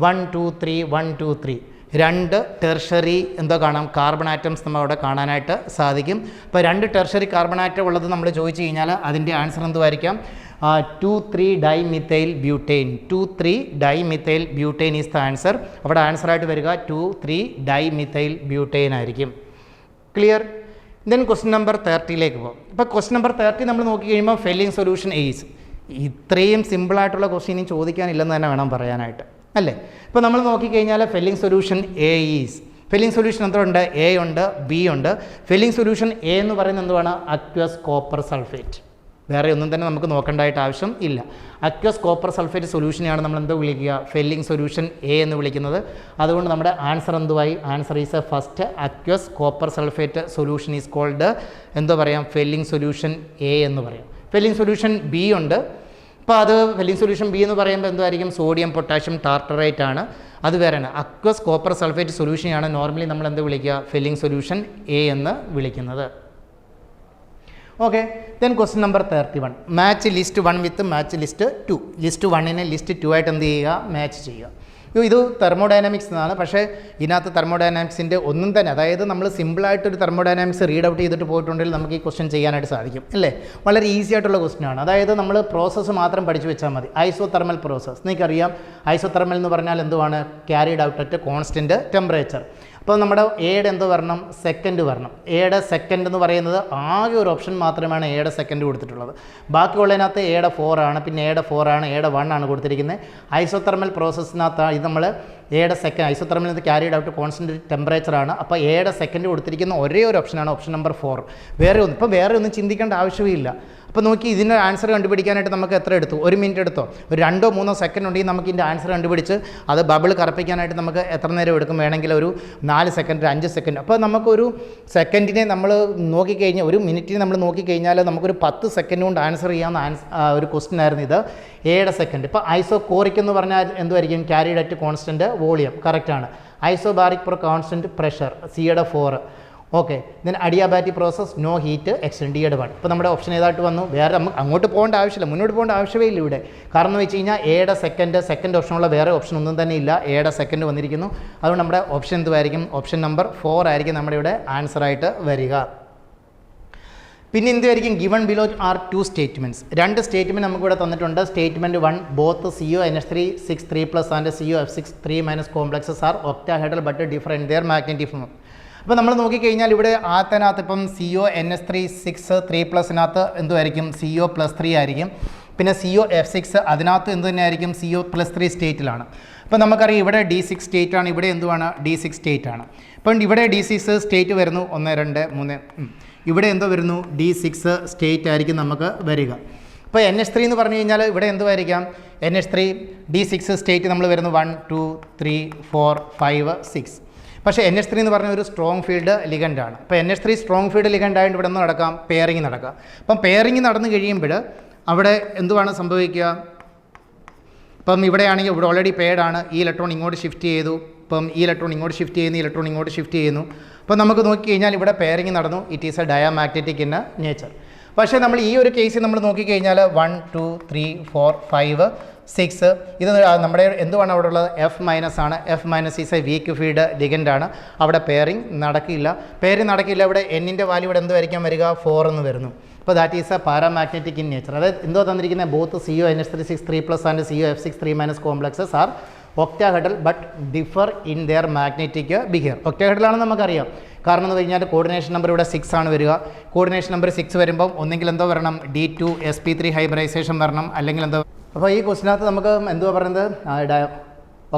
1 2 3 1 2 3 2 ടെർഷറി എന്തോ കാണാം, കാർബൺ ആറ്റംസ് നമ്മൾ അവിടെ കാണാനായിട്ട് സാധിക്കും. അപ്പോൾ 2 ടെർഷറി കാർബൺ ആറ്റം ഉള്ളത് നമ്മൾ ചോദിച്ചു കഴിഞ്ഞാൽ അതിൻ്റെ ആൻസർ എന്തുമായിരിക്കാം, two three dimethyl butene. Two three dimethyl butene is the answer. അവിടെ ആൻസറായിട്ട് വരിക 2,3-ഡൈമിഥൈൽ ബ്യൂട്ടൈൻ ആയിരിക്കും. ക്ലിയർ? ദെൻ ക്വസ്റ്റ്യൻ നമ്പർ 30ലേക്ക് പോകും. ഇപ്പോൾ ക്വസ്റ്റ്യൻ നമ്പർ 30 നമ്മൾ നോക്കി കഴിയുമ്പോൾ ഫെല്ലിംഗ് സൊല്യൂഷൻ ഈസ്. ഇത്രയും സിമ്പിളായിട്ടുള്ള ക്വസ്റ്റ്യൻ ചോദിക്കാനില്ലെന്ന് തന്നെ വേണം പറയാനായിട്ട്, അല്ലേ? ഇപ്പോൾ നമ്മൾ നോക്കിക്കഴിഞ്ഞാൽ felling solution A is. Filling solution എന്തുണ്ട്? എ ഉണ്ട്, ബി ഉണ്ട്. ഫില്ലിംഗ് സൊല്യൂഷൻ എ എന്ന് പറയുന്നത് എന്തുവാണ്? Aqueous copper sulphate. വേറെ ഒന്നും തന്നെ നമുക്ക് നോക്കേണ്ടതായിട്ട് ആവശ്യം ഇല്ല. അക്വസ് കോപ്പർ സൾഫേറ്റ് സൊല്യൂഷനെയാണ് നമ്മൾ എന്ത് വിളിക്കുക? ഫില്ലിംഗ് സൊല്യൂഷൻ എ എന്ന് വിളിക്കുന്നത്. അതുകൊണ്ട് നമ്മുടെ ആൻസർ എന്തുവായി? Answer is A first aqueous copper sulphate solution is called എന്തോ പറയാം? ഫില്ലിംഗ് സൊല്യൂഷൻ എ എന്ന് പറയാം. ഫില്ലിംഗ് സൊല്യൂഷൻ ബി ഉണ്ട്. അപ്പോൾ അത് ഫില്ലിംഗ് സൊല്യൂഷൻ ബി എന്ന് പറയുമ്പോൾ എന്തായിരിക്കും? സോഡിയം പൊട്ടാഷ്യം ടാർട്ടറേറ്റ് ആണ്. അത് വേറെയാണ്. അക്വസ് കോപ്പർ സൾഫേറ്റ് സൊല്യൂഷനെയാണ് നോർമലി നമ്മൾ എന്ത് വിളിക്കുക? ഫില്ലിംഗ് സൊല്യൂഷൻ എ എന്ന് വിളിക്കുന്നത്. Okay, then question number 31. Match list 1 വിത്ത് മാച്ച് ലിസ്റ്റ് 2. ലിസ്റ്റ് 1നെ ലിസ്റ്റ് 2 ആയിട്ട് എന്ത് ചെയ്യുക? മാച്ച് ചെയ്യുക. ഇത് തെർമോഡൈനാമിക്സ് എന്നാണ്. പക്ഷേ ഇതിനകത്ത് തെർമോഡൈനാമിക്സിൻ്റെ ഒന്നും തന്നെ, അതായത് നമ്മൾ സിമ്പിളായിട്ടൊരു തെർമോഡൈനാമിക്സ് റീഡ് ഔട്ട് ചെയ്തിട്ട് പോയിട്ടുണ്ടെങ്കിൽ നമുക്ക് ഈ ക്വസ്റ്റ്യൻ ചെയ്യാനായിട്ട് സാധിക്കും അല്ലേ? വളരെ ഈസി ആയിട്ടുള്ള ക്വസ്റ്റ്യൻ ആണ്. അതായത് നമ്മൾ പ്രോസസ്സ് മാത്രം പഠിച്ചു വെച്ചാൽ മതി. ഐസോതെർമൽ പ്രോസസ്സ് നിങ്ങൾക്കറിയാം. ഐസോതെർമൽ എന്ന് പറഞ്ഞാൽ എന്തുവാണ്? Carried out at constant temperature. അപ്പോൾ നമ്മുടെ എയുടെ എന്ത് വരണം? സെക്കൻഡ് വരണം. എയുടെ സെക്കൻഡ് എന്ന് പറയുന്നത് ആകെ ഒരു ഓപ്ഷൻ മാത്രമാണ് എയുടെ സെക്കൻഡ് കൊടുത്തിട്ടുള്ളത്. ബാക്കിയുള്ളതിനകത്ത് എയുടെ 4 ആണ്, പിന്നെ എയുടെ 4 ആണ്, എയുടെ 1 ആണ് കൊടുത്തിരിക്കുന്നത്. ഐസോതെർമൽ പ്രോസസ്സിനകത്ത് ഇത് നമ്മൾ എയുടെ സെക്കൻഡ് ഐസോതെർമൽ എന്ന് ക്യാരിഡ് ഔട്ട് കോൺസ്റ്റൻറ്റ് ടെമ്പറേച്ചറാണ്. അപ്പോൾ എയുടെ സെക്കൻഡ് കൊടുത്തിരിക്കുന്ന ഒരേ ഒരു ഓപ്ഷനാണ് ഓപ്ഷൻ നമ്പർ 4. വേറെ ഒന്നും ചിന്തിക്കേണ്ട ആവശ്യമില്ല. അപ്പോൾ നോക്കി ഇതിൻ്റെ ആൻസർ കണ്ടുപിടിക്കാനായിട്ട് നമുക്ക് എത്ര എടുത്തു? 1 മിനിറ്റ് എടുത്തോ? ഒരു 2-3 സെക്കൻഡ് ഉണ്ടെങ്കിൽ നമുക്ക് ഇതിൻ്റെ ആൻസർ കണ്ടുപിടിച്ച് അത് ബബിൾ കറപ്പിക്കാനായിട്ട് നമുക്ക് എത്ര നേരം എടുക്കും? വേണമെങ്കിൽ ഒരു 4 സെക്കൻഡ്, 5 സെക്കൻഡ്. അപ്പോൾ നമുക്കൊരു സെക്കൻഡിനെ നമ്മൾ നോക്കിക്കഴിഞ്ഞാൽ, ഒരു മിനിറ്റിനെ നമ്മൾ നോക്കിക്കഴിഞ്ഞാൽ നമുക്കൊരു 10 സെക്കൻഡ് കൊണ്ട് ആൻസർ ചെയ്യാവുന്ന ഒരു ക്വസ്റ്റ്യൻ ആയിരുന്നു ഇത്. എയുടെ സെക്കൻഡ്. ഇപ്പോൾ ഐസോകോറിക് എന്ന് പറഞ്ഞാൽ എന്തുമായിരിക്കും? Carried at constant volume. കറക്റ്റാണ്. Isobaric for constant pressure. സിയുടെ 4. ഓക്കെ, then adiabatic process, no heat, extend ഡിയുടെ 1. ഇപ്പോൾ നമ്മുടെ ഓപ്ഷൻ ഏതായിട്ട് വന്നു? വേറെ നമുക്ക് അങ്ങോട്ട് പോകേണ്ട ആവശ്യമില്ല, മുന്നോട്ട് പോകേണ്ട ആവശ്യമേ ഇല്ല ഇവിടെ. കാരണം എന്ന് വെച്ച് കഴിഞ്ഞാൽ എയുടെ സെക്കൻഡ് ഓപ്ഷനുള്ള വേറെ ഓപ്ഷൻ ഒന്നും തന്നെ ഇല്ല. എയുടെ സെക്കൻഡ് വന്നിരിക്കുന്നു. അതുകൊണ്ട് നമ്മുടെ ഓപ്ഷൻ എന്തുമായിരിക്കും? ഓപ്ഷൻ നമ്പർ 4 ആയിരിക്കും നമ്മുടെ ഇവിടെ ആൻസറായിട്ട് വരിക. പിന്നെ എന്തായിരിക്കും? Given below are 2 statements. 2 statement നമുക്കിവിടെ തന്നിട്ടുണ്ട്. Statement 1, both CO NH3 6 3+ and COF6 3- complexes are octahedral but differ in their magnetic form. അപ്പോൾ നമ്മൾ നോക്കിക്കഴിഞ്ഞാൽ ഇവിടെ ആത്തനകത്ത് ഇപ്പം CO NH3 6 3+നകത്ത് എന്തുമായിരിക്കും? CO+3 ആയിരിക്കും. പിന്നെ COF6 അതിനകത്ത് എന്ത് തന്നെ ആയിരിക്കും? CO+3 സ്റ്റേറ്റിലാണ്. അപ്പോൾ നമുക്കറിയാം ഇവിടെ D6 സ്റ്റേറ്റ് ആണ്, ഇവിടെ എന്തുവാണ്? D6 സ്റ്റേറ്റ് ആണ്. അപ്പം ഇവിടെ D6 സ്റ്റേറ്റ് വരുന്നു 1 2 3. ഇവിടെ എന്തോ വരുന്നു? D6 സ്റ്റേറ്റ് ആയിരിക്കും നമുക്ക് വരിക. ഇപ്പോൾ NH3 എന്ന് പറഞ്ഞു കഴിഞ്ഞാൽ ഇവിടെ എന്തുമായിരിക്കാം? NH3 D6 സ്റ്റേറ്റ് നമ്മൾ വരുന്നു 1 2 3 4 5 6. പക്ഷേ NH3 എന്ന് പറഞ്ഞ ഒരു സ്ട്രോങ് ഫീൽഡ് ലിഗൻഡാണ്. അപ്പോൾ NH3 സ്ട്രോങ് ഫീൽഡ് ലിഗൻഡ് ആയതുകൊണ്ട് ഇവിടെ നിന്ന് നടക്കാം? പെയറിങ് നടക്കാം. അപ്പം പെയറിങ് നടന്നു കഴിയുമ്പോൾ അവിടെ എന്തുവാണ് സംഭവിക്കുക? ഇപ്പം ഇവിടെയാണെങ്കിൽ ഇവിടെ ഓൾറെഡി പെയർഡാണ്. ഈ ഇലക്ട്രോൺ ഇങ്ങോട്ട് ഷിഫ്റ്റ് ചെയ്തു. ഇപ്പം ഈ ഇലക്ട്രോൺ ഇങ്ങോട്ട് ഷിഫ്റ്റ് ചെയ്യുന്നു, ഈ ഇലക്ട്രോൺ ഇങ്ങോട്ട് ഷിഫ്റ്റ് ചെയ്യുന്നു. അപ്പോൾ നമുക്ക് നോക്കിക്കഴിഞ്ഞാൽ ഇവിടെ പെയറിങ് നടന്നു. It is A diamagnetic in nature. പക്ഷേ നമ്മൾ ഈ ഒരു കേസിൽ നമ്മൾ നോക്കിക്കഴിഞ്ഞാൽ 1 2 3 4 5 6 ഇത് നമ്മുടെ എന്തുവാണ് അവിടെ ഉള്ളത്? F- ആണ്. F- is a weak field ലിഗൻഡാണ്. അവിടെ പെയറിങ് നടക്കില്ല. ഇവിടെ എന്നിൻ്റെ വാല്യൂ ഇവിടെ എന്തുമായിരിക്കാൻ വരിക? 4 എന്ന് വരുന്നു. അപ്പോൾ that is a paramagnetic in nature. അതായത് എന്തോ തന്നിരിക്കുന്നത്? Both CO NH3 6 3+ and COF6 3- complexes are octahedral but differ in their magnetic behaviour. ഒക്ടാഹെഡ്രലാണെന്ന് നമുക്കറിയാം. കാരണം എന്ന് കഴിഞ്ഞാൽ കോർഡിനേഷൻ നമ്പർ ഇവിടെ 6 ആണ് വരിക. കോർഡിനേഷൻ നമ്പർ 6 വരുമ്പം ഒന്നെങ്കിൽ എന്തോ വരണം? D2 sp3 ഹൈബ്രൈസേഷൻ വരണം, അല്ലെങ്കിൽ എന്തോ. അപ്പോൾ ഈ ക്വസ്റ്റിനകത്ത് നമുക്ക് എന്തുവാ പറയുന്നത്?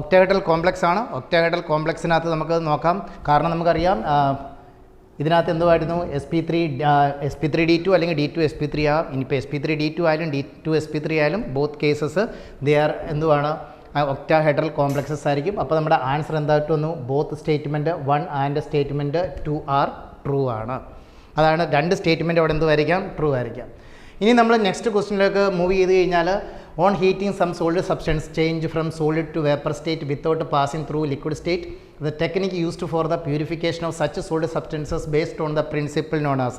ഒക്ടാഹെഡ്രൽ കോംപ്ലക്സ് ആണ്. ഒക്ടാഹെഡ്രൽ കോംപ്ലക്സിനകത്ത് നമുക്ക് നോക്കാം. കാരണം നമുക്കറിയാം ഇതിനകത്ത് എന്തുമായിരുന്നു? sp3d2 അല്ലെങ്കിൽ D2 sp3 ആകും. ഇനിയിപ്പോൾ sp3d2 ആയാലും D2 sp3 ആയാലും ബോത്ത് കേസസ് ദേ ആർ എന്തുവാണ്? ഒക്ടാഹെഡ്രൽ കോംപ്ലക്സസ് ആയിരിക്കും. അപ്പോൾ നമ്മുടെ ആൻസർ എന്തായിട്ട് വന്നു? Both statement 1 and statement 2 are true ആണ്. അതാണ് 2 സ്റ്റേറ്റ്മെൻറ്റ് അവിടെ എന്തുമായിരിക്കാം? ട്രൂ ആയിരിക്കാം. ഇനി നമ്മൾ നെക്സ്റ്റ് ക്വസ്റ്റ്യനിലേക്ക് മൂവ് ചെയ്ത് കഴിഞ്ഞാൽ on heating some solid substance change from solid to vapour state without passing through liquid state the technique used for the purification of such solid substances based on the principle known as.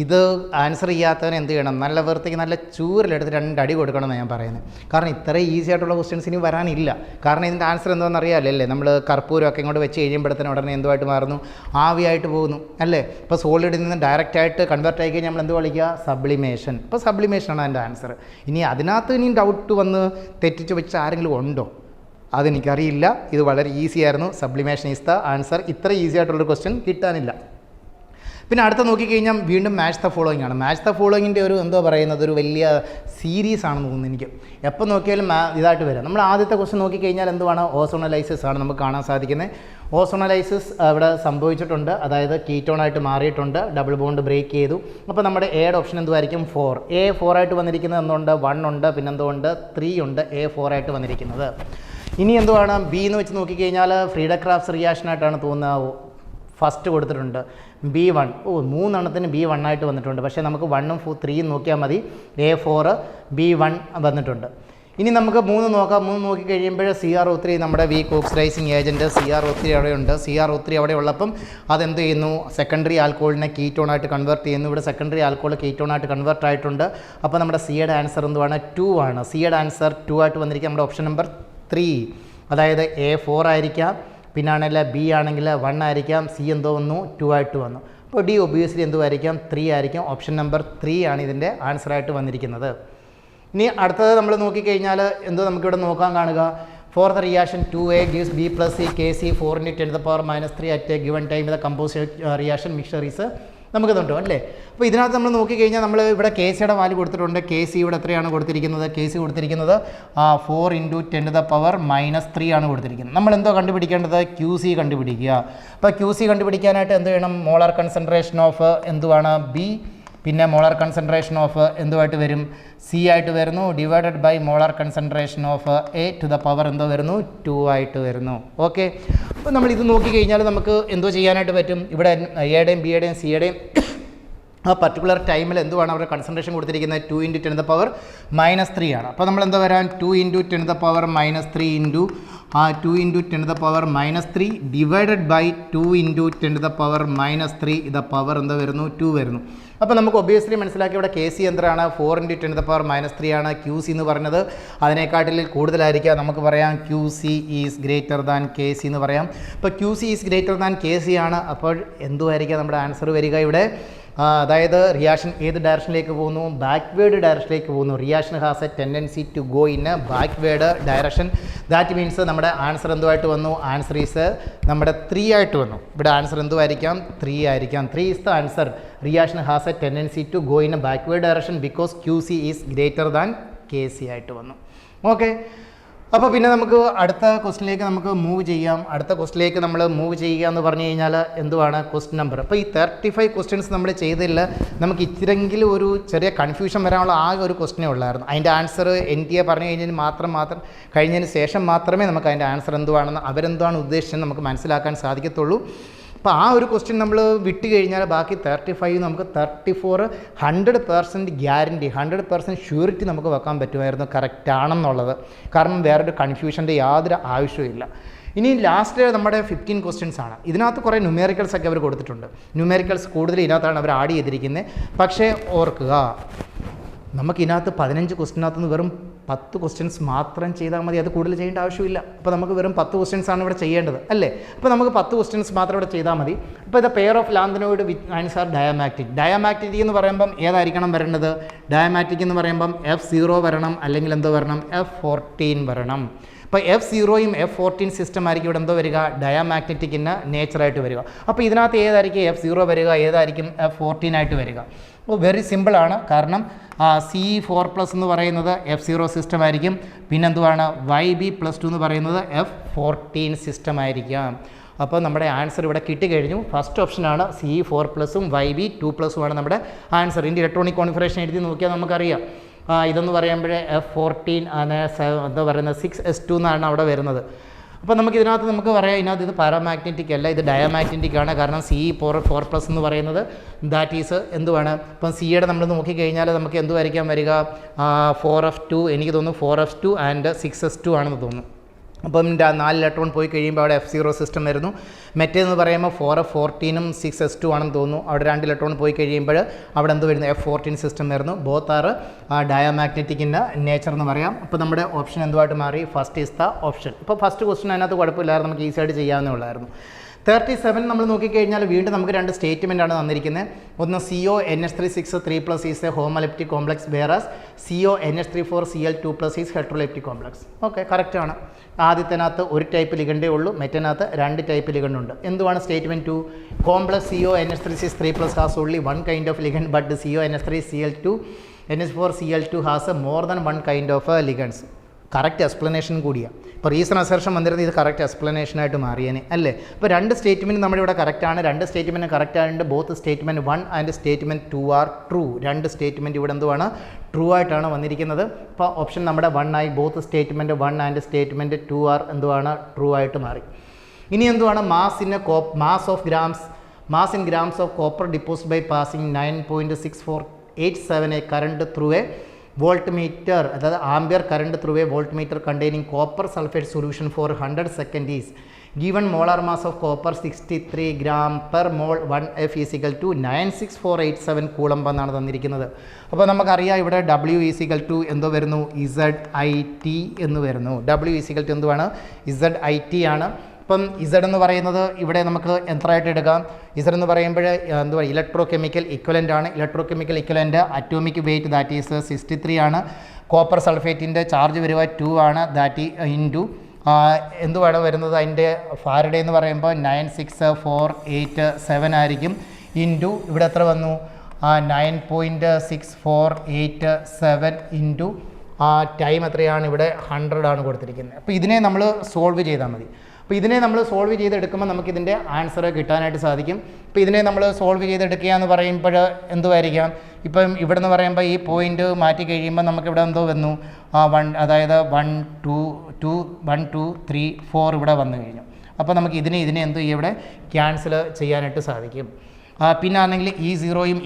ഇത് answer ചെയ്യാത്തവന് എന്ത് ചെയ്യണം? നല്ല വൃത്തിക്ക് നല്ല ചൂരിലെടുത്ത് 2 അടി കൊടുക്കണം എന്ന് ഞാൻ പറയുന്നത്. കാരണം ഇത്രയും ഈസി ആയിട്ടുള്ള ക്വസ്റ്റ്യൻസ് ഇനി വരാനില്ല. കാരണം ഇതിൻ്റെ ആൻസർ എന്താണെന്ന് അറിയാമല്ലേ? നമ്മൾ കർപ്പൂരമൊക്കെ ഇങ്ങോട്ട് വെച്ച് കഴിയുമ്പോഴത്തേനും ഉടനെ എന്തുമായിട്ട് മാറുന്നു? ആവിയായിട്ട് പോകുന്നു അല്ലേ? ഇപ്പോൾ സോളിഡിൽ നിന്ന് ഡയറക്റ്റായിട്ട് കൺവേർട്ട് ആയി കഴിഞ്ഞാൽ നമ്മൾ എന്ത് വിളിക്കുക? സബ്ലിമേഷൻ. ഇപ്പോൾ സബ്ലിമേഷനാണ് അതിൻ്റെ ആൻസർ. ഇനി അതിനകത്ത് ഇനിയും ഡൗട്ട് വന്ന് തെറ്റിച്ച് വെച്ച് ആരെങ്കിലും ഉണ്ടോ? അതെനിക്കറിയില്ല. ഇത് വളരെ ഈസി ആയിരുന്നു. Sublimation is the answer. ഇത്ര ഈസി ആയിട്ടുള്ളൊരു ക്വസ്റ്റ്യൻ കിട്ടാനില്ല. പിന്നെ അടുത്ത നോക്കിക്കഴിഞ്ഞാൽ വീണ്ടും മാച്ച് ദ ഫോളോയിങ് ആണ്. മാച്ച് ദ ഫോളോയിങ്ങിൻ്റെ ഒരു എന്തോ പറയുന്നത് ഒരു വലിയ സീരീസ് ആണെന്ന് തോന്നുന്നു എനിക്ക്. എപ്പോൾ നോക്കിയാലും ഇതായിട്ട് വരാം. നമ്മൾ ആദ്യത്തെ ക്വസ്റ്റ്യൻ നോക്കിക്കഴിഞ്ഞാൽ എന്തുവാണ്, ഓസോണലൈസിസ് ആണ് നമുക്ക് കാണാൻ സാധിക്കുന്നത്. ഓസോണലൈസിസ് ഇവിടെ സംഭവിച്ചിട്ടുണ്ട്, അതായത് കീറ്റോണായിട്ട് മാറിയിട്ടുണ്ട്, ഡബിൾ ബോണ്ട് ബ്രേക്ക് ചെയ്തു. അപ്പോൾ നമ്മുടെ എയുടെ ഓപ്ഷൻ എന്തുമായിരിക്കും, 4. എ 4 ആയിട്ട് വന്നിരിക്കുന്നത് എന്തുകൊണ്ട്, 1 ഉണ്ട്, പിന്നെന്തുകൊണ്ട് 3 ഉണ്ട്, എ 4 ആയിട്ട് വന്നിരിക്കുന്നത്. ഇനി എന്തുവാണ്, ബി എന്ന് വെച്ച് നോക്കിക്കഴിഞ്ഞാൽ ഫ്രീഡ ക്രാഫ്റ്റ്സ് റിയാക്ഷനായിട്ടാണ് തോന്നുന്നത്. ഫസ്റ്റ് കൊടുത്തിട്ടുണ്ട് B1. 3 B1 ആയിട്ട് വന്നിട്ടുണ്ട്. പക്ഷേ നമുക്ക് 1ഉം 3ഉം നോക്കിയാൽ മതി. A4 B1 വന്നിട്ടുണ്ട്. ഇനി നമുക്ക് 3 നോക്കാം. 3 നോക്കിക്കഴിയുമ്പോൾ CrO3 നമ്മുടെ വീക്ക് ഓക്സിഡൈസിങ് ഏജൻറ്റ് CrO3 അവിടെയുണ്ട്. CrO3 അവിടെ ഉള്ളപ്പം അതെന്ത് ചെയ്യുന്നു, സെക്കൻഡറി ആൽക്കോളിനെ കീറ്റോണായിട്ട് കൺവേർട്ട് ചെയ്യുന്നു. ഇവിടെ സെക്കൻഡറി ആൽക്കോൾ കീറ്റോണായിട്ട് കൺവേർട്ട് ആയിട്ടുണ്ട്. അപ്പോൾ നമ്മുടെ സിയുടെ ആൻസർ എന്തുവാണ്, 2 ആണ്. സിയുടെ ആൻസർ 2 ആയിട്ട് വന്നിരിക്കുക നമ്മുടെ ഓപ്ഷൻ നമ്പർ 3. അതായത് A4 ആയിരിക്കാം, പിന്നാണെങ്കിൽ ബി ആണെങ്കിൽ 1 ആയിരിക്കാം, സി എന്തോ വന്നു 2 ആയിട്ട് വന്നു. അപ്പോൾ ഡി ഒബിയസ്ലി എന്തുമായിരിക്കാം, 3 ആയിരിക്കും. ഓപ്ഷൻ നമ്പർ 3 ആണ് ഇതിൻ്റെ ആൻസറായിട്ട് വന്നിരിക്കുന്നത്. ഇനി അടുത്തത് നമ്മൾ നോക്കിക്കഴിഞ്ഞാൽ എന്തോ നമുക്കിവിടെ നോക്കാൻ കാണുക, for the reaction 2A gives B plus C Kc 4 × 10⁻³ at a given time the composite reaction mixture is നമുക്ക് ഇതുണ്ടോ അല്ലേ. അപ്പോൾ ഇതിനകത്ത് നമ്മൾ നോക്കിക്കഴിഞ്ഞാൽ നമ്മൾ ഇവിടെ കെ സിയുടെ വാല്യൂ കൊടുത്തിട്ടുണ്ട്. കെ സി ഇവിടെ എത്രയാണ് കൊടുത്തിരിക്കുന്നത്, കെ സി കൊടുത്തിരിക്കുന്നത് 4 × 10⁻³ ആണ് കൊടുത്തിരിക്കുന്നത്. നമ്മൾ എന്തോ കണ്ടുപിടിക്കേണ്ടത്, ക്യൂ സി കണ്ടുപിടിക്കുക. അപ്പോൾ ക്യൂ സി കണ്ടുപിടിക്കാനായിട്ട് എന്ത് വേണം, മോളാർ കൺസെൻട്രേഷൻ ഓഫ് എന്തുവാണ്, ബി, പിന്നെ മോളാർ കൺസെൻട്രേഷൻ ഓഫ് എന്തുമായിട്ട് വരും, സി ആയിട്ട് വരുന്നു, divided by molar concentration of A to the power എന്തോ വരുന്നു, 2 ആയിട്ട് വരുന്നു. ഓക്കെ. അപ്പോൾ നമ്മൾ ഇത് നോക്കിക്കഴിഞ്ഞാൽ നമുക്ക് എന്തോ ചെയ്യാനായിട്ട് പറ്റും, ഇവിടെ എയുടെയും ബിയുടെയും സിയുടെയും ആ പർട്ടിക്കുലർ ടൈമിൽ എന്തുവാണ് അവരുടെ കൺസെൻട്രേഷൻ കൊടുത്തിരിക്കുന്നത്, 2 × 10⁻³ ആണ്. അപ്പോൾ നമ്മൾ എന്താ വരാൻ, 2 × 10⁻³ ഇൻറ്റു 2 × 10⁻³ ഡിവൈഡഡ് ബൈ 2 × 10⁻³ ഇത് പവർ എന്താ വരുന്നു, 2 വരുന്നു. അപ്പോൾ നമുക്ക് ഒബിയസ്ലി മനസ്സിലാക്കി ഇവിടെ കെ സി എന്താണ്, 4 × 10⁻³ ആണ്. ക്യൂ സി എന്ന് പറഞ്ഞത് അതിനേക്കാട്ടിൽ കൂടുതലായിരിക്കുക. നമുക്ക് പറയാം Q C is greater than K C എന്ന് പറയാം. അപ്പോൾ Q C is greater than K C ആണ്. അപ്പോൾ എന്തുമായിരിക്കുക നമ്മുടെ ആൻസർ വരിക ഇവിടെ, അതായത് റിയാക്ഷൻ ഏത് ഡയറക്ഷനിലേക്ക് പോകുന്നു, ബാക്ക്വേർഡ് ഡയറക്ഷനിലേക്ക് പോകുന്നു. Reaction has a tendency to go in a backward direction. That means നമ്മുടെ ആൻസർ എന്തുമായിട്ട് വന്നു, ആൻസർ ഈസ് നമ്മുടെ 3 ആയിട്ട് വന്നു. ഇവിടെ ആൻസർ എന്തുമായിരിക്കാം, 3 ആയിരിക്കാം. 3 is the answer. Reaction has a tendency to go in a backward direction because Q C is greater than K C ആയിട്ട് വന്നു. ഓക്കെ. അപ്പോൾ പിന്നെ നമുക്ക് അടുത്ത ക്വസ്റ്റിനിലേക്ക് നമുക്ക് മൂവ് ചെയ്യാം. അടുത്ത ക്വസ്റ്റിലേക്ക് നമ്മൾ മൂവ് ചെയ്യുക എന്ന് പറഞ്ഞു കഴിഞ്ഞാൽ എന്തുവാണ്, ക്വസ്റ്റ്യൻ നമ്പർ. അപ്പോൾ ഈ 35 ക്വസ്റ്റ്യൻസ് നമ്മൾ ചെയ്തില്ല. നമുക്ക് ഇത്തിരെങ്കിലും ഒരു ചെറിയ കൺഫ്യൂഷൻ വരാനുള്ള ആ ഒരു ക്വസ്റ്റിനേ ഉള്ളായിരുന്നു. അതിൻ്റെ ആൻസർ NTA പറഞ്ഞു കഴിഞ്ഞാൽ മാത്രം കഴിഞ്ഞതിന് ശേഷം മാത്രമേ നമുക്ക് അതിൻ്റെ ആൻസർ എന്തുവാണെന്ന് അവരെന്താണ് ഉദ്ദേശിച്ചതെന്ന് നമുക്ക് മനസ്സിലാക്കാൻ സാധിക്കത്തുള്ളൂ. അപ്പോൾ ആ ഒരു ക്വസ്റ്റ്യൻ നമ്മൾ വിട്ട് കഴിഞ്ഞാൽ ബാക്കി 35 നമുക്ക് 34 100% ഗ്യാരണ്ടി 100% ഷ്യൂരിറ്റി നമുക്ക് വെക്കാൻ പറ്റുമായിരുന്നു കറക്റ്റ് ആണെന്നുള്ളത്. കാരണം വേറൊരു കൺഫ്യൂഷൻ്റെ യാതൊരു ആവശ്യമില്ല. ഇനി ലാസ്റ്റ് നമ്മുടെ 15 ക്വസ്റ്റ്യൻസ് ആണ്. ഇതിനകത്ത് കുറേ ന്യൂമെറിക്കൽസ് ഒക്കെ അവർ കൊടുത്തിട്ടുണ്ട്. ന്യൂമെറിക്കൽസ് കൂടുതൽ ഇതിനകത്താണ് അവർ ആഡ് ചെയ്തിരിക്കുന്നത്. പക്ഷേ ഓർക്കുക, നമുക്കിതിനകത്ത് 15 ക്വസ്റ്റ്യനകത്തുനിന്ന് വെറും 10 ക്വസ്റ്റ്യൻസ് മാത്രം ചെയ്താൽ മതി. അത് കൂടുതൽ ചെയ്യേണ്ട ആവശ്യമില്ല. അപ്പോൾ നമുക്ക് വെറും 10 ക്വസ്റ്റ്യൻസ് ആണ് ഇവിടെ ചെയ്യേണ്ടത് അല്ലേ. അപ്പോൾ നമുക്ക് 10 ക്വസ്റ്റ്യൻസ് മാത്രം ഇവിടെ ചെയ്താൽ മതി. അപ്പോൾ ഇത് pair of lanthanoid with ions are diamagnetic. Diamagnetic എന്ന് പറയുമ്പം ഏതായിരിക്കണം വരേണ്ടത്, ഡയാമാഗ്നറ്റിക് എന്ന് പറയുമ്പം F0 വരണം, അല്ലെങ്കിൽ എന്തോ വരണം, F14 വരണം. അപ്പോൾ F0യും F14 സിസ്റ്റം ആയിരിക്കും ഇവിടെ എന്തോ വരിക, ഡയാമാഗ്നറ്റിക്കിന് നേച്ചറായിട്ട് വരിക. അപ്പോൾ ഇതിനകത്ത് ഏതായിരിക്കും F0 വരിക, ഏതായിരിക്കും F14 ആയിട്ട് വരിക. അപ്പോൾ വെരി സിമ്പിളാണ്. കാരണം C4+ എന്ന് പറയുന്നത് F0 സിസ്റ്റം ആയിരിക്കും. പിന്നെന്തുവാണ് YB+2 എന്ന് പറയുന്നത് F14 സിസ്റ്റം ആയിരിക്കാം. അപ്പോൾ നമ്മുടെ ആൻസർ ഇവിടെ കിട്ടിക്കഴിഞ്ഞു. ഫസ്റ്റ് ഓപ്ഷനാണ് C4+ഉം YB2+ഉം ആണ് നമ്മുടെ ആൻസർ. ഇതിൻ്റെ ഇലക്ട്രോണിക് കോൺഫിഗറേഷൻ എഴുതി നോക്കിയാൽ നമുക്കറിയാം. ഇതെന്ന് പറയുമ്പോൾ F14 എന്താ പറയുന്നത് 6s2 എന്നാണ് അവിടെ വരുന്നത്. അപ്പോൾ നമുക്കിതിനകത്ത് നമുക്ക് പറയാം, ഇതിനകത്ത് ഇത് പാരാമാഗ്നറ്റിക് അല്ല, ഇത് ഡയാമാഗ്നറ്റിക് ആണ്. കാരണം C4+ എന്ന് പറയുന്നത് ദാറ്റ് ഈസ് എന്തുവാണ്, ഇപ്പം സിയുടെ നമ്മൾ നോക്കിക്കഴിഞ്ഞാൽ നമുക്ക് എന്തുമായിരിക്കാം വരിക, 4f2, എനിക്ക് തോന്നുന്നു 4f2 ആൻഡ് 6s2 ആണെന്ന് തോന്നുന്നു. അപ്പം 4 ഇലക്ട്രോൺ പോയി കഴിയുമ്പോൾ അവിടെ F0 സിസ്റ്റം വരുന്നു. മറ്റേന്ന് പറയുമ്പോൾ 4f14ഉം 6s2 ആണെന്ന് തോന്നുന്നു. അവിടെ 2 ഇലക്ട്രോൺ പോയി കഴിയുമ്പോൾ അവിടെ എന്ത് വരുന്നു, F14 സിസ്റ്റം വരുന്നു. ബോത്ത് ആർ ഡയാമാഗ്നറ്റിക്കിൻ്റെ നേച്ചർ എന്ന് പറയാം. അപ്പോൾ നമ്മുടെ ഓപ്ഷൻ എന്തുമായിട്ട് മാറി, ഫസ്റ്റ് ഈസ് ദ ഓപ്ഷൻ. ഇപ്പോൾ ഫസ്റ്റ് ക്വസ്റ്റ്യൻ അതിനകത്ത് കുഴപ്പമില്ലായിരുന്നു, നമുക്ക് ഈസിയായിട്ട് ചെയ്യാവുന്നേ ഉള്ളായിരുന്നു. 37 നമ്മൾ നോക്കിക്കഴിഞ്ഞാൽ വീണ്ടും നമുക്ക് രണ്ട് സ്റ്റേറ്റ്മെൻറ്റാണ് തന്നിരിക്കുന്നത്. ഒന്ന് CONH3 3+ is a homoleptic complex whereas CONH3 Cl2+ is heteroleptic complex. Okay, കറക്റ്റാണ്. ആദ്യത്തിനകത്ത് ഒരു ടൈപ്പ് ലിഗണ്ടേ ഉള്ളൂ, മറ്റേനകത്ത് രണ്ട് ടൈപ്പ് ലിഗണ്ട് ഉണ്ട്. എന്തുവാണ് statement 2? Complex CONH3 3+ has only one kind of ligand but CONH3 Cl2 Cl2 has more than one kind of ligands. Correct explanation കൂടിയാണ്. ഇപ്പോൾ reason assertion വന്നിരുന്നത് ഇത് കറക്റ്റ് എക്സ്പ്ലനേഷനായിട്ട് മാറിയേനെ അല്ലേ. ഇപ്പോൾ രണ്ട് സ്റ്റേറ്റ്മെൻറ്റ് നമ്മുടെ ഇവിടെ കറക്റ്റാണ്. രണ്ട് സ്റ്റേറ്റ്മെൻറ്റ് കറക്റ്റ് ആയതുകൊണ്ട് both statement 1 and statement 2 are true. രണ്ട് സ്റ്റേറ്റ്മെൻറ്റ് ഇവിടെ എന്തുവാണ്? ട്രൂ ആയിട്ടാണ് വന്നിരിക്കുന്നത്. അപ്പോൾ ഓപ്ഷൻ നമ്മുടെ 1 ആയി. Both statement 1 and statement 2 are എന്തുവാണ്? ട്രൂ ആയിട്ട് മാറി. ഇനി എന്തുവാണ്? Mass in grams of copper deposited by passing 9.6487 A current through a voltmeter, അതായത് ampere current through a voltmeter containing copper sulphate solution for 100 seconds is given molar mass of copper 63 gram per mol 1F is equal to 96487 coulomb എന്നാണ് തന്നിരിക്കുന്നത്. അപ്പോൾ നമുക്കറിയാം ഇവിടെ W is equal to എന്തോ വരുന്നു? ZIT എന്ന് വരുന്നു. W ഈസ് ഈക്വൽ ടു എന്തുവാണ്? ZIT ആണ്. ഇപ്പം ഇസഡ് എന്ന് പറയുന്നത് ഇവിടെ നമുക്ക് എത്രയായിട്ട് എടുക്കാം? ഇസഡ് എന്ന് പറയുമ്പോൾ എന്തുവാ? ഇലക്ട്രോ കെമിക്കൽ ഇക്വലൻ്റ് ആണ്. Electrochemical equivalent atomic weight that is 63 ആണ്. കോപ്പർ സൾഫേറ്റിൻ്റെ ചാർജ് വരിക 2 ആണ്. ദാറ്റ് ഇൻറ്റു എന്തുവാണ് വരുന്നത്? അതിൻ്റെ ഫാരഡേ എന്ന് പറയുമ്പോൾ 96487 ആയിരിക്കും. ഇൻറ്റു ഇവിടെ എത്ര വന്നു? 9.6487 ഇൻറ്റു ടൈം എത്രയാണ്? ഇവിടെ 100 ആണ് കൊടുത്തിരിക്കുന്നത്. അപ്പോൾ ഇതിനെ നമ്മൾ സോൾവ് ചെയ്താൽ മതി. അപ്പോൾ ഇതിനെ നമ്മൾ സോൾവ് ചെയ്തെടുക്കുമ്പോൾ നമുക്കിതിൻ്റെ ആൻസർ കിട്ടാനായിട്ട് സാധിക്കും. അപ്പോൾ ഇതിനെ നമ്മൾ സോൾവ് ചെയ്തെടുക്കുക എന്ന് പറയുമ്പോൾ എന്തുമായിരിക്കാം? ഇപ്പം ഇവിടെ നിന്ന് പറയുമ്പോൾ ഈ പോയിൻ്റ് മാറ്റി കഴിയുമ്പോൾ നമുക്കിവിടെ എന്തോ വന്നു? 1, അതായത് 1 2 1 2 3 4 ഇവിടെ വന്നു കഴിഞ്ഞു. അപ്പോൾ നമുക്ക് ഇതിനെ എന്ത് ചെയ്യും? ഇവിടെ ക്യാൻസൽ ചെയ്യാനായിട്ട് സാധിക്കും. പിന്നെ ആണെങ്കിൽ ഈ സീറോയും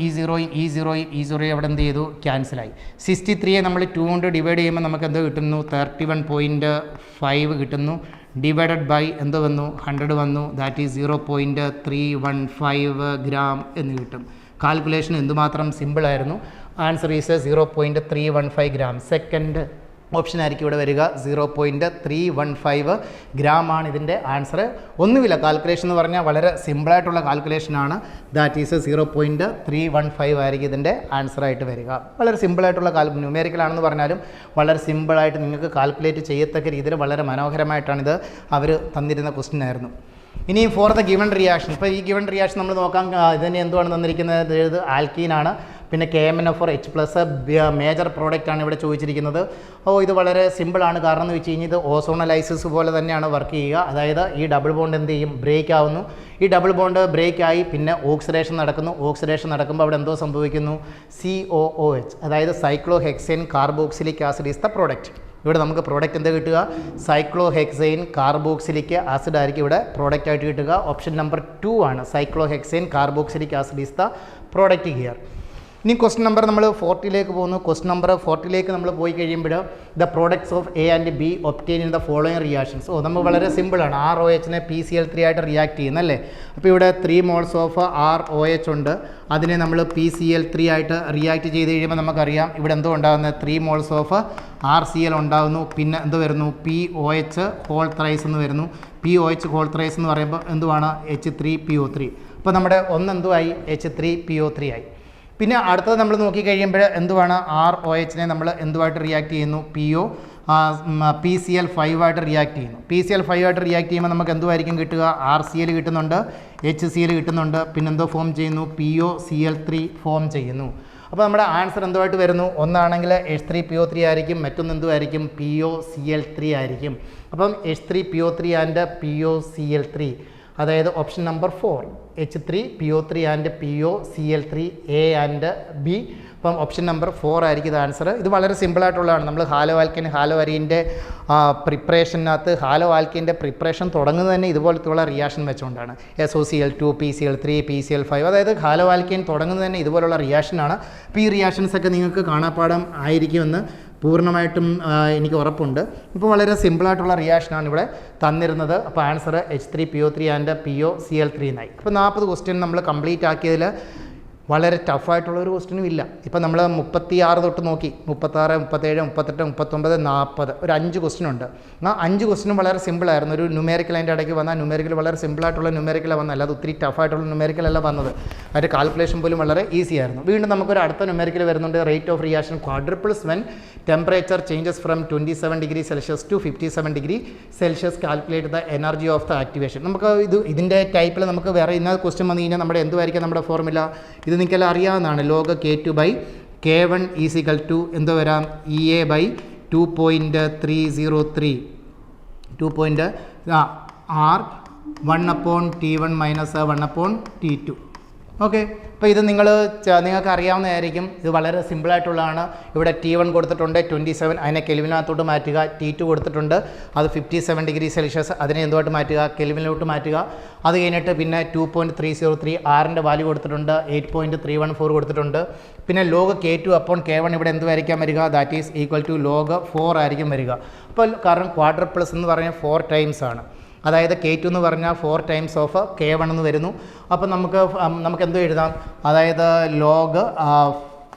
അവിടെ എന്ത് ചെയ്തു? ക്യാൻസലായി. 63 നമ്മൾ 2 കൊണ്ട് ഡിവൈഡ് ചെയ്യുമ്പോൾ നമുക്ക് എന്തോ കിട്ടുന്നു? 31.5 കിട്ടുന്നു. ഡിവൈഡഡ് ബൈ എന്തോ വന്നു? 100 വന്നു. ദാറ്റ് ഈസ് 0.315 gram എന്ന് കിട്ടും. കാൽക്കുലേഷൻ എന്തുമാത്രം സിമ്പിളായിരുന്നു. Answer is 0.315 gram. Second option ആയിരിക്കും ഇവിടെ വരിക. 0.315 gram ആണ് ഇതിൻ്റെ ആൻസർ. ഒന്നുമില്ല, കാൽക്കുലേഷൻ എന്ന് പറഞ്ഞാൽ വളരെ സിമ്പിളായിട്ടുള്ള കാൽക്കുലേഷനാണ്. ദാറ്റ് ഈസ് 0.315 ആയിരിക്കും ഇതിൻ്റെ ആൻസറായിട്ട് വരിക. വളരെ സിമ്പിളായിട്ടുള്ള ന്യൂമറിക്കലാണെന്ന് പറഞ്ഞാലും വളരെ സിമ്പിളായിട്ട് നിങ്ങൾക്ക് കാൽക്കുലേറ്റ് ചെയ്യത്തക്ക രീതിയിൽ വളരെ മനോഹരമായിട്ടാണിത് അവർ തന്നിരുന്ന ക്വസ്റ്റ്യൻ ആയിരുന്നു. ഇനി ഫോർ ദ ഗിവൺ റിയാക്ഷൻ. ഇപ്പോൾ ഈ ഗിവൺ റിയാക്ഷൻ നമ്മൾ നോക്കാം. ഇതിന് എന്തുവാണ് തന്നിരിക്കുന്നത്? ഇത് ആൽക്കീനാണ്. പിന്നെ KMnO4 H+ മേജർ പ്രോഡക്റ്റാണ് ഇവിടെ ചോദിച്ചിരിക്കുന്നത്. ഇത് വളരെ സിമ്പിളാണ്. കാരണം എന്ന് വെച്ച് കഴിഞ്ഞാൽ ഇത് ഓസോണലൈസിസ് പോലെ തന്നെയാണ് വർക്ക് ചെയ്യുക. അതായത് ഈ ഡബിൾ ബോണ്ട് എന്ത് ചെയ്യും? ബ്രേക്ക് ആവുന്നു. ഈ ഡബിൾ ബോണ്ട് ബ്രേക്ക് ആയി പിന്നെ ഓക്സിഡേഷൻ നടക്കുന്നു. ഓക്സിഡേഷൻ നടക്കുമ്പോൾ അവിടെ എന്തോ സംഭവിക്കുന്നു? COOH, അതായത് cyclohexane carboxylic acid is the product. ഇവിടെ നമുക്ക് പ്രോഡക്റ്റ് എന്താ കിട്ടുക? സൈക്ലോഹെക്സൈൻ കാർബോക്സിലിക് ആസിഡ് ആയിരിക്കും ഇവിടെ പ്രോഡക്റ്റ് ആയിട്ട് കിട്ടുക. ഓപ്ഷൻ നമ്പർ 2 ആണ്. Cyclohexane carboxylic acid is the product here. ഇനി ക്വസ്റ്റ്യൻ നമ്പർ നമ്മൾ 40 പോകുന്നു. ക്വസ്റ്റ്യൻ നമ്പർ 40 നമ്മൾ പോയി കഴിയുമ്പോൾ the products of A and B obtain in the following reactions. നമ്മൾ വളരെ സിമ്പിളാണ്. ROHനെ PCl3 ആയിട്ട് റിയാക്ട് ചെയ്യുന്നല്ലേ. അപ്പോൾ ഇവിടെ 3 moles ഓഫ് ROH ഉണ്ട്. അതിനെ നമ്മൾ PCl3 ആയിട്ട് റിയാക്ട് ചെയ്ത് കഴിയുമ്പോൾ നമുക്കറിയാം ഇവിടെ എന്തോ ഉണ്ടാകുന്നത്? 3 moles ഓഫ് RCl ഉണ്ടാകുന്നു. പിന്നെ എന്തോ വരുന്നു? POH ഹോൾ ത്രൈസ് എന്ന് വരുന്നു. POH ഹോൾ ത്രൈസ് എന്ന് പറയുമ്പോൾ എന്തുവാണ്? H3PO3. അപ്പോൾ നമ്മുടെ എന്തുമായി? H3PO3 ആയി. പിന്നെ അടുത്തത് നമ്മൾ നോക്കിക്കഴിയുമ്പോൾ എന്തുവാണ്? ROHനെ നമ്മൾ എന്തുമായിട്ട് റിയാക്ട് ചെയ്യുന്നു? PCl5 ആയിട്ട് റിയാക്ട് ചെയ്യുന്നു. PCl5 ആയിട്ട് റിയാക്ട് ചെയ്യുമ്പോൾ നമുക്ക് എന്തുമായിരിക്കും കിട്ടുക? RCl കിട്ടുന്നുണ്ട്, HCl കിട്ടുന്നുണ്ട്. പിന്നെ എന്തോ ഫോം ചെയ്യുന്നു? POCl3 ഫോം ചെയ്യുന്നു. അപ്പോൾ നമ്മുടെ ആൻസർ എന്തുമായിട്ട് വരുന്നു? ഒന്നാണെങ്കിൽ H3PO3 ആയിരിക്കും, മറ്റൊന്ന് എന്തുമായിരിക്കും? POCl3 ആയിരിക്കും. അപ്പം H3PO3 ആൻഡ് POCl3, അതായത് option number 4 H3PO3 and POCl3 A and B. അപ്പം ഓപ്ഷൻ നമ്പർ 4 ആയിരിക്കും ഇത് ആൻസർ. ഇത് വളരെ സിമ്പിളായിട്ടുള്ളതാണ്. നമ്മൾ ഹാലോ അരീൻ്റെ പ്രിപ്പറേഷനകത്ത് ഹാലോ ആൽക്കിൻ്റെ പ്രിപ്പറേഷൻ തുടങ്ങുന്നത് തന്നെ ഇതുപോലത്തുള്ള റിയാക്ഷൻ വെച്ചുകൊണ്ടാണ്. SOCl2 PCl3 PCl5, അതായത് ഹാലോ ആൽക്കിൻ തുടങ്ങുന്നത് തന്നെ ഇതുപോലുള്ള റിയാക്ഷനാണ്. അപ്പോൾ ഈ റിയാക്ഷൻസൊക്കെ നിങ്ങൾക്ക് കാണാപ്പാടം ആയിരിക്കുമെന്ന് പൂർണ്ണമായിട്ടും എനിക്ക് ഉറപ്പുണ്ട്. ഇപ്പോൾ വളരെ സിമ്പിളായിട്ടുള്ള റിയാക്ഷനാണ് ഇവിടെ തന്നിരുന്നത്. അപ്പോൾ ആൻസർ H3PO3 ആൻഡ് POCl3 എന്നായി. അപ്പോൾ 40 ക്വസ്റ്റ്യൻ നമ്മൾ കംപ്ലീറ്റ് ആക്കിയതിൽ വളരെ ടഫായിട്ടുള്ളൊരു ക്വസ്റ്റിനും ഇല്ല. ഇപ്പം നമ്മൾ 36 തൊട്ട് നോക്കി, 36, 37, 38, 39, 40 ഒരു 5 ക്വസ്റ്റ്യൻ ഉണ്ട്. ആ 5 ക്വസ്റ്റ്യനും വളരെ സിമ്പിളായിരുന്നു. ഒരു ന്യൂമറിക്കൽ അതിൻ്റെ ഇടയ്ക്ക് വന്നാൽ ന്യൂമറിക്കൽ വളരെ സിമ്പിളായിട്ടുള്ള ന്യൂമറിക്കലാണ് വന്നത്, അല്ലാതെ ഒത്തിരി ടഫായിട്ടുള്ള ന്യൂമറിക്കലല്ല വന്നത്. അതിൻ്റെ കാൽക്കുലേഷൻ പോലും വളരെ ഈസി ആയിരുന്നു. വീണ്ടും നമുക്കൊരു അടുത്ത ന്യൂമറിക്കൽ വരുന്നുണ്ട്. Rate of reaction quadruples when temperature changes from 27 degree Celsius to 57 degree Celsius calculate the energy of the activation. നമുക്ക് ഇതിൻ്റെ ടൈപ്പിൽ നമുക്ക് വേറെ ഇന്ന ക്വസ്റ്റ്യൻ വന്നു കഴിഞ്ഞാൽ നമ്മുടെ എന്തുമായിരിക്കും നമ്മുടെ ഫോർമുല? ഇത് നിങ്ങൾക്കെല്ലാം അറിയാവുന്നതാണ്. log K2/K1 ഈസിക്കൽ ടു എന്ത് വരാം? EA/2.303 R 1/T1 minus 1/T2. Okay, അപ്പോൾ ഇത് നിങ്ങൾക്ക് അറിയാവുന്നതായിരിക്കും. ഇത് വളരെ സിമ്പിളായിട്ടുള്ളതാണ്. ഇവിടെ T1 കൊടുത്തിട്ടുണ്ട് 27, അതിനെ കെൽവിനകത്തോട്ട് മാറ്റുക. T2 കൊടുത്തിട്ടുണ്ട്, അത് 57 ഡിഗ്രി സെൽഷ്യസ്, അതിനെ എന്തുമായിട്ട് മാറ്റുക? കെൽവിനിലോട്ട് മാറ്റുക. അത് കഴിഞ്ഞിട്ട് പിന്നെ 2.303 ആറിൻ്റെ വാല്യൂ കൊടുത്തിട്ടുണ്ട്, 8.314 കൊടുത്തിട്ടുണ്ട്. പിന്നെ log K2/K1 ഇവിടെ എന്തുമായിരിക്കാം വരിക? That is equal to log 4 ആയിരിക്കും വരിക. അപ്പോൾ കാരണം ക്വാഡ്രപ്പിൾസ് എന്ന് പറഞ്ഞാൽ 4 ടൈംസ് ആണ്. അതായത് K2 എന്ന് പറഞ്ഞാൽ 4 ടൈംസ് ഓഫ് K1 എന്ന് വരുന്നു. അപ്പോൾ നമുക്ക് എന്തോ എഴുതാം? അതായത് log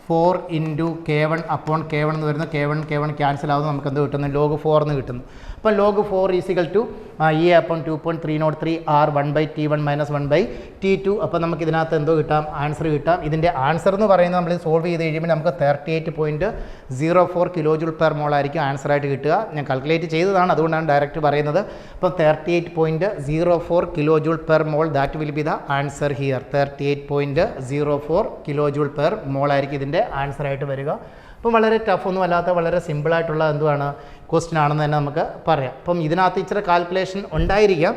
4 ഇൻറ്റു K1/K1 എന്ന് വരുന്നു. K1 ക്യാൻസൽ ആവുന്നു, നമുക്ക് എന്തോ കിട്ടുന്നു? log 4 എന്ന് കിട്ടുന്നു. അപ്പോൾ log 4 is equal to EA/2.303 R 1/T1 minus 1/T2. അപ്പോൾ നമുക്ക് ഇതിനകത്ത് എന്തോ കിട്ടാം? ആൻസർ കിട്ടാം. ഇതിൻ്റെ ആൻസർ എന്ന് പറയുന്നത് നമ്മൾ സോൾവ് ചെയ്ത് കഴിയുമ്പോൾ നമുക്ക് 38.04 കിലോ ജൂൾ പെർ മോൾ ആയിരിക്കും ആൻസറായിട്ട് കിട്ടുക. ഞാൻ കാൽക്കുലേറ്റ് ചെയ്തതാണ്, അതുകൊണ്ടാണ് ഡയറക്റ്റ് പറയുന്നത്. അപ്പോൾ 38.04 kilo joule per mole, that will be the answer here. 38.04 kilo joule per mole ആയിരിക്കും ഇതിൻ്റെ ആൻസറായിട്ട് വരിക. അപ്പം വളരെ ടഫൊന്നും അല്ലാത്ത വളരെ സിമ്പിളായിട്ടുള്ള എന്തുവാണ് ക്വസ്റ്റ്യൻ ആണെന്ന് തന്നെ നമുക്ക് പറയാം. അപ്പം ഇതിനകത്ത് ഇച്ചിരി കാൽക്കുലേഷൻ ഉണ്ടായിരിക്കാം,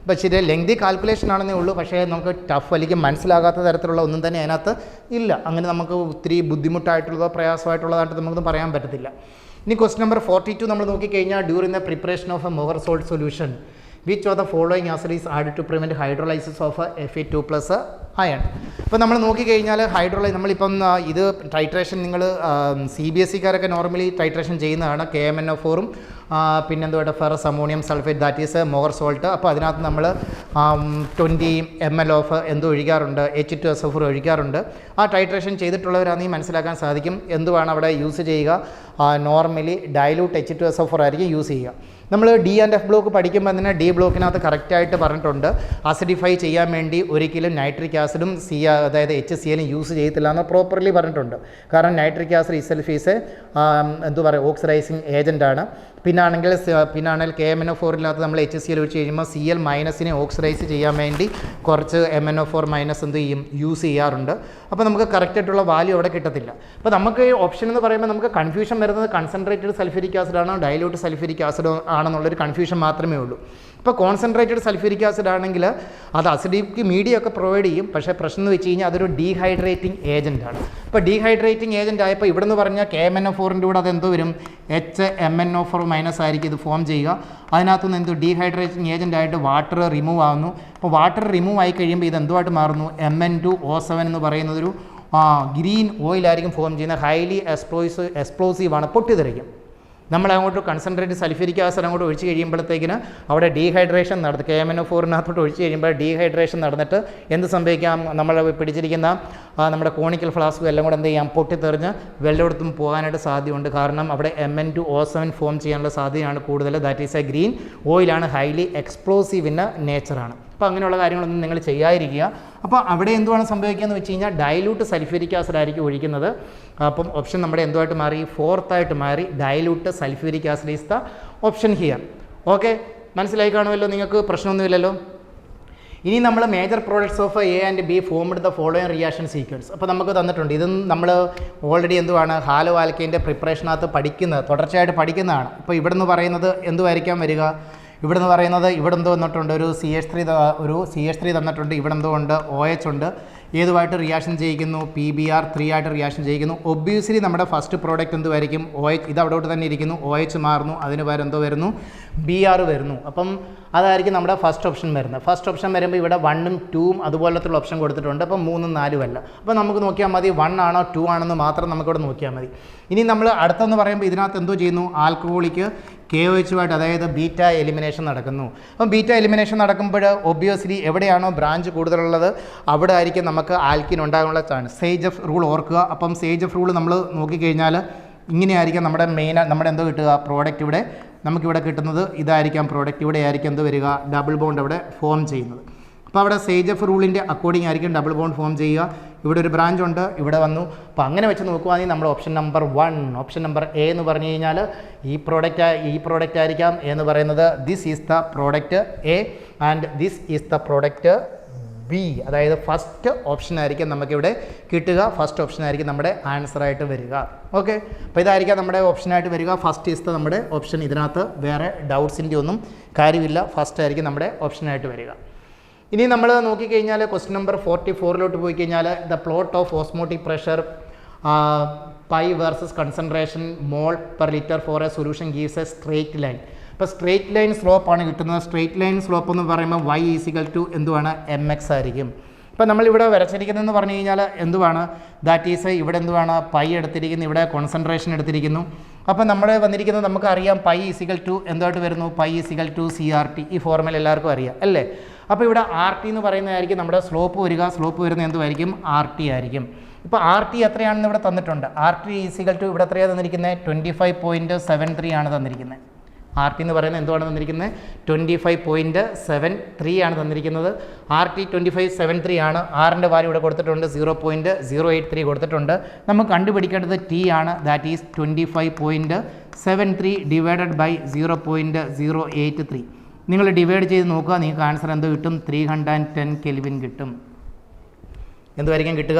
പക്ഷേ ഇത് ലെങ്തി കാൽക്കുലേഷൻ ആണെന്നേ ഉള്ളൂ. പക്ഷേ നമുക്ക് ടഫ് അല്ലെങ്കിൽ മനസ്സിലാകാത്ത തരത്തിലുള്ള ഒന്നും തന്നെ അതിനകത്ത് ഇല്ല. അങ്ങനെ നമുക്ക് ഒത്തിരി ബുദ്ധിമുട്ടായിട്ടുള്ളതോ പ്രയാസമായിട്ടുള്ളതായിട്ട് നമുക്കൊന്നും പറയാൻ പറ്റത്തില്ല. ഇനി ക്വസ്റ്റ്യൻ നമ്പർ 42 നമ്മൾ നോക്കിക്കഴിഞ്ഞാൽ, during the preparation of a Mohr salt solution which of the following acid is added to prevent hydrolysis of Fe2+ iron. ഇപ്പോൾ നമ്മൾ നോക്കിക്കഴിഞ്ഞാൽ നമ്മളിപ്പം ഇത് ടൈട്രേഷൻ നിങ്ങൾ CBSEക്കാരൊക്കെ നോർമലി ടൈട്രേഷൻ ചെയ്യുന്നതാണ്. KMnO4 പിന്നെന്തുമായിട്ട് ferrous ammonium sulphate, that is Mohr salt. അപ്പോൾ അതിനകത്ത് നമ്മൾ 20 ml ഓഫ് എന്തോ ഒഴിക്കാറുണ്ട്, H2SO4 ഒഴിക്കാറുണ്ട്. ആ ടൈട്രേഷൻ ചെയ്തിട്ടുള്ളവരാണെങ്കിൽ മനസ്സിലാക്കാൻ സാധിക്കും എന്തുവാണ് അവിടെ യൂസ് ചെയ്യുക. നോർമലി ഡൈലൂട്ട് H2SO4 ആയിരിക്കും യൂസ് ചെയ്യുക. നമ്മൾ D ആൻഡ് F ബ്ലോക്ക് പഠിക്കുമ്പോൾ തന്നെ D ബ്ലോക്കിനകത്ത് കറക്റ്റായിട്ട് പറഞ്ഞിട്ടുണ്ട്, അസിഡിഫൈ ചെയ്യാൻ വേണ്ടി ഒരിക്കലും നൈട്രിക് ആസിഡും അതായത് HCl യൂസ് ചെയ്യത്തില്ല എന്ന് പ്രോപ്പർലി പറഞ്ഞിട്ടുണ്ട്. കാരണം നൈട്രിക് ആസിഡ് ഇസെൽഫ് ഈസ് എന്തു പറയുക ഓക്സിഡൈസിങ് ഏജൻറ്റാണ്. പിന്നാണെങ്കിൽ KMnO4 നമ്മൾ HCl ഒഴിച്ച് കഴിയുമ്പോൾ Cl മൈനസിനെ ഓക്സിഡൈസ് ചെയ്യാൻ വേണ്ടി കുറച്ച് MnO4 മൈനസ് എന്ത് ചെയ്യും? യൂസ് ചെയ്യാറുണ്ട്. അപ്പോൾ നമുക്ക് കറക്റ്റായിട്ടുള്ള വാല്യൂ അവിടെ കിട്ടത്തില്ല. അപ്പോൾ നമുക്ക് ഓപ്ഷൻ എന്ന് പറയുമ്പോൾ നമുക്ക് കൺഫ്യൂഷൻ വരുന്നത് കൺസെൻട്രേറ്റഡ് സൾഫ്യൂരിക് ആസിഡ് ആണോ ഡൈലൂട്ട് സൾഫ്യൂരിക് ആസിഡ് ആണെന്നുള്ളൊരു കൺഫ്യൂഷൻ മാത്രമേ ഉള്ളൂ. ഇപ്പോൾ കോൺസെൻട്രേറ്റഡ് സൾഫ്യൂരിക് ആസിഡ് ആണെങ്കിൽ അത് അസിഡിക് മീഡിയം ഒക്കെ പ്രൊവൈഡ് ചെയ്യും. പക്ഷേ പ്രശ്നം എന്ന് വെച്ച് കഴിഞ്ഞാൽ അതൊരു ഡീഹൈഡ്രേറ്റിംഗ് ഏജൻറ്റാണ്. ഇപ്പോൾ ഡീഹൈഡ്രേറ്റിംഗ് ഏജൻറ്റ് ആയപ്പോൾ ഇവിടെ നിന്ന് പറഞ്ഞാൽ KMnO4ൻ്റെ കൂടെ അതെന്തോ വരും? HMnO4 മൈനസ് ആയിരിക്കും ഇത് ഫോം ചെയ്യുക. അതിനകത്തുനിന്ന് എന്തോ ഡീഹൈഡ്രേറ്റിംഗ് ഏജൻറ്റായിട്ട് വാട്ടർ റിമൂവ് ആവുന്നു. അപ്പോൾ വാട്ടർ റിമൂവ് ആയി കഴിയുമ്പോൾ ഇത് എന്തുമായിട്ട് മാറുന്നു? Mn2O7 എന്ന് പറയുന്നതൊരു ഗ്രീൻ ഓയിലായിരിക്കും ഫോം ചെയ്യുന്നത്. ഹൈലി എക്സ്പ്ലോസീവാണ്, പൊട്ടിത്തെറിക്കും. നമ്മൾ അങ്ങോട്ട് കൺസെൻട്രേറ്റ് സൾഫ്യൂരിക് ആസിഡ് അങ്ങോട്ട് ഒഴിച്ച് കഴിയുമ്പോഴത്തേക്കിന് അവിടെ ഡീഹൈഡ്രേഷൻ നടത്തും. KMnO4നകത്തോട്ട് ഒഴിച്ച് കഴിയുമ്പോൾ ഡീഹൈഡ്രേഷൻ നടന്നിട്ട് എന്ത് സംഭവിക്കാം? നമ്മൾ പിടിച്ചിരിക്കുന്ന നമ്മുടെ കോണിക്കൽ ഫ്ലാസ്കും എല്ലാം കൂടെ എന്ത് ചെയ്യാം? പൊട്ടിത്തെറിഞ്ഞ് വെള്ളമെടുത്തും പോകാനായിട്ട് സാധ്യതയുണ്ട്. കാരണം അവിടെ Mn2O7 ഫോം ചെയ്യാനുള്ള സാധ്യതയാണ് കൂടുതൽ. ദാറ്റ് ഈസ് എ ഗ്രീൻ ഓയിലാണ്, ഹൈലി എക്സ്പ്ലോസീവ് ഇൻ നേച്ചറാണ്. അപ്പോൾ അങ്ങനെയുള്ള കാര്യങ്ങളൊന്നും നിങ്ങൾ ചെയ്യാതിരിക്കുക. അപ്പോൾ അവിടെ എന്തുവാണ് സംഭവിക്കുക എന്ന് വെച്ച് കഴിഞ്ഞാൽ ഡൈലൂട്ട് സൾഫ്യൂരിക് ആസിഡ് ആയിരിക്കും ഒഴിക്കുന്നത്. അപ്പം ഓപ്ഷൻ നമ്മുടെ എന്തുമായിട്ട് മാറി? 4th മാറി. Dilute sulphuric acid is the option here. Okay, മനസ്സിലായി കാണുമല്ലോ, നിങ്ങൾക്ക് പ്രശ്നമൊന്നുമില്ലല്ലോ. ഇനി നമ്മൾ major products of A and B formed the following reaction sequence. അപ്പോൾ നമുക്ക് തന്നിട്ടുണ്ട്. ഇത് നമ്മൾ ഓൾറെഡി എന്തുവാണ് ഹാലോ ആൽക്കൈൻ്റെ പ്രിപ്പറേഷനകത്ത് തുടർച്ചയായിട്ട് പഠിക്കുന്നതാണ്. ഇപ്പോൾ ഇവിടെ നിന്ന് പറയുന്നത് എന്തുമായിരിക്കാം വരിക? ഇവിടെ നിന്ന് പറയുന്നത് ഇവിടെ എന്തോ വന്നിട്ടുണ്ട്, ഒരു CH3 തന്നിട്ടുണ്ട്. ഇവിടെ എന്തോ ഉണ്ട്, OH ഉണ്ട്. ഏതുമായിട്ട് റിയാക്ഷൻ ചെയ്യിക്കുന്നു? PBr3 ആയിട്ട് റിയാക്ഷൻ ചെയ്യിക്കുന്നു. ഒബ്വിയസ്ലി നമ്മുടെ ഫസ്റ്റ് പ്രോഡക്റ്റ് എന്തുമായിരിക്കും? OH. ഇത് അവിടോട്ട് തന്നെ ഇരിക്കുന്നു, OH മാറുന്നു, അതിന് പകരം എന്തോ വരുന്നു? Br വരുന്നു. അപ്പം അതായിരിക്കും നമ്മുടെ ഫസ്റ്റ് ഓപ്ഷൻ വരുന്നത്. ഫസ്റ്റ് ഓപ്ഷൻ വരുമ്പോൾ ഇവിടെ 1ഉം 2ഉം അതുപോലത്തുള്ള ഓപ്ഷൻ കൊടുത്തിട്ടുണ്ട്. അപ്പം 3ഉം 4ഉം അല്ല. അപ്പോൾ നമുക്ക് നോക്കിയാൽ മതി 1 ആണോ 2 ആണെന്ന് മാത്രം നമുക്കിവിടെ നോക്കിയാൽ മതി. ഇനി നമ്മൾ അടുത്തെന്ന് പറയുമ്പോൾ ഇതിനകത്ത് എന്തോ ചെയ്യുന്നു? ആൽക്കഹോളിക്ക് KOH ആയിട്ട്, അതായത് ബീറ്റ എലിമിനേഷൻ നടക്കുന്നു. അപ്പം ബീറ്റ എലിമിനേഷൻ നടക്കുമ്പോൾ ഒബ്വിയസ്ലി എവിടെയാണോ ബ്രാഞ്ച് കൂടുതലുള്ളത് അവിടെ ആയിരിക്കും നമുക്ക് ആൽക്കിൻ ഉണ്ടാകാനുള്ള ചാൻസ്. സേജഫ് റൂൾ ഓർക്കുക. അപ്പം സേജഫ് റൂൾ നമ്മൾ നോക്കിക്കഴിഞ്ഞാൽ ഇങ്ങനെയായിരിക്കും നമ്മുടെ എന്തോ കിട്ടുക, പ്രോഡക്റ്റ് ഇവിടെ നമുക്കിവിടെ കിട്ടുന്നത് ഇതായിരിക്കാം പ്രോഡക്റ്റ്. ഇവിടെ ആയിരിക്കും എന്ത് വരിക, ഡബിൾ ബോണ്ട് അവിടെ ഫോം ചെയ്യുന്നത്. അപ്പോൾ അവിടെ സേജഫ് റൂളിൻ്റെ അക്കോർഡിംഗ് ആയിരിക്കും ഡബിൾ ബോണ്ട് ഫോം ചെയ്യുക. ഇവിടെ ഒരു ബ്രാഞ്ച് ഉണ്ട്, ഇവിടെ വന്നു. അപ്പോൾ അങ്ങനെ വെച്ച് നോക്കുകയാണെങ്കിൽ നമ്മൾ option number 1, option number A എന്ന് പറഞ്ഞു കഴിഞ്ഞാൽ ഈ പ്രോഡക്റ്റ് ആയിരിക്കാം എന്ന് പറയുന്നത്. This is the product A and this is the product B. അതായത് ഫസ്റ്റ് ഓപ്ഷൻ ആയിരിക്കും നമുക്കിവിടെ കിട്ടുക. ഫസ്റ്റ് ഓപ്ഷൻ ആയിരിക്കും നമ്മുടെ ആൻസറായിട്ട് വരിക. ഓക്കെ, അപ്പോൾ ഇതായിരിക്കാം നമ്മുടെ ഓപ്ഷനായിട്ട് വരിക. ഫസ്റ്റ് ഈസ് ദ നമ്മുടെ ഓപ്ഷൻ. ഇതിനകത്ത് വേറെ ഡൗട്ട്സിൻ്റെ ഒന്നും കാര്യമില്ല. ഫസ്റ്റ് ആയിരിക്കും നമ്മുടെ ഓപ്ഷനായിട്ട് വരിക. ഇനി നമ്മൾ നോക്കിക്കഴിഞ്ഞാൽ ക്വസ്റ്റ്യൻ നമ്പർ 44 പോയി കഴിഞ്ഞാൽ the plot of osmotic pressure pi versus concentration mole per litre for a solution gives a straight line. ഇപ്പോൾ സ്ട്രേറ്റ് ലൈൻ സ്ലോപ്പാണ് കിട്ടുന്നത്. സ്ട്രേറ്റ് ലൈൻ സ്ലോപ്പ് എന്ന് പറയുമ്പോൾ y = എന്തുവാണ്, mx ആയിരിക്കും. ഇപ്പോൾ നമ്മളിവിടെ വരച്ചിരിക്കുന്നതെന്ന് പറഞ്ഞു കഴിഞ്ഞാൽ എന്തുവാണ്, ദാറ്റ് ഈസ് ഇവിടെ എന്തുവാണ് പൈ എടുത്തിരിക്കുന്നു, ഇവിടെ കോൺസെൻട്രേഷൻ എടുത്തിരിക്കുന്നു. അപ്പോൾ നമ്മൾ വന്നിരിക്കുന്നത് നമുക്കറിയാം പൈ = എന്തായിട്ട് വരുന്നു, പൈ = CRT. ഈ ഫോർമുല എല്ലാവർക്കും അറിയാം അല്ലേ. അപ്പോൾ ഇവിടെ RT എന്ന് പറയുന്നതായിരിക്കും നമ്മുടെ സ്ലോപ്പ് വരിക. സ്ലോപ്പ് വരുന്നത് എന്തുമായിരിക്കും, RT ആയിരിക്കും. ഇപ്പോൾ RT എത്രയാണെന്ന് ഇവിടെ തന്നിട്ടുണ്ട്. RT = ഇവിടെ എത്രയാണ് തന്നിരിക്കുന്നത്, 25.73 ആണ് തന്നിരിക്കുന്നത്. RT എന്ന് പറയുന്നത് എന്തുവാണ് തന്നിരിക്കുന്നത്, 25.73 ആണ് തന്നിരിക്കുന്നത്. RT 25.73 ആണ്. ആറിൻ്റെ വാല്യൂ ഇവിടെ കൊടുത്തിട്ടുണ്ട്, 0.083 കൊടുത്തിട്ടുണ്ട്. നമുക്ക് കണ്ടുപിടിക്കേണ്ടത് T ആണ്. That is 25.73 divided by 0.083. നിങ്ങൾ ഡിവൈഡ് ചെയ്ത് നോക്കുക, നിങ്ങൾക്ക് ആൻസർ എന്ത് കിട്ടും, 310 കെൽവിൻ കിട്ടും. എന്തുമായിരിക്കും കിട്ടുക,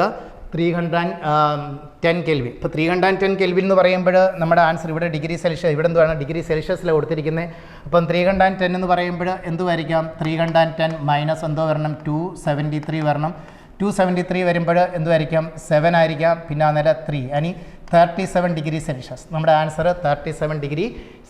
310 കെൽവിൻ. ഇപ്പോൾ 310 കെൽവിൻ എന്ന് പറയുമ്പോൾ നമ്മുടെ ആൻസർ ഇവിടെ ഡിഗ്രി സെൽഷ്യസ്, ഇവിടെ എന്തുവാണ് ഡിഗ്രി സെൽഷ്യസിലാണ് കൊടുത്തിരിക്കുന്നത്. അപ്പം 310 എന്ന് പറയുമ്പോൾ എന്തുമായിരിക്കാം, 310 മൈനസ് എന്തോ വരണം, 273 വരണം. 273 വരുമ്പോൾ എന്തുമായിരിക്കാം, 7 ആയിരിക്കാം. പിന്നെ അന്നേരം 3 അനി 37 ഡിഗ്രി സെൽഷ്യസ്. നമ്മുടെ ആൻസർ 37 ഡിഗ്രി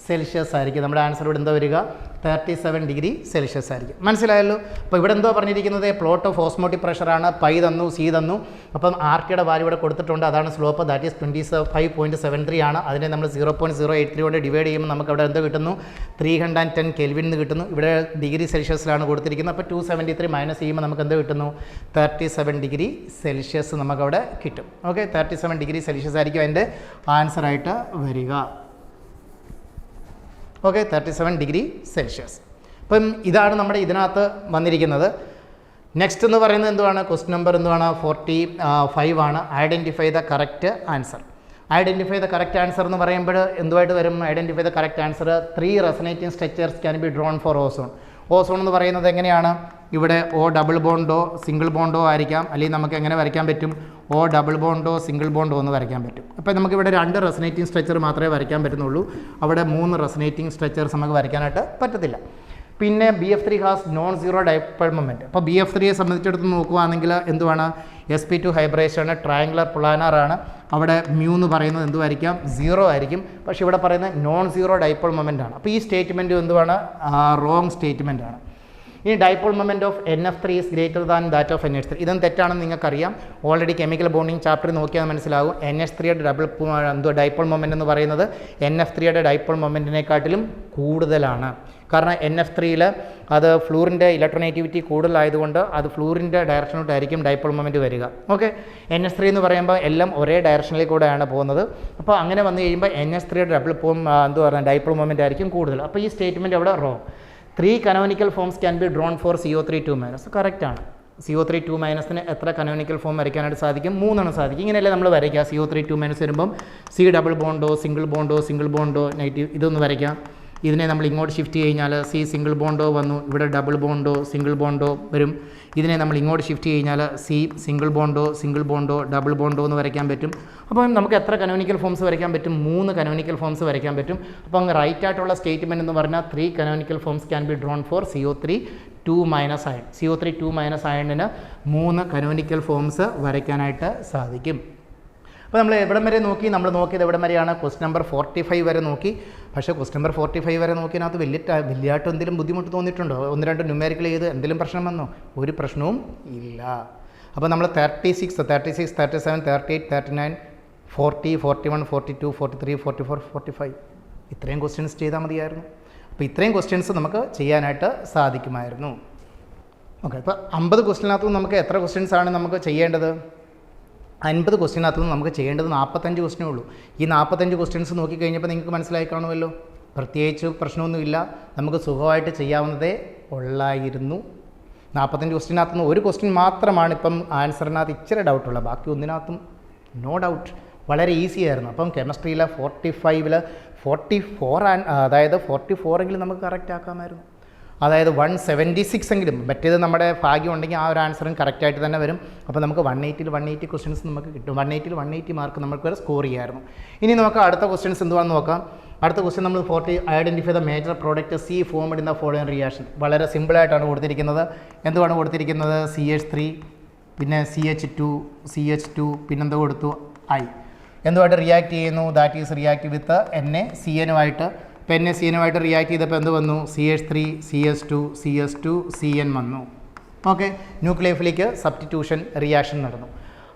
സെൽഷ്യസ് ആയിരിക്കും. നമ്മുടെ ആൻസർ ഇവിടെ എന്തോ വരിക, 37 ഡിഗ്രി സെൽഷ്യസ് ആയിരിക്കും. മനസ്സിലായല്ലോ. അപ്പോൾ ഇവിടെ എന്തോ പറഞ്ഞിരിക്കുന്നത്, പ്ലോട്ട് ഓഫ് ഓസ്മോട്ടിക് പ്രഷറാണ്. പൈ തന്നു, സി തന്നു. അപ്പം RTയുടെ വാല്യൂ ഇവിടെ കൊടുത്തിട്ടുണ്ട്. അതാണ് സ്ലോപ്പ്. ദാറ്റ് ഈസ് 25.73 ആണ്. അതിനെ നമ്മൾ 0.083 കൊണ്ട് ഡിവൈഡ് ചെയ്യുമ്പോൾ നമുക്ക് അവിടെ എന്തോ കിട്ടുന്നു, 310 കെൽവിൻ എന്ന് കിട്ടുന്നു. ഇവിടെ ഡിഗ്രി സെൽഷ്യസിലാണ് കൊടുത്തിരിക്കുന്നത്. അപ്പോൾ 273 മൈനസ് ചെയ്യുമ്പോൾ നമുക്ക് എന്തോ കിട്ടുന്നു, 37 ഡിഗ്രി സെൽഷ്യസ് നമുക്കവിടെ കിട്ടും. ഓക്കെ, 37 ഡിഗ്രി സെൽഷ്യസ് ആയിരിക്കും അതിൻ്റെ ആൻസറായിട്ട് വരിക. Okay, 37 degree Celsius. അപ്പം ഇതാണ് നമ്മുടെ ഇതിനകത്ത് വന്നിരിക്കുന്നത്. നെക്സ്റ്റ് എന്ന് പറയുന്നത് എന്തുവാണ്, ക്വസ്റ്റ്യൻ നമ്പർ എന്തുവാണ്, 45 ആണ്. Identify the correct answer. Identify the correct answer എന്ന് പറയുമ്പോൾ എന്തുമായിട്ട് വരും, identify the correct answer 3 resonating structures can be drawn for ozone. Ozone എന്ന് പറയുന്നത് എങ്ങനെയാണ്, ഇവിടെ O ഡബിൾ ബോണ്ടോ സിംഗിൾ ബോണ്ടോ ആയിരിക്കാം, അല്ലെങ്കിൽ നമുക്ക് എങ്ങനെ വരയ്ക്കാൻ പറ്റും, O ഡബിൾ ബോണ്ടോ സിംഗിൾ ബോണ്ടോ എന്ന് വരയ്ക്കാൻ പറ്റും. അപ്പോൾ നമുക്കിവിടെ 2 റെസനേറ്റിംഗ് സ്ട്രക്ചർ മാത്രമേ വരയ്ക്കാൻ പറ്റുന്നുള്ളൂ. അവിടെ 3 റെസനേറ്റിംഗ് സ്ട്രക്ചേഴ്സ് നമുക്ക് വരയ്ക്കാനായിട്ട് പറ്റത്തില്ല. പിന്നെ BF3 has known zero dipole moment. അപ്പോൾ BF3യെ സംബന്ധിച്ചിടത്ത് നോക്കുകയാണെങ്കിൽ എന്തുവാണ്, sp2 ഹൈബ്രേഷൻ ട്രയാങ്കുലർ പ്ലാനാർ ആണ്. അവിടെ മ്യൂ എന്ന് പറയുന്നത് എന്തുമായിരിക്കാം, 0 ആയിരിക്കും. പക്ഷേ ഇവിടെ പറയുന്നത് നോൺ സീറോ ഡൈപോൾ മൊമെൻ്റ് ആണ്. അപ്പോൾ ഈ സ്റ്റേറ്റ്മെൻറ്റ് എന്തുവാണ്, റോങ് സ്റ്റേറ്റ്മെൻ്റ് ആണ്. ഇനി dipole moment of NF3 is greater than that of NH3. ഇതും തെറ്റാണെന്ന് നിങ്ങൾക്കറിയാം. ഓൾറെഡി കെമിക്കൽ ബോണ്ടിങ് ചാപ്റ്റർ നോക്കിയാൽ മനസ്സിലാകും. NH3യുടെ ഡൈപോൾ മൊമെൻറ്റ് എന്ന് പറയുന്നത് NF3യുടെ ഡൈപോൾ മൊമെൻറ്റിനെക്കാട്ടിലും കൂടുതലാണ്. കാരണം NF3യിൽ അത് ഫ്ലൂറിൻ്റെ ഇലക്ട്രോനെഗറ്റിവിറ്റി കൂടുതലായതുകൊണ്ട് അത് ഫ്ലൂറിൻ്റെ ഡയറക്ഷനിലോട്ടായിരിക്കും ഡൈപോൾ മൊമെൻറ്റ് വരിക. ഓക്കെ, NH3 എന്ന് പറയുമ്പോൾ എല്ലാം ഒരേ ഡയറക്ഷനിൽ കൂടെയാണ് പോകുന്നത്. അപ്പോൾ അങ്ങനെ വന്നു കഴിയുമ്പോൾ NH3യുടെ ഡൈപോൾ മൊമെൻറ്റ് ആയിരിക്കും കൂടുതൽ. അപ്പോൾ ഈ സ്റ്റേറ്റ്മെൻറ്റ് അവിടെ wrong. 3 canonical forms can be drawn for CO3 2-. കറക്റ്റാണ്. CO3 2- എത്ര കനോണിക്കൽ ഫോം വരയ്ക്കാനായിട്ട് സാധിക്കും, 3 സാധിക്കും. ഇങ്ങനെയല്ലേ നമ്മൾ വരയ്ക്കുക. CO3 2- വരുമ്പം C ഡബിൾ ബോണ്ടോ സിംഗിൾ ബോണ്ടോ നെഗറ്റീവ് ഇതൊന്ന് വരയ്ക്കാം. ഇതിനെ നമ്മൾ ഇങ്ങോട്ട് ഷിഫ്റ്റ് കഴിഞ്ഞാൽ C സിംഗിൾ ബോണ്ടോ വന്നു, ഇവിടെ ഡബിൾ ബോണ്ടോ സിംഗിൾ ബോണ്ടോ വരും. ഇതിനെ നമ്മൾ ഇങ്ങോട്ട് ഷിഫ്റ്റ് കഴിഞ്ഞാൽ C സിംഗിൾ ബോണ്ടോ ഡബിൾ ബോണ്ടോ എന്ന് വരയ്ക്കാൻ പറ്റും. അപ്പം നമുക്ക് എത്ര കനോണിക്കൽ ഫോംസ് വരയ്ക്കാൻ പറ്റും, 3 കനോണിക്കൽ ഫോംസ് വരയ്ക്കാൻ പറ്റും. അപ്പം റൈറ്റ് ആയിട്ടുള്ള സ്റ്റേറ്റ്മെൻറ്റ് എന്ന് പറഞ്ഞാൽ 3 canonical forms can be drawn for CO3 2- ion. CO3 2- ion-ന് 3 canonical forms വരയ്ക്കാനായിട്ട് സാധിക്കും. അപ്പോൾ നമ്മൾ എവിടം വരെ നോക്കി, നമ്മൾ നോക്കിയത് എവിടം വരെയാണ്, ക്വസ്റ്റ്യൻ നമ്പർ 45 വരെ നോക്കി. പക്ഷേ ക്വസ്റ്റ്യൻ നമ്പർ 45 വരെ നോക്കിയതിനകത്ത് വലിയതായിട്ട് എന്തെങ്കിലും ബുദ്ധിമുട്ട് തോന്നിയിട്ടുണ്ടോ, 1-2 ന്യൂമറിക്കൽ ചെയ്ത് എന്തെങ്കിലും പ്രശ്നം വന്നോ, ഒരു പ്രശ്നവും ഇല്ല. അപ്പോൾ നമ്മൾ 36, 37, 38, 39, 40, 41, 42, 43, 44, 45 ഇത്രയും ക്വസ്റ്റ്യൻസ് ചെയ്താൽ മതിയായിരുന്നു. അപ്പോൾ ഇത്രയും ക്വസ്റ്റ്യൻസ് നമുക്ക് ചെയ്യാനായിട്ട് സാധിക്കുമായിരുന്നു. ഓക്കെ, ഇപ്പോൾ 50 ക്വസ്റ്റ്യനകത്തുനിന്ന് നമുക്ക് എത്ര ക്വസ്റ്റ്യൻസാണ് നമുക്ക് ചെയ്യേണ്ടത്? 50 ക്വസ്റ്റ്യനകത്തുനിന്ന് നമുക്ക് ചെയ്യേണ്ടത് 45 ക്വസ്റ്റ്യനേ ഉള്ളൂ. ഈ 45 ക്വസ്റ്റ്യൻസ് നോക്കിക്കഴിഞ്ഞപ്പോൾ നിങ്ങൾക്ക് മനസ്സിലായി കാണുമല്ലോ, പ്രത്യേകിച്ച് പ്രശ്നമൊന്നുമില്ല, നമുക്ക് സുഖമായിട്ട് ചെയ്യാവുന്നതേ ഉള്ളായിരുന്നു. 45 ക്വസ്റ്റ്യനകത്തുനിന്ന് ഒരു ക്വസ്റ്റ്യൻ മാത്രമാണ് ഇപ്പം ആൻസറിനകത്ത് ഇച്ചിരി ഡൗട്ടുള്ളത്, ബാക്കി ഒന്നിനകത്തും നോ ഡൗട്ട് വളരെ ഈസി ആയിരുന്നു. അപ്പം കെമിസ്ട്രിയിലെ 45-ൽ 44 അതായത് 44 എങ്കിലും നമുക്ക് കറക്റ്റ് ആക്കാമായിരുന്നു. അതായത് 176 എങ്കിലും, മറ്റേത് നമ്മുടെ ഭാഗ്യം ഉണ്ടെങ്കിൽ ആ ഒരു ആൻസറും കറക്റ്റായിട്ട് തന്നെ വരും. അപ്പോൾ നമുക്ക് 180-ൽ 180 ക്വസ്റ്റ്യൻസ് നമുക്ക് കിട്ടും. 180-ൽ 180 മാർക്ക് നമുക്ക് വരെ സ്കോർ ചെയ്യാമായിരുന്നു. ഇനി നമുക്ക് അടുത്ത ക്വസ്റ്റ്യൻസ് എന്തുവാണെന്ന് നോക്കാം. അടുത്ത ക്വസ്റ്റ്യൻ നമ്മൾ 40 identify the major product C formed in the following reaction. വളരെ സിമ്പിളായിട്ടാണ് കൊടുത്തിരിക്കുന്നത്. എന്തുവാണ് കൊടുത്തിരിക്കുന്നത്? CH3, പിന്നെ CH2, CH2, പിന്നെന്ത് കൊടുത്തു? I. എന്തുമായിട്ട് റിയാക്ട് ചെയ്യുന്നു? ദാറ്റ് ഈസ് റിയാക്ട് വിത്ത് NaCN-ഉമായിട്ട്. ഇപ്പോൾ NaCN-ഉമായിട്ട് റിയാക്ട് ചെയ്തപ്പോൾ എന്ത് വന്നു? CH3, CH2, CH2, CN വന്നു. ഓക്കെ, ന്യൂക്ലിയോഫിലിക് സബ്സ്റ്റിറ്റ്യൂഷൻ റിയാക്ഷൻ നടന്നു.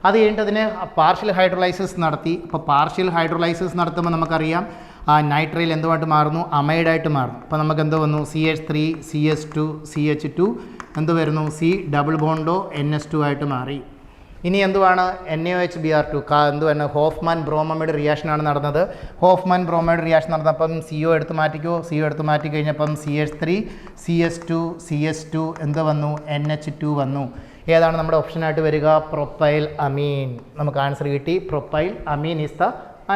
അത് കഴിഞ്ഞിട്ട് അതിനെ പാർഷ്യൽ ഹൈഡ്രോലൈസിസ് നടത്തി. അപ്പോൾ പാർഷ്യൽ ഹൈഡ്രോലൈസിസ് നടത്തുമ്പോൾ നമുക്കറിയാം നൈട്രൈൽ എന്തുമായിട്ട് മാറുന്നു? അമൈഡായിട്ട് മാറുന്നു. അപ്പോൾ നമുക്ക് എന്ത് വന്നു? CH3, CH2, CH2 എന്ത് വരുന്നു? C ഡബിൾ ബോണ്ടോ NH2 ആയിട്ട് മാറി. ഇനി എന്തുവാണ്? NaOH-Br2 എന്തുവാണ്? ഹോഫ്മാൻ ബ്രോമൈഡ് റിയാക്ഷനാണ് നടന്നത്. ഹോഫ്മാൻ ബ്രോമൈഡ് റിയാക്ഷൻ നടന്നപ്പം CO എടുത്ത് മാറ്റിക്കോ. CO എടുത്ത് മാറ്റി കഴിഞ്ഞപ്പം CH3, CH2, CH2 എന്ത് വന്നു? NH2 വന്നു. ഏതാണ് നമ്മുടെ ഓപ്ഷനായിട്ട് വരിക? Propyl amine. നമുക്ക് ആൻസർ കിട്ടി. Propyl amine is the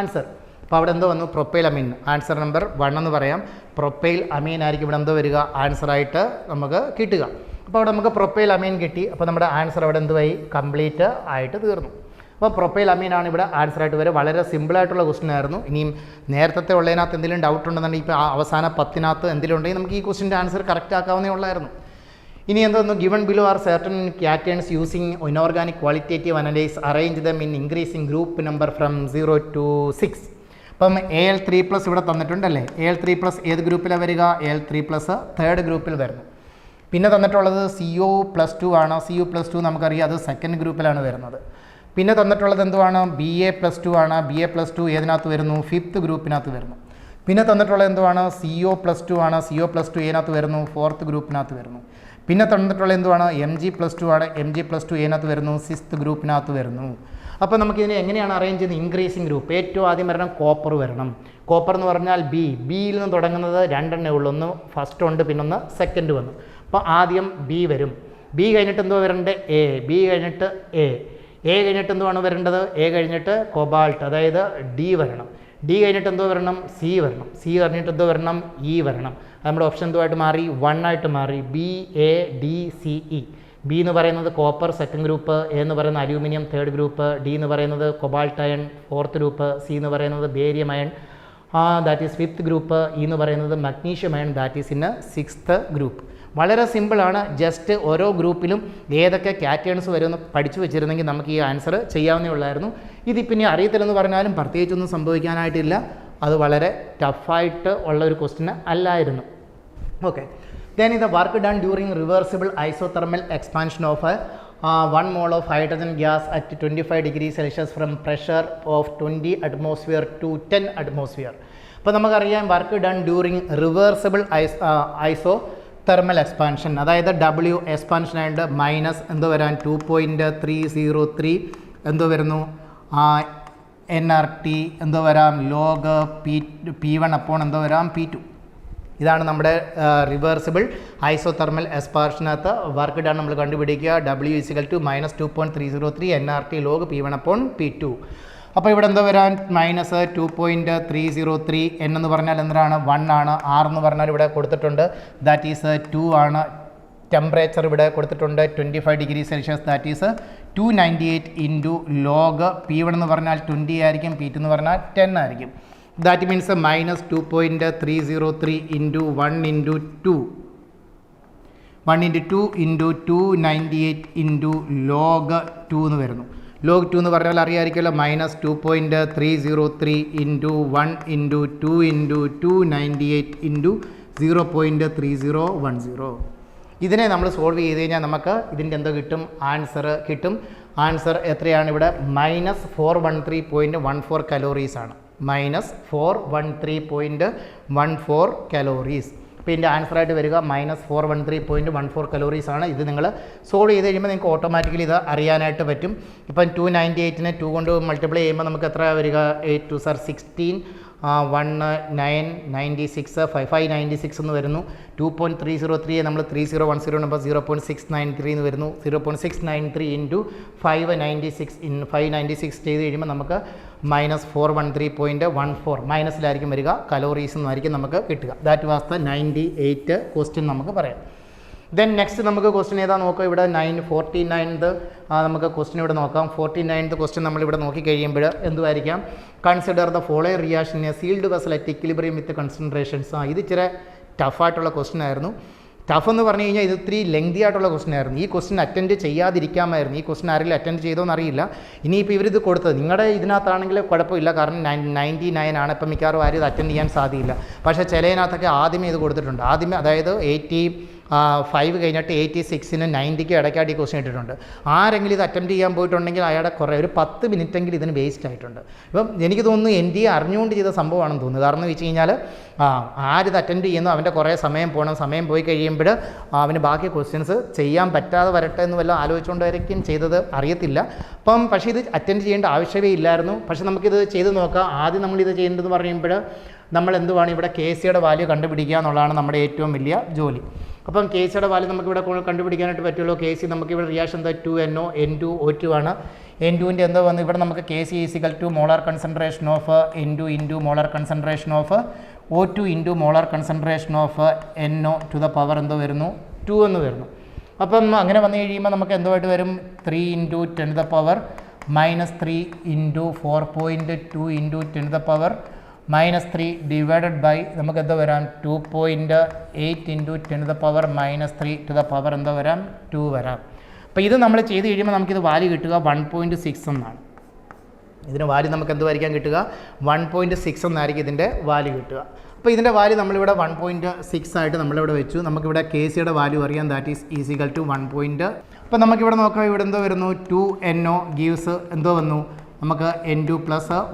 answer. അപ്പോൾ അവിടെ എന്തോ വന്നു? പ്രൊപ്പൈൽ അമീൻ. ആൻസർ നമ്പർ 1 എന്ന് പറയാം. പ്രൊപ്പൈൽ അമീൻ ആയിരിക്കും ഇവിടെ എന്തോ വരിക? ആൻസറായിട്ട് നമുക്ക് കിട്ടുക. അപ്പോൾ അവിടെ നമുക്ക് പ്രൊപ്പൈൽ അമീൻ കിട്ടി. അപ്പോൾ നമ്മുടെ ആൻസർ അവിടെ എന്തുവായി? കംപ്ലീറ്റ് ആയിട്ട് തീർന്നു. അപ്പോൾ പ്രൊപ്പൈൽ അമീനാണ് ഇവിടെ ആൻസറായിട്ട് വരിക. വളരെ സിമ്പിളായിട്ടുള്ള ക്വസ്റ്റ്യൻ ആയിരുന്നു. ഇനിയും നേരത്തെ ഉള്ളതിനകത്ത് എന്തെങ്കിലും ഡൗട്ട് ഉണ്ടെന്നുണ്ടെങ്കിൽ ഇപ്പോൾ അവസാന 10-നകത്ത് എന്തെങ്കിലും ഉണ്ടെങ്കിൽ നമുക്ക് ഈ ക്വസ്റ്റിൻ്റെ ആൻസർ കറക്റ്റ് ആക്കാവുന്നേ ഉള്ളായിരുന്നു. ഇനി എന്തോന്നു? Given below are certain cations using inorganic qualitative analyse arrange them in increasing group number from 0 to 6. അപ്പം Al3+ ഇവിടെ തന്നിട്ടുണ്ടല്ലേ? Al3+ ഏത് ഗ്രൂപ്പിലാണ് വരിക? Al3+ തേർഡ് ഗ്രൂപ്പിൽ വരുന്നു. പിന്നെ തന്നിട്ടുള്ളത് CO+2 ആണ്. CO+2 നമുക്കറിയാം അത് സെക്കൻഡ് ഗ്രൂപ്പിലാണ് വരുന്നത്. പിന്നെ തന്നിട്ടുള്ളത് എന്തുവാണ്? Ba+2 ആണ്. Ba+2 ഏതിനകത്ത് വരുന്നു? ഫിഫ്ത്ത് ഗ്രൂപ്പിനകത്ത് വരുന്നു. പിന്നെ തന്നിട്ടുള്ളത് എന്തുവാണ്? CO+2 ആണ്. CO+2 ഏതിനകത്ത് വരുന്നു? ഫോർത്ത് ഗ്രൂപ്പിനകത്ത് വരുന്നു. പിന്നെ തന്നിട്ടുള്ളത് എന്തുവാണ്? Mg+2 ആണ്. Mg+2 ഏതിനകത്ത് വരുന്നു? സിക്സ്ത് ഗ്രൂപ്പിനകത്ത് വരുന്നു. അപ്പോൾ നമുക്കിതിനെ എങ്ങനെയാണ് അറേഞ്ച് ചെയ്യുന്നത്? Increasing group. ഏറ്റവും ആദ്യം വരണം കോപ്പർ വരണം. കോപ്പർ എന്ന് പറഞ്ഞാൽ ബിയിൽ നിന്ന് തുടങ്ങുന്നത് 2 എണ്ണേ ഉള്ളൂ. ഒന്ന് ഫസ്റ്റ് ഉണ്ട്, പിന്നൊന്ന് സെക്കൻഡ് വന്നു. അപ്പോൾ ആദ്യം ബി വരും. ബി കഴിഞ്ഞിട്ട് എന്തോ വരേണ്ടത്? ബി കഴിഞ്ഞിട്ട് എ കഴിഞ്ഞിട്ട് എന്തുവാണ് വരേണ്ടത്? എ കഴിഞ്ഞിട്ട് കൊബാൾട്ട്, അതായത് ഡി വരണം. ഡി കഴിഞ്ഞിട്ട് എന്തോ വരണം? സി വരണം. സി കഴിഞ്ഞിട്ട് എന്തോ വരണം? ഇ വരണം. നമ്മുടെ ഓപ്ഷൻ എന്തുമായിട്ട് മാറി? 1 ആയിട്ട് മാറി. BADCE. ബി എന്ന് പറയുന്നത് കോപ്പർ സെക്കൻഡ് ഗ്രൂപ്പ്, എ എന്ന് പറയുന്നത് അലൂമിനിയം തേർഡ് ഗ്രൂപ്പ്, ഡി എന്ന് പറയുന്നത് cobalt iron fourth group, C എന്ന് പറയുന്നത് barium iron that is fifth group, E എന്ന് പറയുന്നത് magnesium iron that is in sixth group. വളരെ സിമ്പിളാണ്. ജസ്റ്റ് ഓരോ ഗ്രൂപ്പിലും ഏതൊക്കെ കാറ്റേൺസ് വരുമെന്ന് പഠിച്ചു വെച്ചിരുന്നെങ്കിൽ നമുക്ക് ഈ ആൻസർ ചെയ്യാവുന്നേ ഉള്ളായിരുന്നു. ഇതിപ്പോൾ ഇനി അറിയത്തില്ലെന്ന് പറഞ്ഞാലും പ്രത്യേകിച്ചൊന്നും സംഭവിക്കാനായിട്ടില്ല. അത് വളരെ ടഫായിട്ട് ഉള്ള ഒരു ക്വസ്റ്റ്യൻ അല്ലായിരുന്നു. Okay, then the work done during reversible isothermal expansion of 1 mole of hydrogen gas at 25 degrees Celsius from pressure of 20 atmosphere to 10 atmosphere. അപ്പോൾ നമുക്കറിയാം work done during reversible isothermal expansion, അതായത് W എക്സ്പാൻഷൻ ആയിട്ട് minus എന്തോ വരാൻ 2.303 എന്തോ വരുന്നു nRT എന്തോ വരാം ലോഗ് P1 അപ്പോൾ എന്തോ വരാം P2. ഇതാണ് നമ്മുടെ റിവേഴ്സിബിൾ ഐസോതെർമൽ എക്സ്പാൻഷനകത്ത് വർക്ക് ഡൺ നമ്മൾ കണ്ടുപിടിക്കുക. W = -2.303 nRT log P1 upon P2. അപ്പോൾ ഇവിടെ എന്തോ വരാൻ -2.303 n എന്ന് പറഞ്ഞാൽ എന്താണ്? 1 ആണ്. R എന്ന് പറഞ്ഞാൽ ഇവിടെ കൊടുത്തിട്ടുണ്ട് ദാറ്റ് ഈസ് 2 ആണ്. ടെമ്പറേച്ചർ ഇവിടെ കൊടുത്തിട്ടുണ്ട് 25 degree Celsius that is 298 into log P1 എന്ന് പറഞ്ഞാൽ 20 ആയിരിക്കും, P2 എന്ന് പറഞ്ഞാൽ 10 ആയിരിക്കും. That means -2.303 into 1 into 2 into 298 into log 2 എന്ന് വരുന്നു. ലോഗ് 2 എന്ന് പറഞ്ഞാൽ അറിയാമായിരിക്കുമല്ലോ, -2.303 ഇൻറ്റു 1 ഇൻറ്റു 2 ഇൻറ്റു 298 ഇൻറ്റു 0.3010. ഇതിനെ നമ്മൾ സോൾവ് ചെയ്ത് കഴിഞ്ഞാൽ നമുക്ക് ഇതിൻ്റെ എന്തോ കിട്ടും? ആൻസർ കിട്ടും. ആൻസർ എത്രയാണ് ഇവിടെ? -413.14 കലോറീസ് ആണ്. -413.14 കലോറീസ്. അപ്പോൾ ഇതിൻ്റെ ആൻസറായിട്ട് വരിക -413.14 കലോറീസ് ആണ്. ഇത് നിങ്ങൾ സോൾവ് ചെയ്ത് കഴിയുമ്പോൾ നിങ്ങൾക്ക് ഓട്ടോമാറ്റിക്കലി ഇത് അറിയാനായിട്ട് പറ്റും. ഇപ്പം 298നെ 2 കൊണ്ട് മൾട്ടിപ്ലൈ ചെയ്യുമ്പോൾ നമുക്ക് എത്ര വരിക? 8 2 16 1996 596 എന്ന് വരുന്നു. 2.303 നമ്മൾ 3010 നമ്പർ 0.693 എന്ന് വരുന്നു. 0.693 ഇൻറ്റു 596 ചെയ്ത് കഴിയുമ്പോൾ നമുക്ക് -413.14 മൈനസിലായിരിക്കും വരിക, കലോറീസ് എന്നായിരിക്കും നമുക്ക് കിട്ടുക. ദാറ്റ് വാസ് ദ 98 ക്വസ്റ്റ്യൻ നമുക്ക് പറയാം. ദെൻ നെക്സ്റ്റ് നമുക്ക് ക്വസ്റ്റ്യൻ ഏതാ നോക്കാം. ഇവിടെ 49th നമുക്ക് ക്വസ്റ്റ്യൻ ഇവിടെ നോക്കാം. 49th ക്വസ്റ്റ്യൻ നമ്മളിവിടെ നോക്കിക്കഴിയുമ്പോൾ എന്തുമായിരിക്കാം? Consider the following reaction in a sealed vessel at equilibrium with concentrations. ഇത് ഇച്ചിരി ടഫായിട്ടുള്ള ക്വസ്റ്റ്യൻ ആയിരുന്നു. ടഫ് എന്ന് പറഞ്ഞു കഴിഞ്ഞാൽ ഇത് ഇത്തിരി ലെങ്തി ആയിട്ടുള്ള ക്വസ്റ്റ്യൻ ആയിരുന്നു. ഈ ക്വസ്റ്റ്യൻ അറ്റൻഡ് ചെയ്യാതിരിക്കാമായിരുന്നു. ഈ ക്വസ്റ്റ്യൻ ആരെങ്കിലും അറ്റൻഡ് ചെയ്തോന്ന് അറിയില്ല. ഇനിയിപ്പോൾ ഇവരിത് കൊടുത്തത് നിങ്ങളുടെ ഇതിനകത്താണെങ്കിൽ കുഴപ്പമില്ല, കാരണം 99 ആണ്. ഇപ്പം മിക്കവാറും ആരും ഇത് അറ്റൻഡ് ചെയ്യാൻ സാധ്യതയില്ല. പക്ഷേ ചിലതിനകത്തൊക്കെ ആദ്യമേ ഇത് കൊടുത്തിട്ടുണ്ട്. ആദ്യമേ അതായത് 85 കഴിഞ്ഞിട്ട് 86നും 90ക്കും ഇടയ്ക്കായിട്ട് ഈ ക്വസ്റ്റ്യൻ ഇട്ടിട്ടുണ്ട്. ആരെങ്കിലും ഇത് അറ്റൻഡ് ചെയ്യാൻ പോയിട്ടുണ്ടെങ്കിൽ അയാളുടെ കുറേ ഒരു 10 മിനിറ്റെങ്കിലും ഇതിന് വേസ്റ്റ് ആയിട്ടുണ്ട്. ഇപ്പം എനിക്ക് തോന്നുന്നു NDA അറിഞ്ഞുകൊണ്ട് ചെയ്ത സംഭവമാണെന്ന് തോന്നുന്നു. കാരണം എന്ന് വെച്ച് കഴിഞ്ഞാൽ ആരിത് അറ്റൻഡ് ചെയ്യുന്നു അവൻ്റെ കുറേ സമയം പോകണം. സമയം പോയി കഴിയുമ്പോൾ അവന് ബാക്കി ക്വസ്റ്റ്യൻസ് ചെയ്യാൻ പറ്റാതെ വരട്ടെ എന്ന് വല്ലതും ആലോചിച്ചുകൊണ്ടായിരിക്കും ചെയ്തത്, അറിയത്തില്ല. പക്ഷേ ഇത് അറ്റൻഡ് ചെയ്യേണ്ട ആവശ്യമേ ഇല്ലായിരുന്നു. പക്ഷേ നമുക്കിത് ചെയ്ത് നോക്കാം. ആദ്യം നമ്മളിത് ചെയ്യേണ്ടതെന്ന് പറയുമ്പോൾ നമ്മൾ എന്തുവാണ് ഇവിടെ KCയുടെ വാല്യൂ കണ്ടുപിടിക്കുക എന്നുള്ളതാണ് നമ്മുടെ ഏറ്റവും വലിയ ജോലി. അപ്പം KCയുടെ വാല്യൂ നമുക്കിവിടെ കണ്ടുപിടിക്കാനായിട്ട് പറ്റുമല്ലോ. KC നമുക്കിവിടെ റിയാക്ഷൻ എന്താ? 2NO N2 O2 ആണ്. N2ൻ്റെ എന്തോ വന്ന് ഇവിടെ നമുക്ക് KC = molar concentration of N2 into molar concentration of O2 into molar concentration of NO to the power എന്തോ വരുന്നു? 2 എന്ന് വരുന്നു. അപ്പം അങ്ങനെ വന്നു കഴിയുമ്പോൾ നമുക്ക് എന്തോ ആയിട്ട് വരും? 3 into 10 to the power -3 into 4.2 into 10 to the power -3 divided by നമുക്ക് എന്താ വരാം? 2.8 into 10 to the power -3 the the പവർ എന്താ വരാം? 2 വരാം. അപ്പോൾ ഇത് നമ്മൾ ചെയ്ത് കഴിയുമ്പോൾ നമുക്കിത് വാല്യൂ കിട്ടുക 1.6 എന്നാണ്. ഇതിന് വാല്യൂ നമുക്ക് എന്തുമായിരിക്കാം കിട്ടുക? 1.6 എന്നായിരിക്കും ഇതിൻ്റെ വാല്യൂ കിട്ടുക. അപ്പോൾ ഇതിൻ്റെ വാല്യൂ നമ്മളിവിടെ 1.6 ആയിട്ട് നമ്മളിവിടെ വെച്ചു. നമുക്കിവിടെ KCയുടെ വാല്യൂ അറിയാം. That is = 1. അപ്പോൾ നമുക്കിവിടെ നോക്കാം. ഇവിടെ എന്തോ വരുന്നു? 2NO ഗീവ്സ് എന്തോ വന്നു? നമുക്ക് N2 +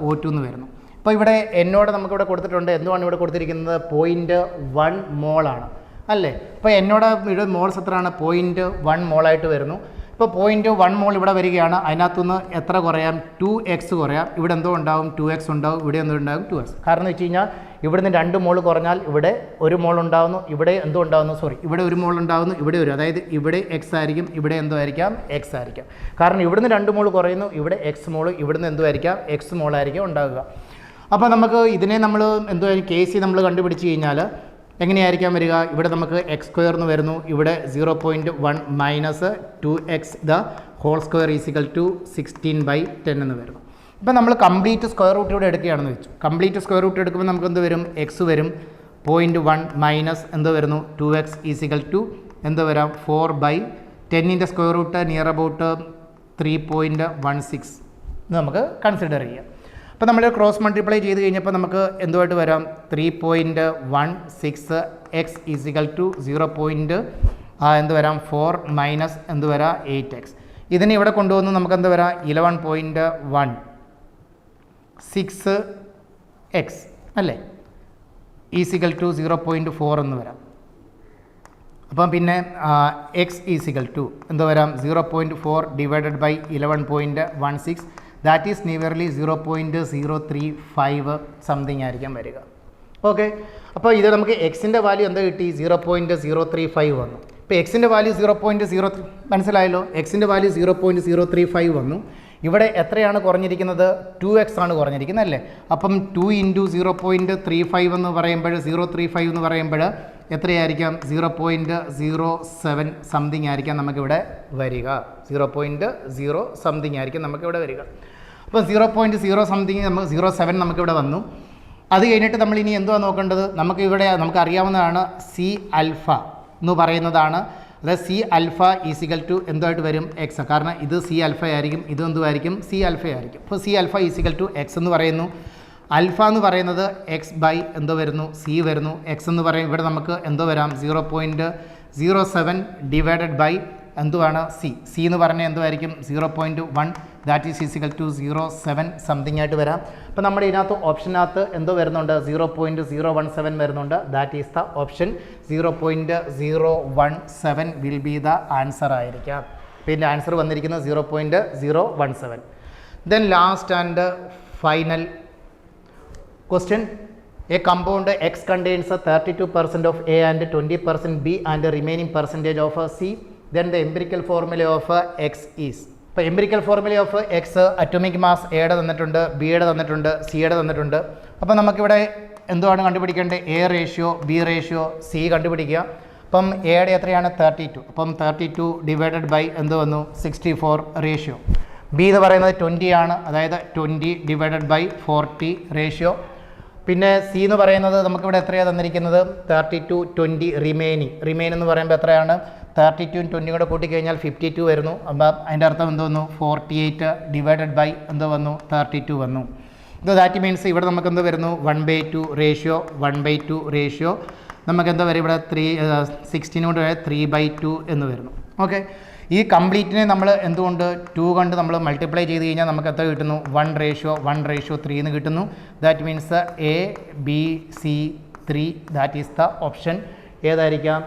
O2 എന്ന് വരുന്നു. അപ്പോൾ ഇവിടെ എന്നോട് നമുക്കിവിടെ കൊടുത്തിട്ടുണ്ട്. എന്തുവാണ് ഇവിടെ കൊടുത്തിരിക്കുന്നത്? 0.1 മോളാണ് അല്ലേ? അപ്പോൾ എന്നോട് ഇവിടെ മോൾസ് എത്രയാണ്? 0.1 മോളായിട്ട് വരുന്നു. ഇപ്പോൾ 0.1 മോൾ ഇവിടെ വരികയാണ്. അതിനകത്തുനിന്ന് എത്ര കുറയാം? 2x കുറയാം. ഇവിടെ എന്തോ ഉണ്ടാവും? 2x ഉണ്ടാവും. ഇവിടെ എന്തോ ഉണ്ടാവും? 2x. കാരണം എന്ന് വെച്ച് കഴിഞ്ഞാൽ ഇവിടുന്ന് 2 മോൾ കുറഞ്ഞാൽ ഇവിടെ 1 മോൾ ഉണ്ടാകുന്നു. ഇവിടെ എന്തോ ഉണ്ടാകുന്നു? ഇവിടെ 1 മോൾ ഉണ്ടാകുന്നു. ഇവിടെ അതായത് ഇവിടെ x ആയിരിക്കും. ഇവിടെ എന്തോ ആയിരിക്കാം? x ആയിരിക്കാം. കാരണം ഇവിടുന്ന് 2 മോൾ കുറയുന്നു. ഇവിടെ x മോൾ, ഇവിടുന്ന് എന്തോ ആയിരിക്കാം? x മോളായിരിക്കും ഉണ്ടാകുക. അപ്പോൾ നമുക്ക് ഇതിനെ നമ്മൾ എന്തോ KC നമ്മൾ കണ്ടുപിടിച്ച് കഴിഞ്ഞാൽ എങ്ങനെയായിരിക്കാം വരിക? ഇവിടെ നമുക്ക് x² എന്ന് വരുന്നു. ഇവിടെ 0.1 - 2x ദ ഹോൾ സ്ക്വയർ = 16/10 എന്ന് വരുന്നു. ഇപ്പോൾ നമ്മൾ കംപ്ലീറ്റ് സ്ക്വയർ റൂട്ട് ഇവിടെ എടുക്കുകയാണെന്ന് വെച്ചു. കംപ്ലീറ്റ് സ്ക്വയർ റൂട്ട് എടുക്കുമ്പോൾ നമുക്ക് എന്ത് വരും? x വരും. 0.1 മൈനസ് എന്തോ വരുന്നു? 2x = എന്തോ വരാം? 4/10ൻ്റെ സ്ക്വയർ റൂട്ട് നിയർ അബൌട്ട് 3.16 ഇത് നമുക്ക് കൺസിഡർ ചെയ്യാം. അപ്പോൾ നമ്മൾ ക്രോസ് മൾട്ടിപ്ലൈ ചെയ്ത് കഴിഞ്ഞപ്പോൾ നമുക്ക് എന്തുമായിട്ട് വരാം? 3.16 x = 0. എന്ത് വരാം? 4 മൈനസ് എന്ത് വരാം? 8x. ഇതിനെ ഇവിടെ കൊണ്ടുവന്ന് നമുക്ക് എന്ത് വരാം? 11.16x അല്ലേ? = 0.4 എന്ന് വരാം. അപ്പം പിന്നെ x = എന്ത് വരാം? 0.4 divided by 11.16. That is nearly 0.035 something ആയിരിക്കാം വരിക. ഓക്കെ. അപ്പോൾ ഇത് നമുക്ക് എക്സിൻ്റെ വാല്യൂ എന്താ കിട്ടി? 0.035 വന്നു. ഇപ്പോൾ എക്സിൻ്റെ വാല്യൂ 0.03 മനസ്സിലായല്ലോ. എക്സിൻ്റെ വാല്യൂ 0.035 വന്നു. ഇവിടെ എത്രയാണ് കുറഞ്ഞിരിക്കുന്നത്? 2x ആണ് കുറഞ്ഞിരിക്കുന്നത് അല്ലേ? അപ്പം 2 ഇൻറ്റു 0.35 എന്ന് പറയുമ്പോൾ 035 എന്ന് പറയുമ്പോൾ എത്രയായിരിക്കാം? 0.07 സംതിങ് ആയിരിക്കാം നമുക്കിവിടെ വരിക. 0.0 സംതിങ് ആയിരിക്കും നമുക്കിവിടെ വരിക. അപ്പോൾ 0.0 സംതിങ് നമുക്ക് 0.7 നമുക്കിവിടെ വന്നു. അത് കഴിഞ്ഞിട്ട് നമ്മൾ ഇനി എന്തുവാ നോക്കേണ്ടത്? നമുക്കറിയാവുന്നതാണ് C ആൽഫ എന്ന് പറയുന്നതാണ്. അതായത് C ആൽഫ = എന്തുമായിട്ട് വരും? x. കാരണം ഇത് C ആൽഫ ആയിരിക്കും, ഇത് എന്തുമായിരിക്കും? C ആൽഫ ആയിരിക്കും. അപ്പോൾ C ആൽഫ = x എന്ന് പറയുന്നു. ആൽഫ എന്ന് പറയുന്നത് x ബൈ എന്തോ വരുന്നു? C വരുന്നു. x എന്ന് പറയും ഇവിടെ നമുക്ക് എന്തോ വരാം? 0.07 ഡിവൈഡഡ് ബൈ എന്തുവാണ്? C എന്ന് പറഞ്ഞാൽ എന്തുമായിരിക്കും? 0.1 that is is equal to 0.7 something ആയിട്ട് വരാം. അപ്പോൾ നമ്മുടെ ഇതിനകത്ത് ഓപ്ഷനകത്ത് എന്തോ വരുന്നുണ്ട് 0.017 വരുന്നുണ്ട്. That is the option 0.017 will be the answer ആയിരിക്കാം. പിന്നെ ആൻസർ വന്നിരിക്കുന്നത് 0.017. Then last and final question. A compound X contains 32% of A and 20% B and the remaining percentage of C. Then the empirical formula of X is. ഇപ്പോൾ empirical formula of X atomic mass എയുടെ തന്നിട്ടുണ്ട്, ബിയുടെ തന്നിട്ടുണ്ട്, സിയുടെ തന്നിട്ടുണ്ട്. അപ്പോൾ നമുക്കിവിടെ എന്തുവാണ് കണ്ടുപിടിക്കേണ്ടത്? A ratio, B ratio, C കണ്ടുപിടിക്കുക. അപ്പം എയുടെ എത്രയാണ് 32. അപ്പം 32 ഡിവൈഡഡ് ബൈ എന്ത് വന്നു 64 റേഷ്യോ. ബി എന്ന് പറയുന്നത് 20 ആണ്, അതായത് 20 ഡിവൈഡഡ് ബൈ 40 റേഷ്യോ. പിന്നെ സി എന്ന് പറയുന്നത് നമുക്കിവിടെ എത്രയാണ് തന്നിരിക്കുന്നത് 32, 20 റിമെയിൻ എന്ന് പറയുമ്പോൾ എത്രയാണ് 32 20 കൂടെ കൂട്ടിക്കഴിഞ്ഞാൽ 52 വരുന്നു. അപ്പം അതിൻ്റെ അർത്ഥം എന്ത് വന്നു 48 ഡിവൈഡഡ് ബൈ എന്ത് വന്നു 32 വന്നു. ഇത് ദാറ്റ് മീൻസ് ഇവിടെ നമുക്ക് എന്ത് വരുന്നു 1/2 റേഷ്യോ 1/2 റേഷ്യോ. നമുക്ക് എന്താ വരും ഇവിടെ 16 കൊണ്ട് 3/2 എന്ന് വരുന്നു. ഓക്കെ, ഈ കംപ്ലീറ്റിനെ നമ്മൾ എന്തുകൊണ്ട് 2 കൊണ്ട് നമ്മൾ മൾട്ടിപ്ലൈ ചെയ്ത് കഴിഞ്ഞാൽ നമുക്ക് എത്ര കിട്ടുന്നു 1:1:3 എന്ന് കിട്ടുന്നു. That means ABC3 that is the option ഏതായിരിക്കാം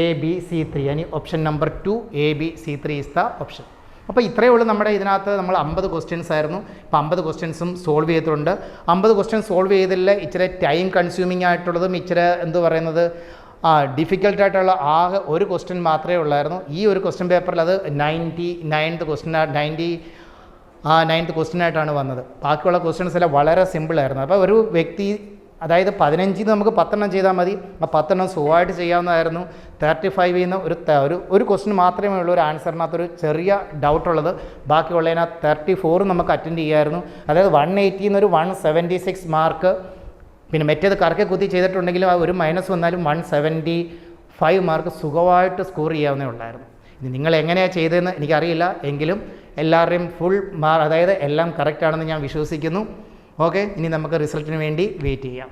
ABC3. ഇനി option number 2 ABC3 is the option. അപ്പോൾ ഇത്രയേ ഉള്ളൂ നമ്മുടെ ഇതിനകത്ത്. നമ്മൾ 50 ക്വസ്റ്റ്യൻസ് ആയിരുന്നു. ഇപ്പോൾ 50 ക്വസ്റ്റ്യൻസും സോൾവ് ചെയ്തിട്ടുണ്ട്. 50 ക്വസ്റ്റ്യൻസ് സോൾവ് ചെയ്തതിൽ ഇച്ചിരി ടൈം കൺസ്യൂമിങ് ആയിട്ടുള്ളതും ഇച്ചിരി എന്ത് പറയുന്നത് ഡിഫിക്കൽട്ടായിട്ടുള്ള ആകെ ഒരു ക്വസ്റ്റ്യൻ മാത്രമേ ഉള്ളായിരുന്നു. ഈ ഒരു ക്വസ്റ്റ്യൻ പേപ്പറിൽ അത് 99th ക്വസ്റ്റ്യനായിട്ടാണ് വന്നത്. ബാക്കിയുള്ള ക്വസ്റ്റ്യൻസ് എല്ലാം വളരെ സിമ്പിളായിരുന്നു. അപ്പോൾ ഒരു വ്യക്തി അതായത് 15 നമുക്ക് 10 ചെയ്താൽ മതി. ആ 10 സുഖമായിട്ട് ചെയ്യാവുന്നതായിരുന്നു. 35 ഒരു ക്വസ്റ്റ്യൻ മാത്രമേ ഉള്ളൂ ഒരു ആൻസറിനകത്തൊരു ചെറിയ ഡൗട്ടുള്ളത്. ബാക്കിയുള്ളതിനകത്ത് 34 നമുക്ക് അറ്റൻഡ് ചെയ്യാമായിരുന്നു. അതായത് 180 ഒരു 176 മാർക്ക്. പിന്നെ മറ്റേത് കറക്കെ കുത്തി ചെയ്തിട്ടുണ്ടെങ്കിലും ആ ഒരു മൈനസ് വന്നാലും 175 മാർക്ക് സുഖമായിട്ട് സ്കോർ ചെയ്യാവുന്നേ ഉള്ളായിരുന്നു. ഇനി നിങ്ങൾ എങ്ങനെയാണ് ചെയ്തതെന്ന് എനിക്കറിയില്ല, എങ്കിലും എല്ലാവരുടെയും ഫുൾ അതായത് എല്ലാം കറക്റ്റാണെന്ന് ഞാൻ വിശ്വസിക്കുന്നു. ഓക്കെ, ഇനി നമുക്ക് റിസൾട്ടിന് വേണ്ടി വെയിറ്റ് ചെയ്യാം.